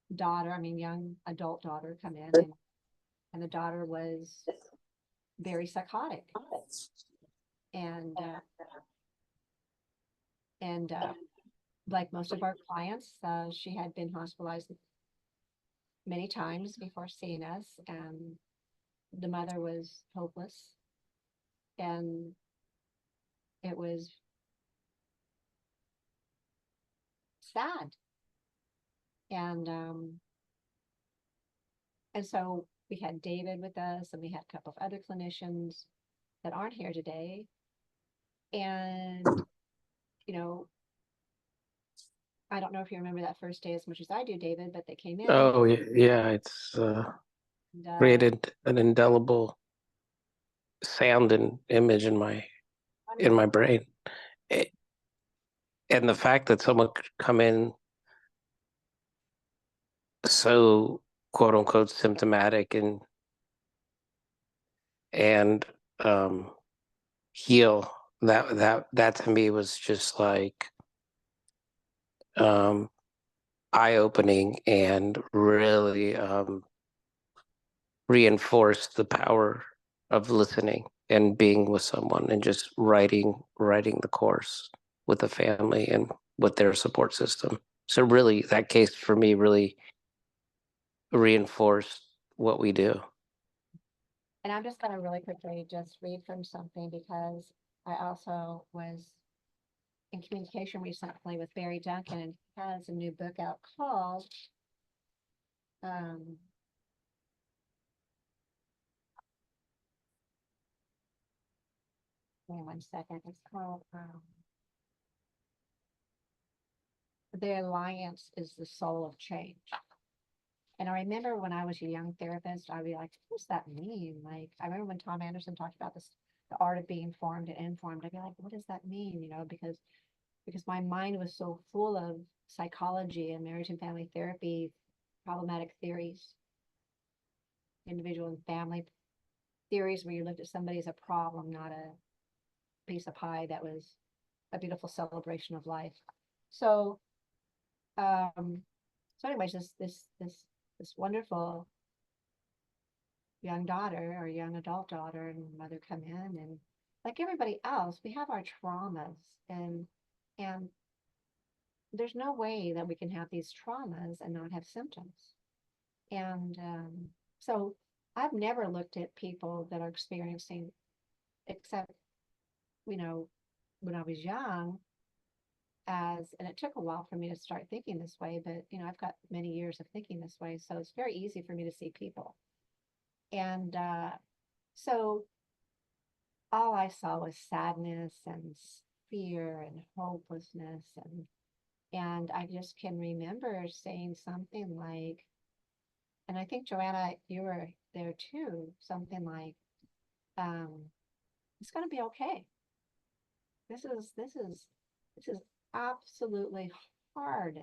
young adult daughter come in, and the daughter was very psychotic, and like most of our clients, she had been hospitalized many times before seeing us, and the mother was hopeless, and it was sad. And so we had David with us, and we had a couple of other clinicians that aren't here today. And, you know, I don't know if you remember that first day as much as I do, David, but they came in. Oh yeah, it's And, created an indelible sound and image in my brain. And the fact that someone could come in so quote unquote symptomatic and heal, that to me was just like eye-opening, and really reinforced the power of listening and being with someone and just writing the course with the family and with their support system. So really, that case for me really reinforced what we do. And I'm just going to really quickly just read from something, because I also was in communication recently with Barry Duncan, and he has a new book out called wait 1 second. It's called The Alliance is the Soul of Change. And I remember when I was a young therapist, I'd be like, what does that mean? Like, I remember when Tom Anderson talked about this, the art of being formed and informed. I'd be like, what does that mean? You know, because my mind was so full of psychology and marriage and family therapy, problematic theories, individual and family theories, where you looked at somebody as a problem, not a piece of pie that was a beautiful celebration of life. So, anyways, this wonderful young daughter or young adult daughter and mother come in, and like everybody else, we have our traumas, and there's no way that we can have these traumas and not have symptoms. And so I've never looked at people that are experiencing, except, you know, when I was young, and it took a while for me to start thinking this way, but, you know, I've got many years of thinking this way, so it's very easy for me to see people. And so all I saw was sadness and fear and hopelessness, and I just can remember saying something like, and I think Joanna, you were there too, something like, it's going to be okay. This is absolutely hard,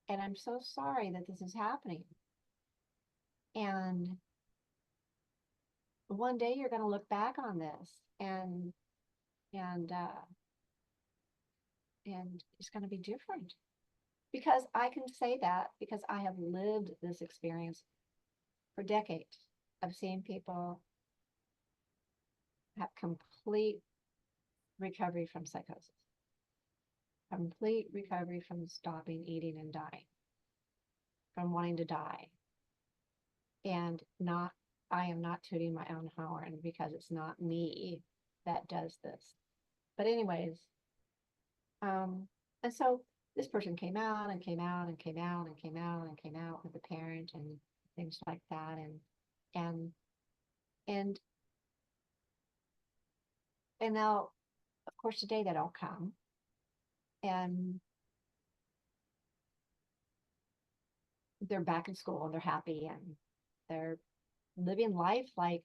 and I'm so sorry that this is happening. And one day you're going to look back on this, and it's going to be different. Because I can say that because I have lived this experience for decades. I've seen people have complete recovery from psychosis, complete recovery from stopping eating and dying, from wanting to die. And I am not tooting my own horn, because it's not me that does this. But anyways, and so this person came out and came out and came out and came out and came out with a parent and things like that. And And now, of course, today they don't come. And they're back in school and they're happy and they're living life like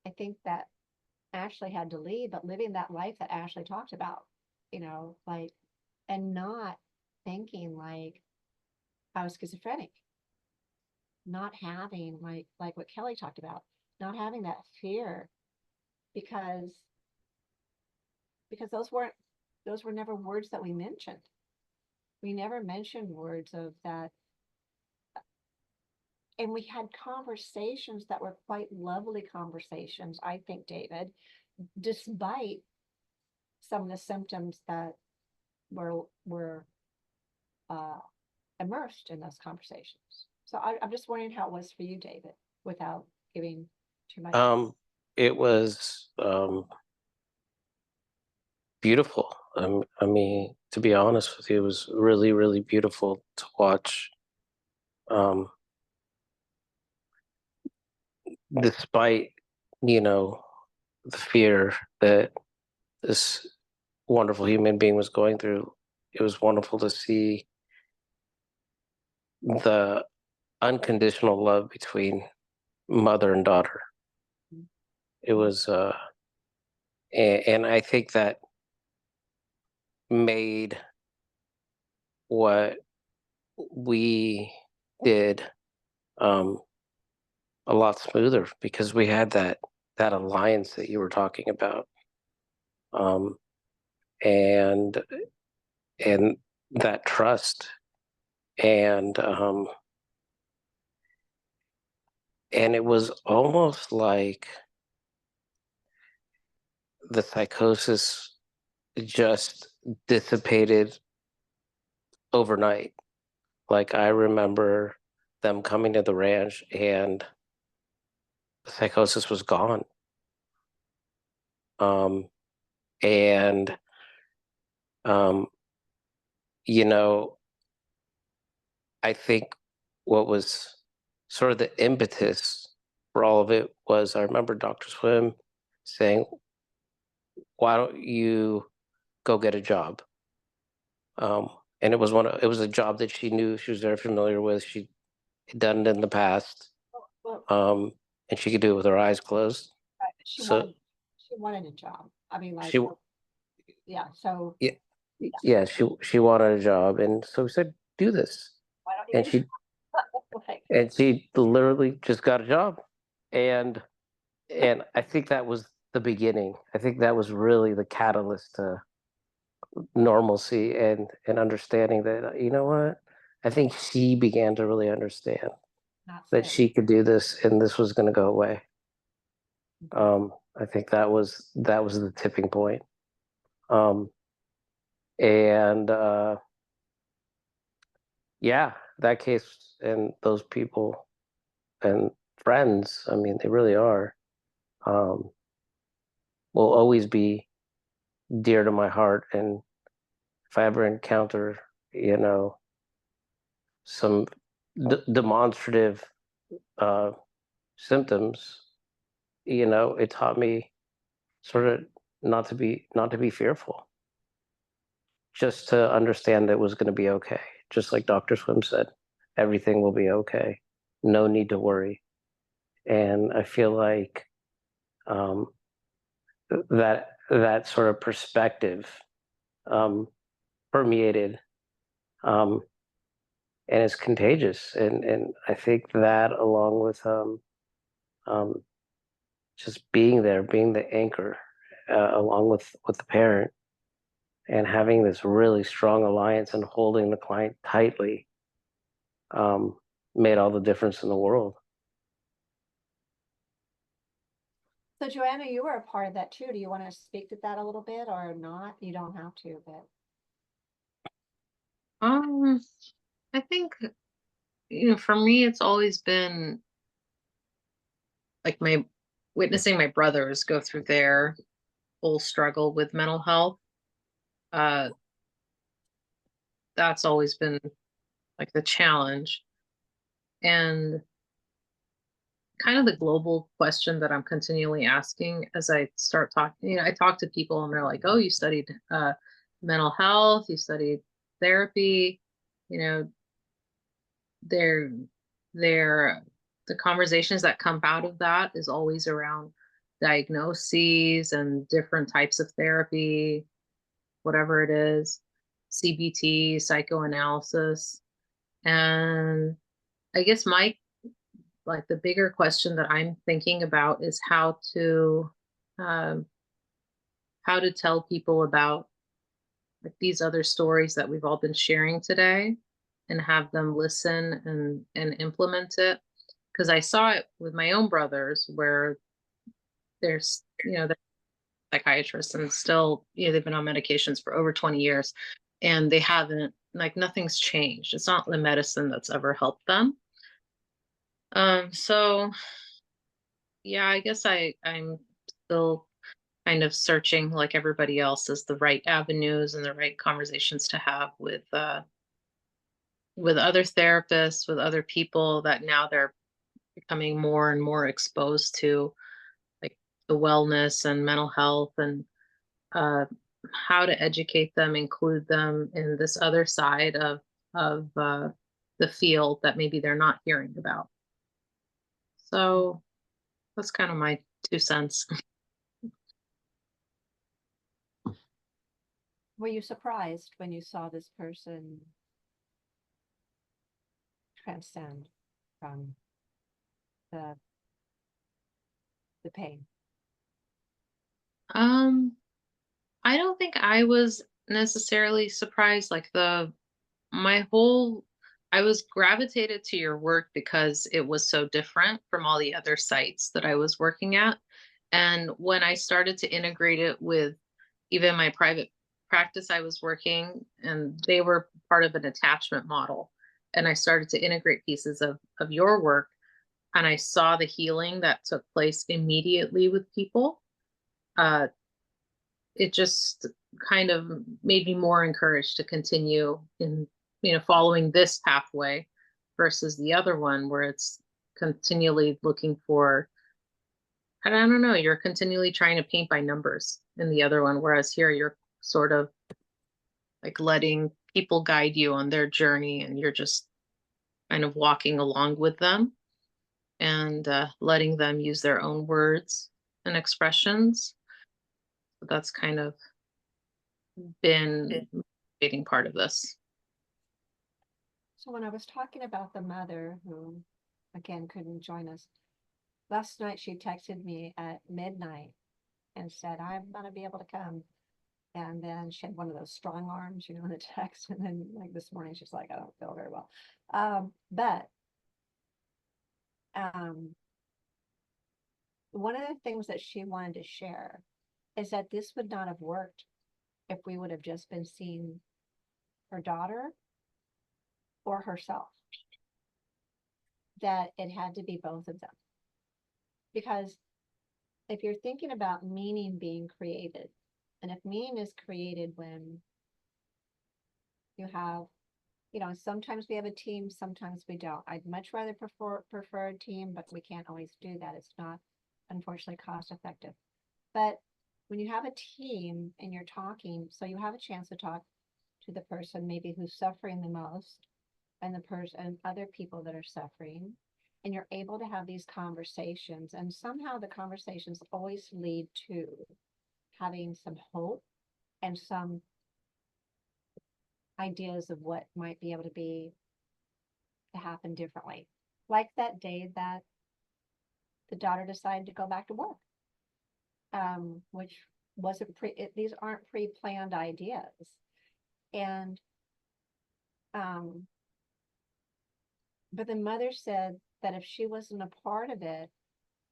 I think that Ashley had to leave, but living that life that Ashley talked about, you know, like, and not thinking like I was schizophrenic, not having like what Kelly talked about, not having that fear because those were never words that we mentioned. We never mentioned words of that. And we had conversations that were quite lovely conversations, I think, David, despite some of the symptoms that were immersed in those conversations. So I'm just wondering how it was for you, David, without giving too much. It was beautiful. I mean, to be honest with you, it was really, really beautiful to watch. Despite, you know, the fear that this wonderful human being was going through, it was wonderful to see the unconditional love between mother and daughter. It was, and I think that made what we did a lot smoother because we had that alliance that you were talking about, and that trust, and it was almost like the psychosis just dissipated overnight. Like I remember them coming to the ranch and the psychosis was gone. And you know, I think what was sort of the impetus for all of it was I remember Dr. Swim saying, why don't you go get a job? And it was a job that she knew, she was very familiar with. She had done it in the past. Well, And she could do it with her eyes closed. right, So she wanted a job. I mean, like, she, yeah. So yeah, she wanted a job, and so we said, do this. why don't you And get a she, job? Like, and she literally just got a job, and I think that was the beginning. I think that was really the catalyst to normalcy and understanding that, you know what, I think she began to really understand not that sick. she could do this and this was going to go away. I think that was the tipping point. And yeah, that case and those people and friends, I mean, they really are, will always be dear to my heart. And if I ever encounter, you know, some demonstrative symptoms, you know, it taught me sort of not to be fearful, just to understand that it was going to be okay. Just like Dr. Swim said, everything will be okay. No need to worry. And I feel like that sort of perspective permeated, and it's contagious. And I think that, along with just being there, being the anchor, along with the parent, and having this really strong alliance and holding the client tightly, made all the difference in the world. So Joanna, you were a part of that too. Do you want to speak to that a little bit or not? You don't have to, but I think, you know, for me, it's always been like witnessing my brothers go through their whole struggle with mental health. That's always been like the challenge. And kind of the global question that I'm continually asking as I start talking. You know, I talk to people and they're like, "Oh, you studied mental health, you studied therapy," you know, they're the conversations that come out of that is always around diagnoses and different types of therapy, whatever it is, CBT, psychoanalysis. And I guess like the bigger question that I'm thinking about is um, how to tell people about like these other stories that we've all been sharing today and have them listen and implement it. Because I saw it with my own brothers where there's, you know, they're psychiatrists and still, you know, they've been on medications for over 20 years and they haven't, like, nothing's changed. It's not the medicine that's ever helped them. So yeah, I guess I'm still kind of searching like everybody else as the right avenues and the right conversations to have with other therapists, with other people that now they're becoming more and more exposed to like the wellness and mental health and uh, how to educate them, include them in this other side of the field that maybe they're not hearing about. So that's kind of my 2 cents. Were you surprised when you saw this person transcend from the pain? I don't think I was necessarily surprised. Like I was gravitated to your work because it was so different from all the other sites that I was working at. And when I started to integrate it with even my private practice, I was working and they were part of an attachment model. And I started to integrate pieces of your work and I saw the healing that took place immediately with people. It just kind of made me more encouraged to continue in, you know, following this pathway versus the other one where it's continually looking for, I don't know, you're continually trying to paint by numbers in the other one, whereas here you're sort of like letting people guide you on their journey and you're just kind of walking along with them and letting them use their own words and expressions. So that's kind of been a motivating part of this. So when I was talking about the mother who, again, couldn't join us, last night she texted me at midnight and said, "I'm gonna be able to come." And then she had one of those strong arms, you know, in the text. And then like this morning, she's like, "I don't feel very well." But one of the things that she wanted to share is that this would not have worked if we would have just been seeing her daughter or herself. That it had to be both of them. Because if you're thinking about meaning being created, and if meaning is created when you have, you know, sometimes we have a team, sometimes we don't. I'd much rather prefer a team, but we can't always do that. It's not, unfortunately, cost effective. But when you have a team and you're talking, so you have a chance to talk to the person maybe who's suffering the most and the person and other people that are suffering, and you're able to have these conversations, and somehow the conversations always lead to having some hope and some ideas of what might be able to happen differently. Like that day that the daughter decided to go back to work, which wasn't these aren't pre-planned ideas. And but the mother said that if she wasn't a part of it,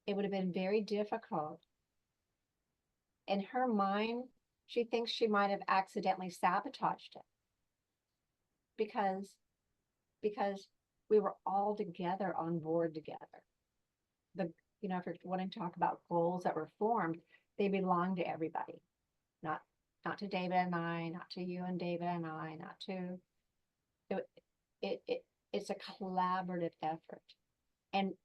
it would have been very difficult. In her mind, she thinks she might have accidentally sabotaged it because we were all together on board together. You know, if you're wanting to talk about goals that were formed, they belong to everybody, not to David and I, not to you and David and I, not to it's a collaborative effort. And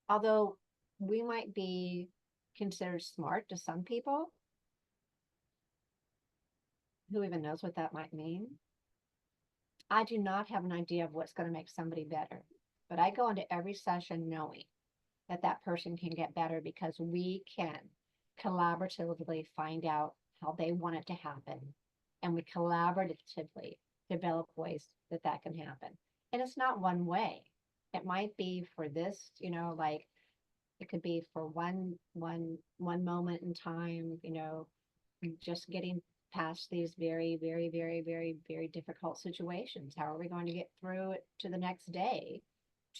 although we might be considered smart to some people, who even knows what that might mean? I do not have an idea of what's going to make somebody better, but I go into every session knowing that that person can get better because we can collaboratively find out how they want it to happen. And we collaboratively develop ways that that can happen. And it's not one way. It might be for this, you know, like it could be for one moment in time, you know, just getting past these very, very, very, very, very difficult situations. How are we going to get through it to the next day,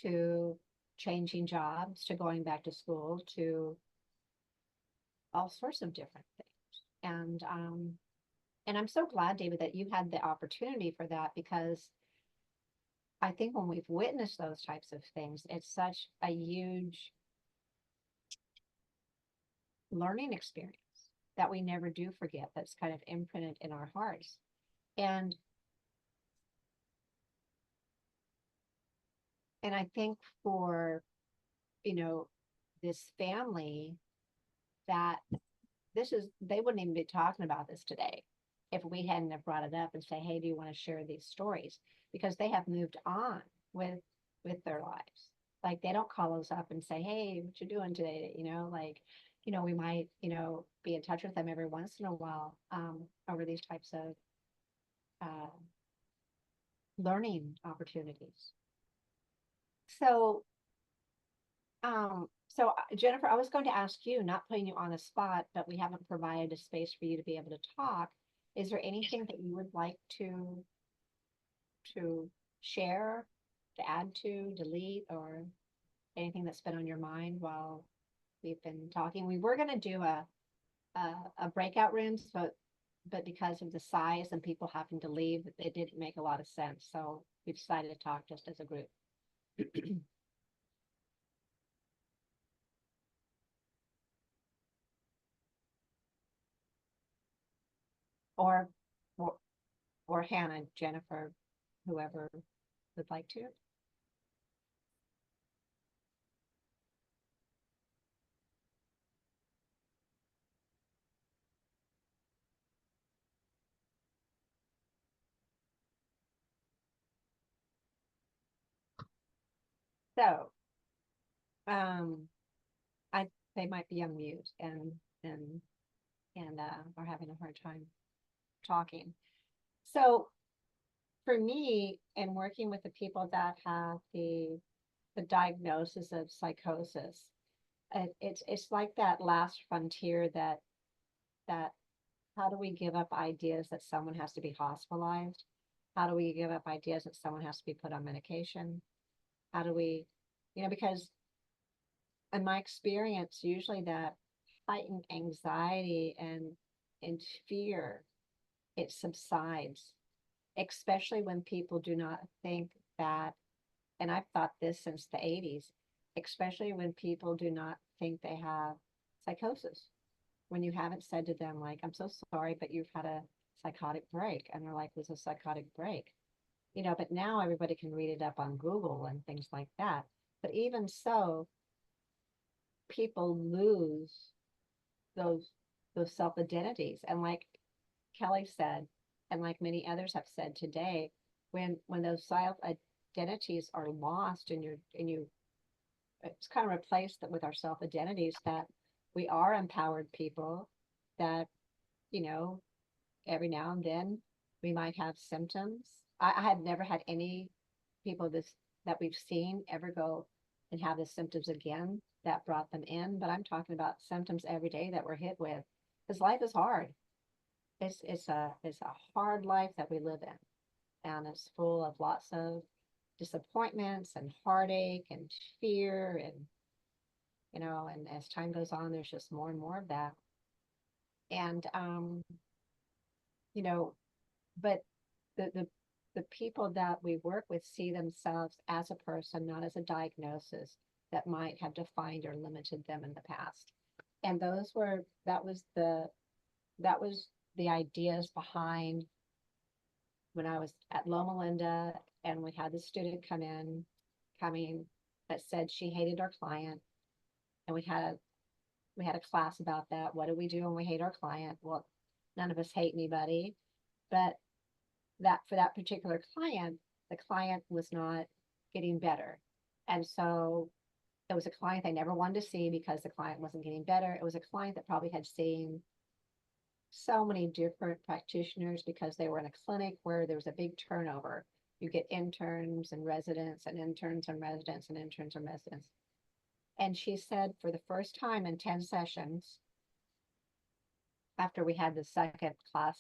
to changing jobs, to going back to school, to all sorts of different things. And I'm so glad, David, that you had the opportunity for that, because I think when we've witnessed those types of things, it's such a huge learning experience that we never do forget, that's kind of imprinted in our hearts. And I think for, you know, this family, that they wouldn't even be talking about this today if we hadn't have brought it up and say, hey, do you want to share these stories? Because they have moved on with their lives. Like, they don't call us up and say, hey, what you doing today? You know, like, you know, we might, you know, be in touch with them every once in a while over these types of learning opportunities. So, Jennifer, I was going to ask you, not putting you on the spot, but we haven't provided a space for you to be able to talk. Is there anything that you would like to share, to add to, delete, or anything that's been on your mind while we've been talking? We were going to do a breakout rooms, but because of the size and people having to leave, it didn't make a lot of sense. So we decided to talk just as a group. or, or Hannah, Jennifer, whoever would like to. So, they might be on mute and are having a hard time talking. So, for me, and working with the people that have the diagnosis of psychosis, it's like that last frontier, that how do we give up ideas that someone has to be hospitalized? How do we give up ideas that someone has to be put on medication? How do we, you know, because in my experience, usually that heightened anxiety and fear, it subsides, especially when people do not think that, and I've thought this since the 80s, especially when people do not think they have psychosis. When you haven't said to them, like, I'm so sorry, but you've had a psychotic break. And they're like, what's a psychotic break? You know, but now everybody can read it up on Google and things like that. But even so, people lose those self-identities. And like Kelly said, and like many others have said today, when those self-identities are lost, and you it's kind of replaced with our self-identities, that we are empowered people, that, you know, every now and then we might have symptoms. I have never had any people that we've seen ever go and have the symptoms again that brought them in, but I'm talking about symptoms every day that we're hit with, because life is hard. It's a hard life that we live in, and it's full of lots of disappointments and heartache and fear, and you know, and as time goes on, there's just more and more of that. And you know, but the people that we work with see themselves as a person, not as a diagnosis that might have defined or limited them in the past. And that was the ideas behind when I was at Loma Linda, and we had the student coming that said she hated our client. And we had a class about that. What do we do when we hate our client? Well, none of us hate anybody, but that for that particular client, the client was not getting better. And so it was a client they never wanted to see because the client wasn't getting better. It was a client that probably had seen so many different practitioners because they were in a clinic where there was a big turnover. You get interns and residents and interns and residents and interns and residents. And she said for the first time in 10 sessions, after we had the second class,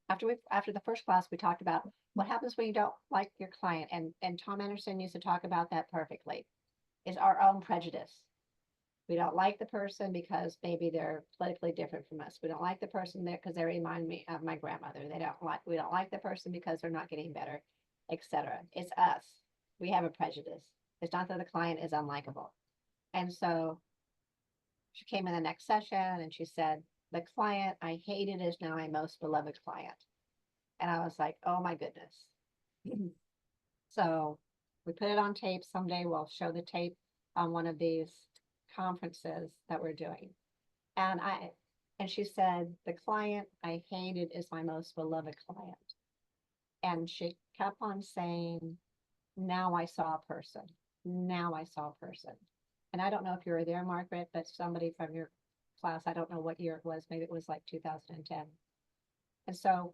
after the first class, we talked about what happens when you don't like your client. And Tom Anderson used to talk about that perfectly, is our own prejudice. We don't like the person because maybe they're politically different from us. We don't like the person there because they remind me of my grandmother. We don't like the person because they're not getting better, etc. It's us. We have a prejudice. It's not that the client is unlikable. And so she came in the next session and she said, the client I hated is now my most beloved client. And I was like, oh my goodness. So we put it on tape. Someday we'll show the tape on one of these conferences that we're doing. And she said, the client I hated is my most beloved client. And she kept on saying, now I saw a person. Now I saw a person. And I don't know if you were there, Margaret, but somebody from your class, I don't know what year it was, maybe it was like 2010. And so,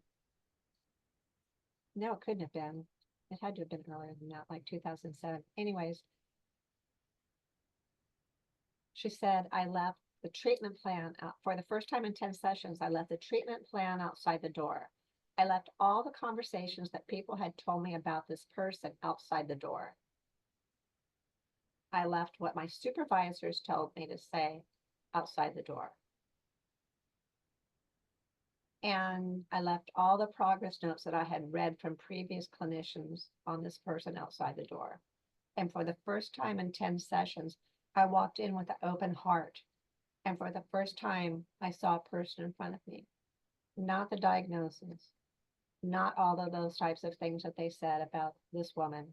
no, it couldn't have been. It had to have been earlier than that, like 2007. Anyways, she said, I left the treatment plan out for the first time in 10 sessions. I left the treatment plan outside the door. I left all the conversations that people had told me about this person outside the door. I left what my supervisors told me to say outside the door. And I left all the progress notes that I had read from previous clinicians on this person outside the door. And for the first time in 10 sessions, I walked in with an open heart. And for the first time, I saw a person in front of me, not the diagnosis, not all of those types of things that they said about this woman.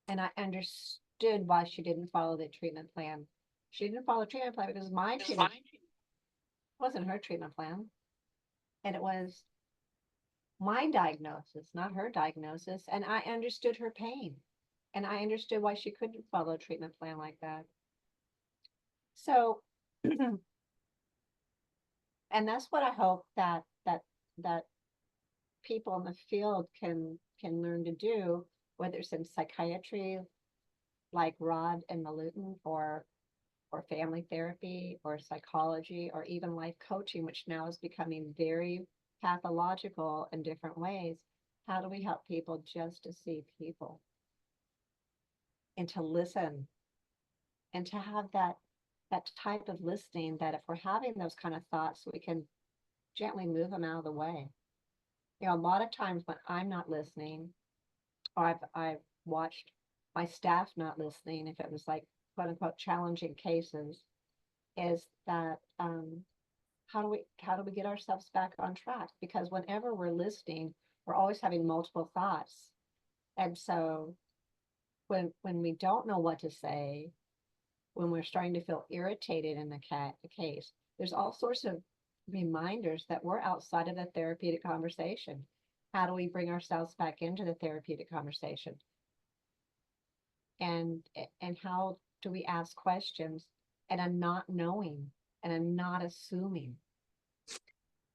And I understood why she didn't follow the treatment plan. She didn't follow the treatment plan because my treatment wasn't her treatment plan. And it was my diagnosis, not her diagnosis. And I understood her pain. And I understood why she couldn't follow a treatment plan like that. So, and that's what I hope that people in the field can learn to do, whether it's in psychiatry, like Rod and Milutin, or family therapy, or psychology, or even life coaching, which now is becoming very pathological in different ways. How do we help people just to see people and to listen and to have that type of listening, that if we're having those kind of thoughts, we can gently move them out of the way. You know, a lot of times when I'm not listening, or I've watched my staff not listening, if it was like quote unquote challenging cases, is that how do we get ourselves back on track? Because whenever we're listening, we're always having multiple thoughts. And so when we don't know what to say, when we're starting to feel irritated in the case, there's all sorts of reminders that we're outside of the therapeutic conversation. How do we bring ourselves back into the therapeutic conversation? And how do we ask questions and a not knowing and a not assuming?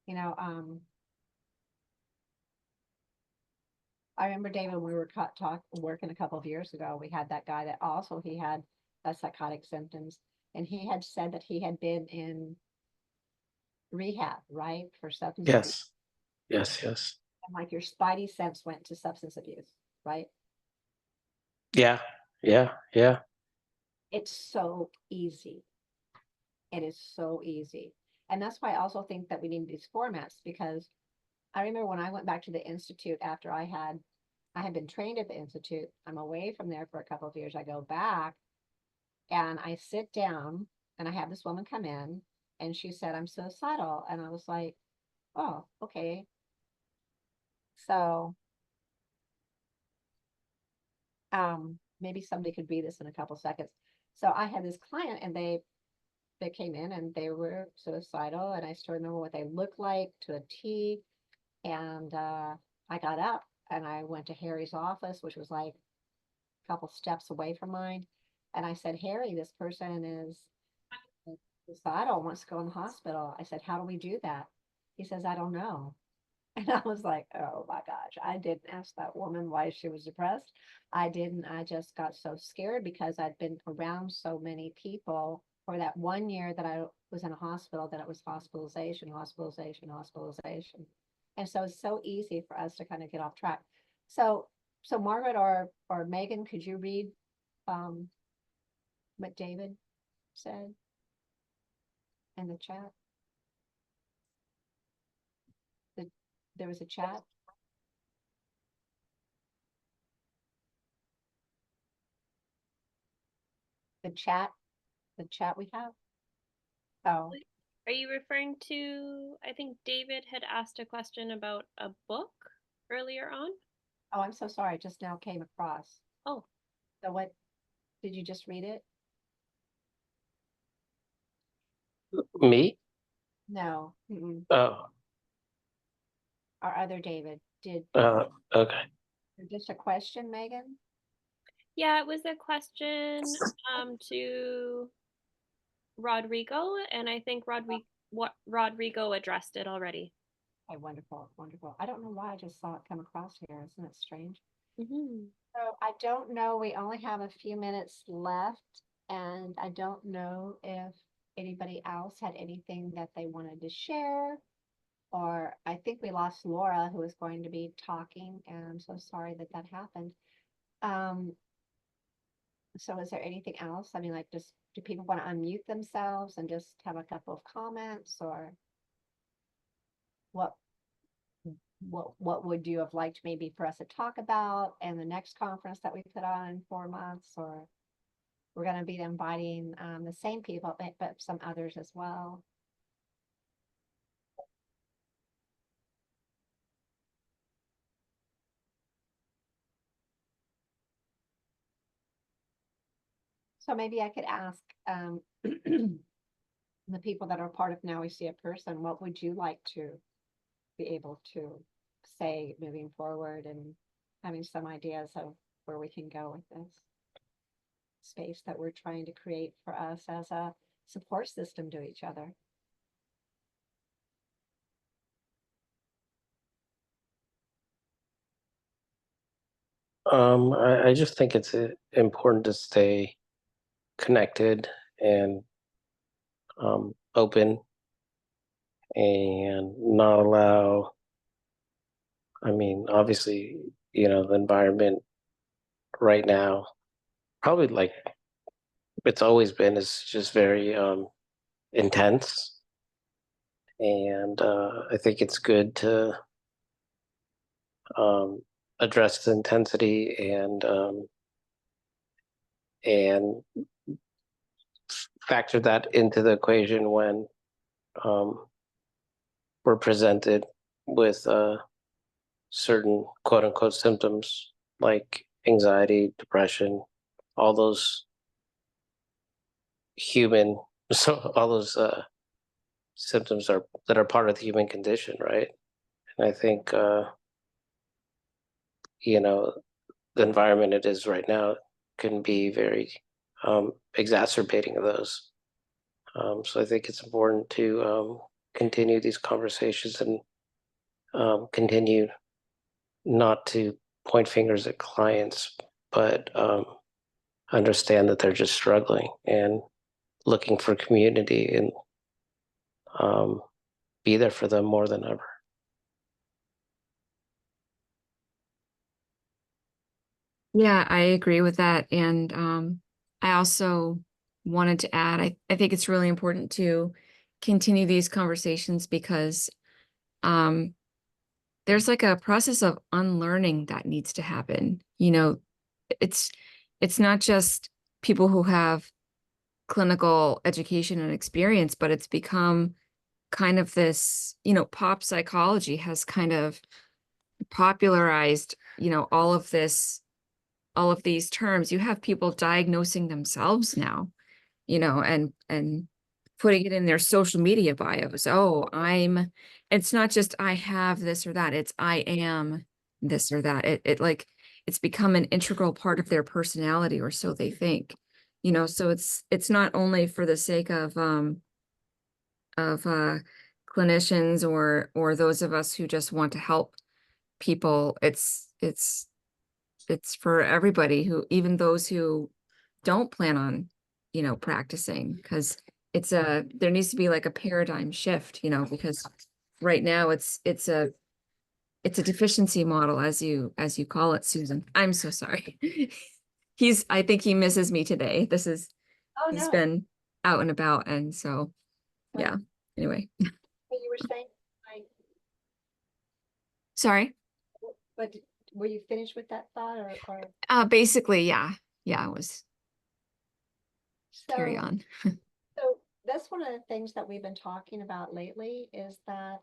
You know, I remember, David, when we were working a couple of years ago, we had that guy that also, he had psychotic symptoms, and he had said that he had been in rehab, right, for substance abuse. Yes. And like your spidey sense went to substance abuse, right? Yeah. It's so easy. It is so easy. And that's why I also think that we need these formats, because I remember when I went back to the Institute after I had been trained at the Institute. I'm away from there for a couple of years. I go back and I sit down and I have this woman come in and she said, I'm suicidal. And I was like, oh, okay. So maybe somebody could read this in a couple seconds. So I had this client and they came in and they were suicidal, and I still remember what they looked like to a T. And I got up and I went to Harry's office, which was like a couple steps away from mine. And I said, Harry, this person is suicidal, wants to go in the hospital. I said, how do we do that? He says, I don't know. And I was like, oh my gosh, I didn't ask that woman why she was depressed. I didn't. I just got so scared because I'd been around so many people for that 1 year that I was in a hospital, that it was hospitalization, hospitalization, hospitalization. And so it's so easy for us to kind of get off track. So Margaret or Megan, could you read what David said in the chat? There was a chat. The chat we have. Oh, Are you referring to, I think David had asked a question about a book earlier on? oh, I'm so sorry. I just now came across. Oh, So what, did you just read it? Me? No. Mm-mm. Oh, Our other David did. okay. Just a question, Megan? yeah, it was a question to Rodrigo, and I think Rodrigo addressed it already. Okay, wonderful, wonderful. I don't know why I just saw it come across here. Isn't it strange? Mm-hmm. So I don't know. We only have a few minutes left, and I don't know if anybody else had anything that they wanted to share. Or I think we lost Laura, who was going to be talking, and I'm so sorry that that happened. So is there anything else? I mean, like, just do people want to unmute themselves and just have a couple of comments, or what would you have liked maybe for us to talk about in the next conference that we put on in 4 months? Or we're going to be inviting the same people, but some others as well. So maybe I could ask the people that are part of Now We See a Person, what would you like to be able to say moving forward, and having some ideas of where we can go with this space that we're trying to create for us as a support system to each other. I just think it's important to stay connected and open, and not allow, I mean, obviously, the environment right now, probably like it's always been, is just very intense. And I think it's good to address the intensity and factor that into the equation when we're presented with certain quote unquote symptoms like anxiety, depression, all those human, so all those symptoms that are part of the human condition, right? And I think the environment it is right now can be very exacerbating of those. So I think it's important to continue these conversations and continue not to point fingers at clients, but understand that they're just struggling and looking for community, and be there for them more than ever. Yeah, I agree with that. And I also wanted to add, I think it's really important to continue these conversations because there's like a process of unlearning that needs to happen. It's not just people who have clinical education and experience, but it's become kind of this, pop psychology has kind of popularized, all of this all of these terms. You have people diagnosing themselves now, you know, and putting it in their social media bios. Oh, it's not just I have this or that, it's I am this or that. It like, it's become an integral part of their personality, or so they think, you know. So it's not only for the sake of clinicians or those of us who just want to help people. It's for everybody, who, even those who don't plan on, you know, practicing, because there needs to be like a paradigm shift, you know, because right now it's a deficiency model, as you call it, Susan. I'm so sorry. I think he misses me today. Oh, He's no. been out and about, and so Right. yeah. Anyway, What you were saying, like, sorry. but were you finished with that thought, or Basically, yeah. It was carry so? on. So that's one of the things that we've been talking about lately, is that,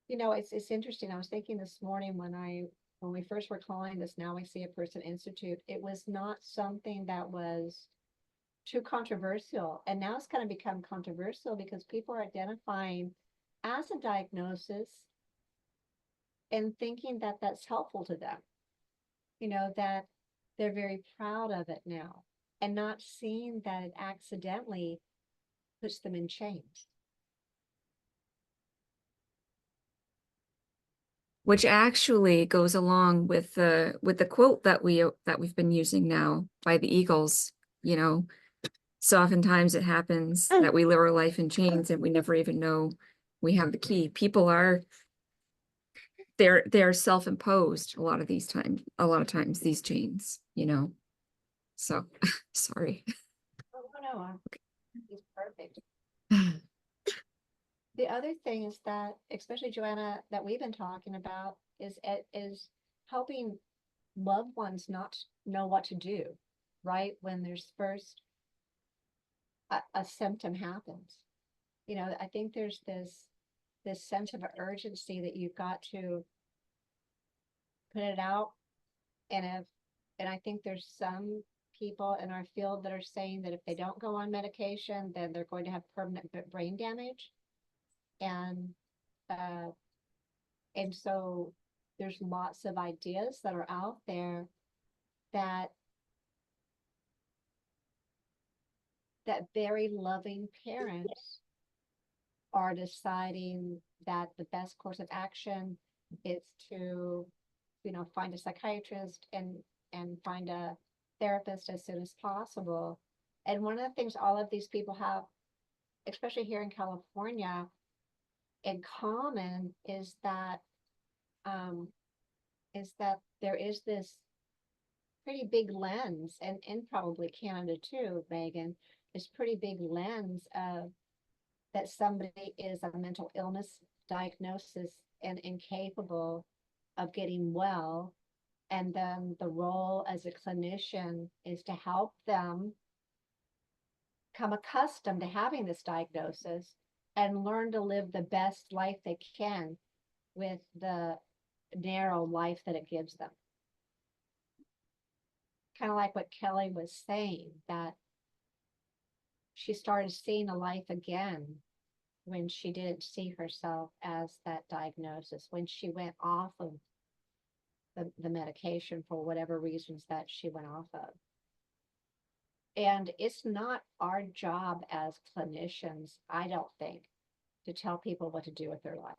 you know, it's interesting. I was thinking this morning when we first were calling this Now We See a Person Institute, it was not something that was too controversial. And now it's kind of become controversial because people are identifying as a diagnosis and thinking that that's helpful to them. You know, that they're very proud of it now, and not seeing that it accidentally puts them in chains. Which actually goes along with the quote that we've been using now by the Eagles, you know. So oftentimes it happens that we live our life in chains and we never even know we have the key. People they're self-imposed a lot of times, these chains, you know. So sorry. Oh, no, he's perfect. The other thing is that, especially Joanna, that we've been talking about is helping loved ones not know what to do, right? When there's first a symptom happens. You know, I think there's this sense of urgency that you've got to put it out. And I think there's some people in our field that are saying that if they don't go on medication, then they're going to have permanent brain damage. And so there's lots of ideas that are out there that very loving parents are deciding that the best course of action is to, you know, find a psychiatrist and find a therapist as soon as possible. And one of the things all of these people have, especially here in California, in common is that there is this pretty big lens, and probably Canada too, Megan, this pretty big lens of that somebody is a mental illness diagnosis and incapable of getting well. And then the role as a clinician is to help them become accustomed to having this diagnosis and learn to live the best life they can with the narrow life that it gives them. Kind of like what Kelly was saying, that she started seeing a life again when she didn't see herself as that diagnosis, when she went off of the medication for whatever reasons that she went off of. And it's not our job as clinicians, I don't think, to tell people what to do with their lives.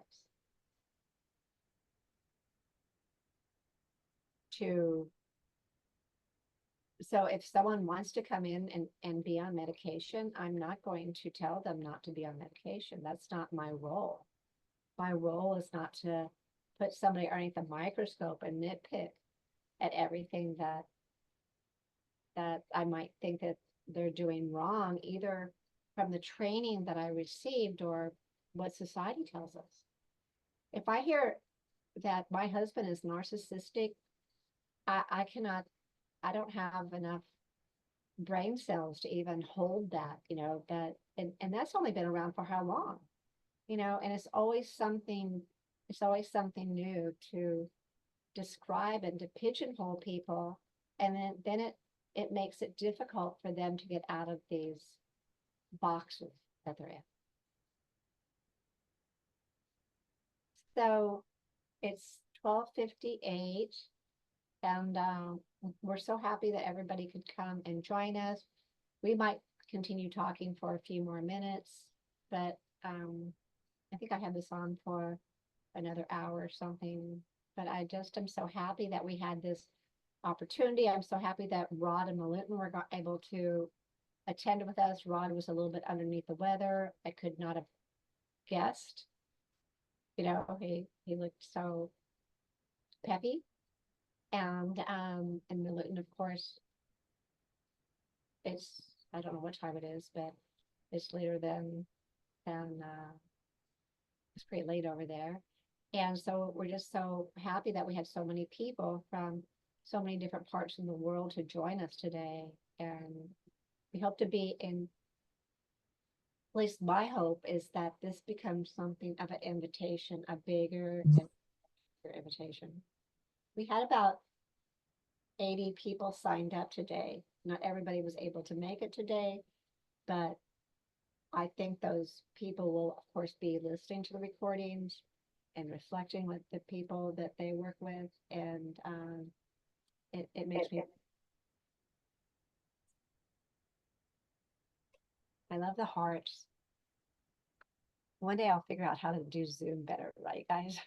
So if someone wants to come in and be on medication, I'm not going to tell them not to be on medication. That's not my role. My role is not to put somebody underneath the microscope and nitpick at everything that I might think that they're doing wrong, either from the training that I received or what society tells us. If I hear that my husband is narcissistic, I don't have enough brain cells to even hold that, you know, and that's only been around for how long, you know, and it's always something new to describe and to pigeonhole people, and then it makes it difficult for them to get out of these boxes that they're in. So it's 12:58, and we're so happy that everybody could come and join us. We might continue talking for a few more minutes, but I think I had this on for another hour or something. But I just am so happy that we had this opportunity. I'm so happy that Rod and Milutin were able to attend with us. Rod was a little bit underneath the weather. I could not have guessed. You know, he looked so peppy. And Milutin, of course, it's, I don't know what time it is, but it's later than it's pretty late over there. And so we're just so happy that we had so many people from so many different parts of the world to join us today. And we hope to be in, at least my hope is that this becomes something of an invitation, a bigger and bigger invitation. We had about 80 people signed up today. Not everybody was able to make it today, but I think those people will, of course, be listening to the recordings and reflecting with the people that they work with. And it makes me, I love the hearts. One day I'll figure out how to do Zoom better, right, guys?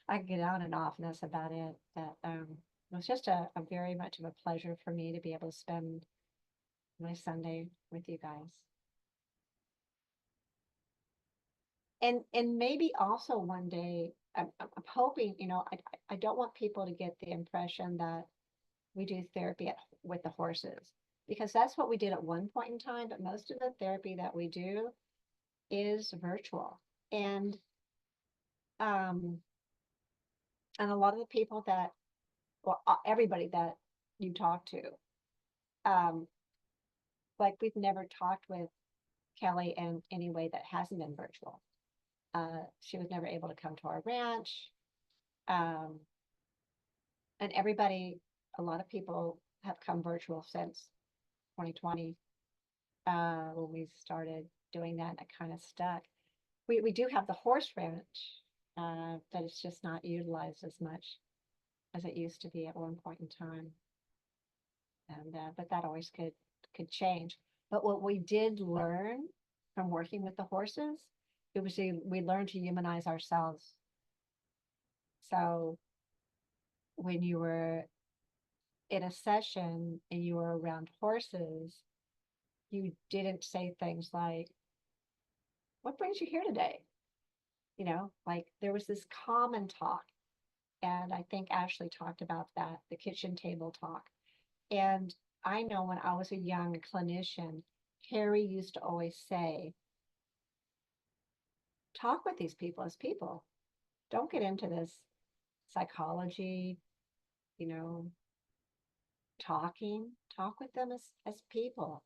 I can get on and off, and that's about it. But it was just a very much of a pleasure for me to be able to spend my Sunday with you guys. And maybe also one day, I'm hoping, you know, I don't want people to get the impression that we do therapy with the horses, because that's what we did at one point in time, but most of the therapy that we do is virtual. And a lot of the people that, well, everybody that you talk to, like we've never talked with Kelly in any way that hasn't been virtual. She was never able to come to our ranch. And everybody, a lot of people have come virtual since 2020, when we started doing that, and it kind of stuck. We do have the horse ranch, but it's just not utilized as much as it used to be at one point in time. And but that always could change. But what we did learn from working with the horses, it was we learned to humanize ourselves. So when you were in a session and you were around horses, you didn't say things like, "What brings you here today?" You know, like there was this common talk. And I think Ashley talked about that, the kitchen table talk. And I know when I was a young clinician, Harry used to always say, talk with these people as people. Don't get into this psychology, you know, talk with them as people.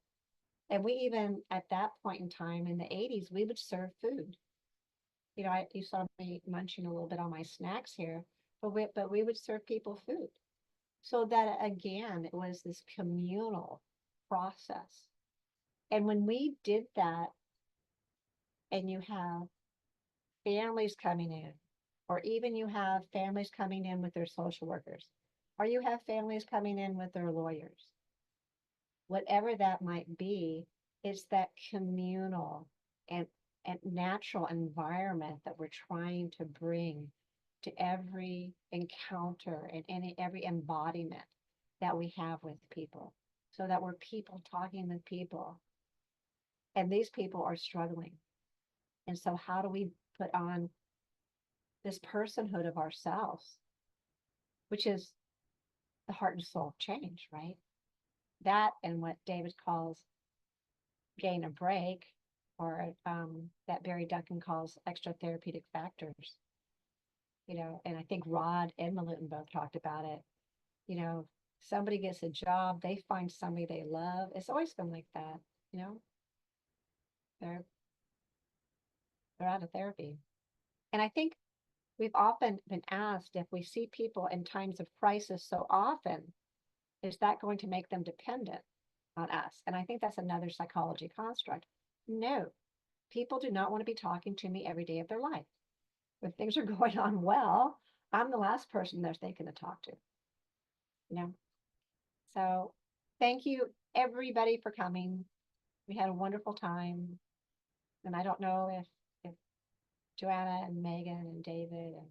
And we even, at that point in time in the 80s, we would serve food. You know, you saw me munching a little bit on my snacks here, but we would serve people food. So that again, it was this communal process. And when we did that, and you have families coming in, or even you have families coming in with their social workers, or you have families coming in with their lawyers, whatever that might be, it's that communal and natural environment that we're trying to bring to every encounter and every embodiment that we have with people, so that we're people talking with people. And these people are struggling. And so how do we put on this personhood of ourselves, which is the heart and soul of change, right? That and what David calls gain a break, or that Barry Duncan calls extra therapeutic factors. You know, and I think Rod and Milutin both talked about it. You know, somebody gets a job, they find somebody they love. It's always been like that, you know. They're out of therapy. And I think we've often been asked if we see people in times of crisis so often, is that going to make them dependent on us? And I think that's another psychology construct. No, people do not want to be talking to me every day of their life. When things are going on well, I'm the last person they're thinking to talk to. You know? So thank you everybody for coming. We had a wonderful time. And I don't know if Joanna and Megan and David and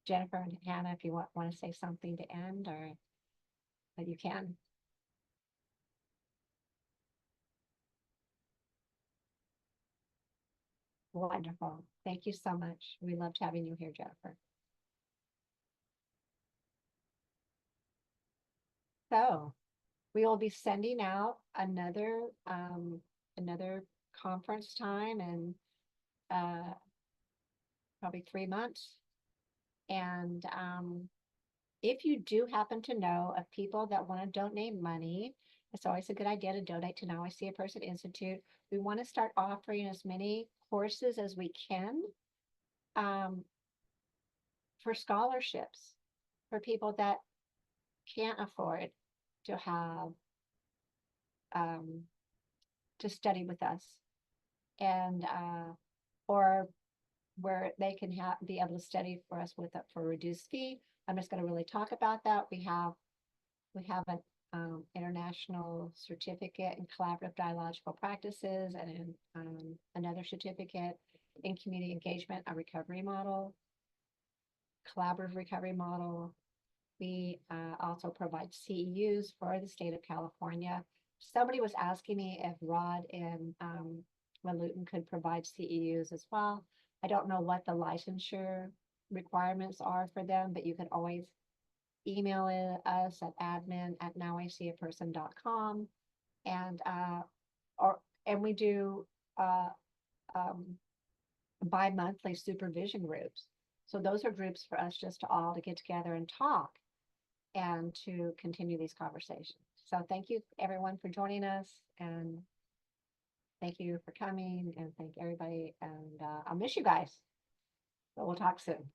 Jennifer and Hannah, if you want to say something to end, or that you can. Wonderful. Thank you so much. We loved having you here, Jennifer. So we will be sending out another conference time in probably 3 months. And if you do happen to know of people that want to donate money, it's always a good idea to donate to Now I See a Person Institute. We want to start offering as many courses as we can for scholarships for people that can't afford to have to study with us, and or where they can be able to study for us with for a reduced fee. I'm just going to really talk about that. We have an international certificate in collaborative dialogical practices, and another certificate in community engagement, a recovery model, collaborative recovery model. We also provide CEUs for the state of California. Somebody was asking me if Rod and Milutin could provide CEUs as well. I don't know what the licensure requirements are for them, but you can always email us at admin@nowiseeaperson.com, and we do bi-monthly supervision groups. So those are groups for us just all to get together and talk and to continue these conversations. So thank you everyone for joining us, and thank you for coming, and thank everybody, and I'll miss you guys, but we'll talk soon.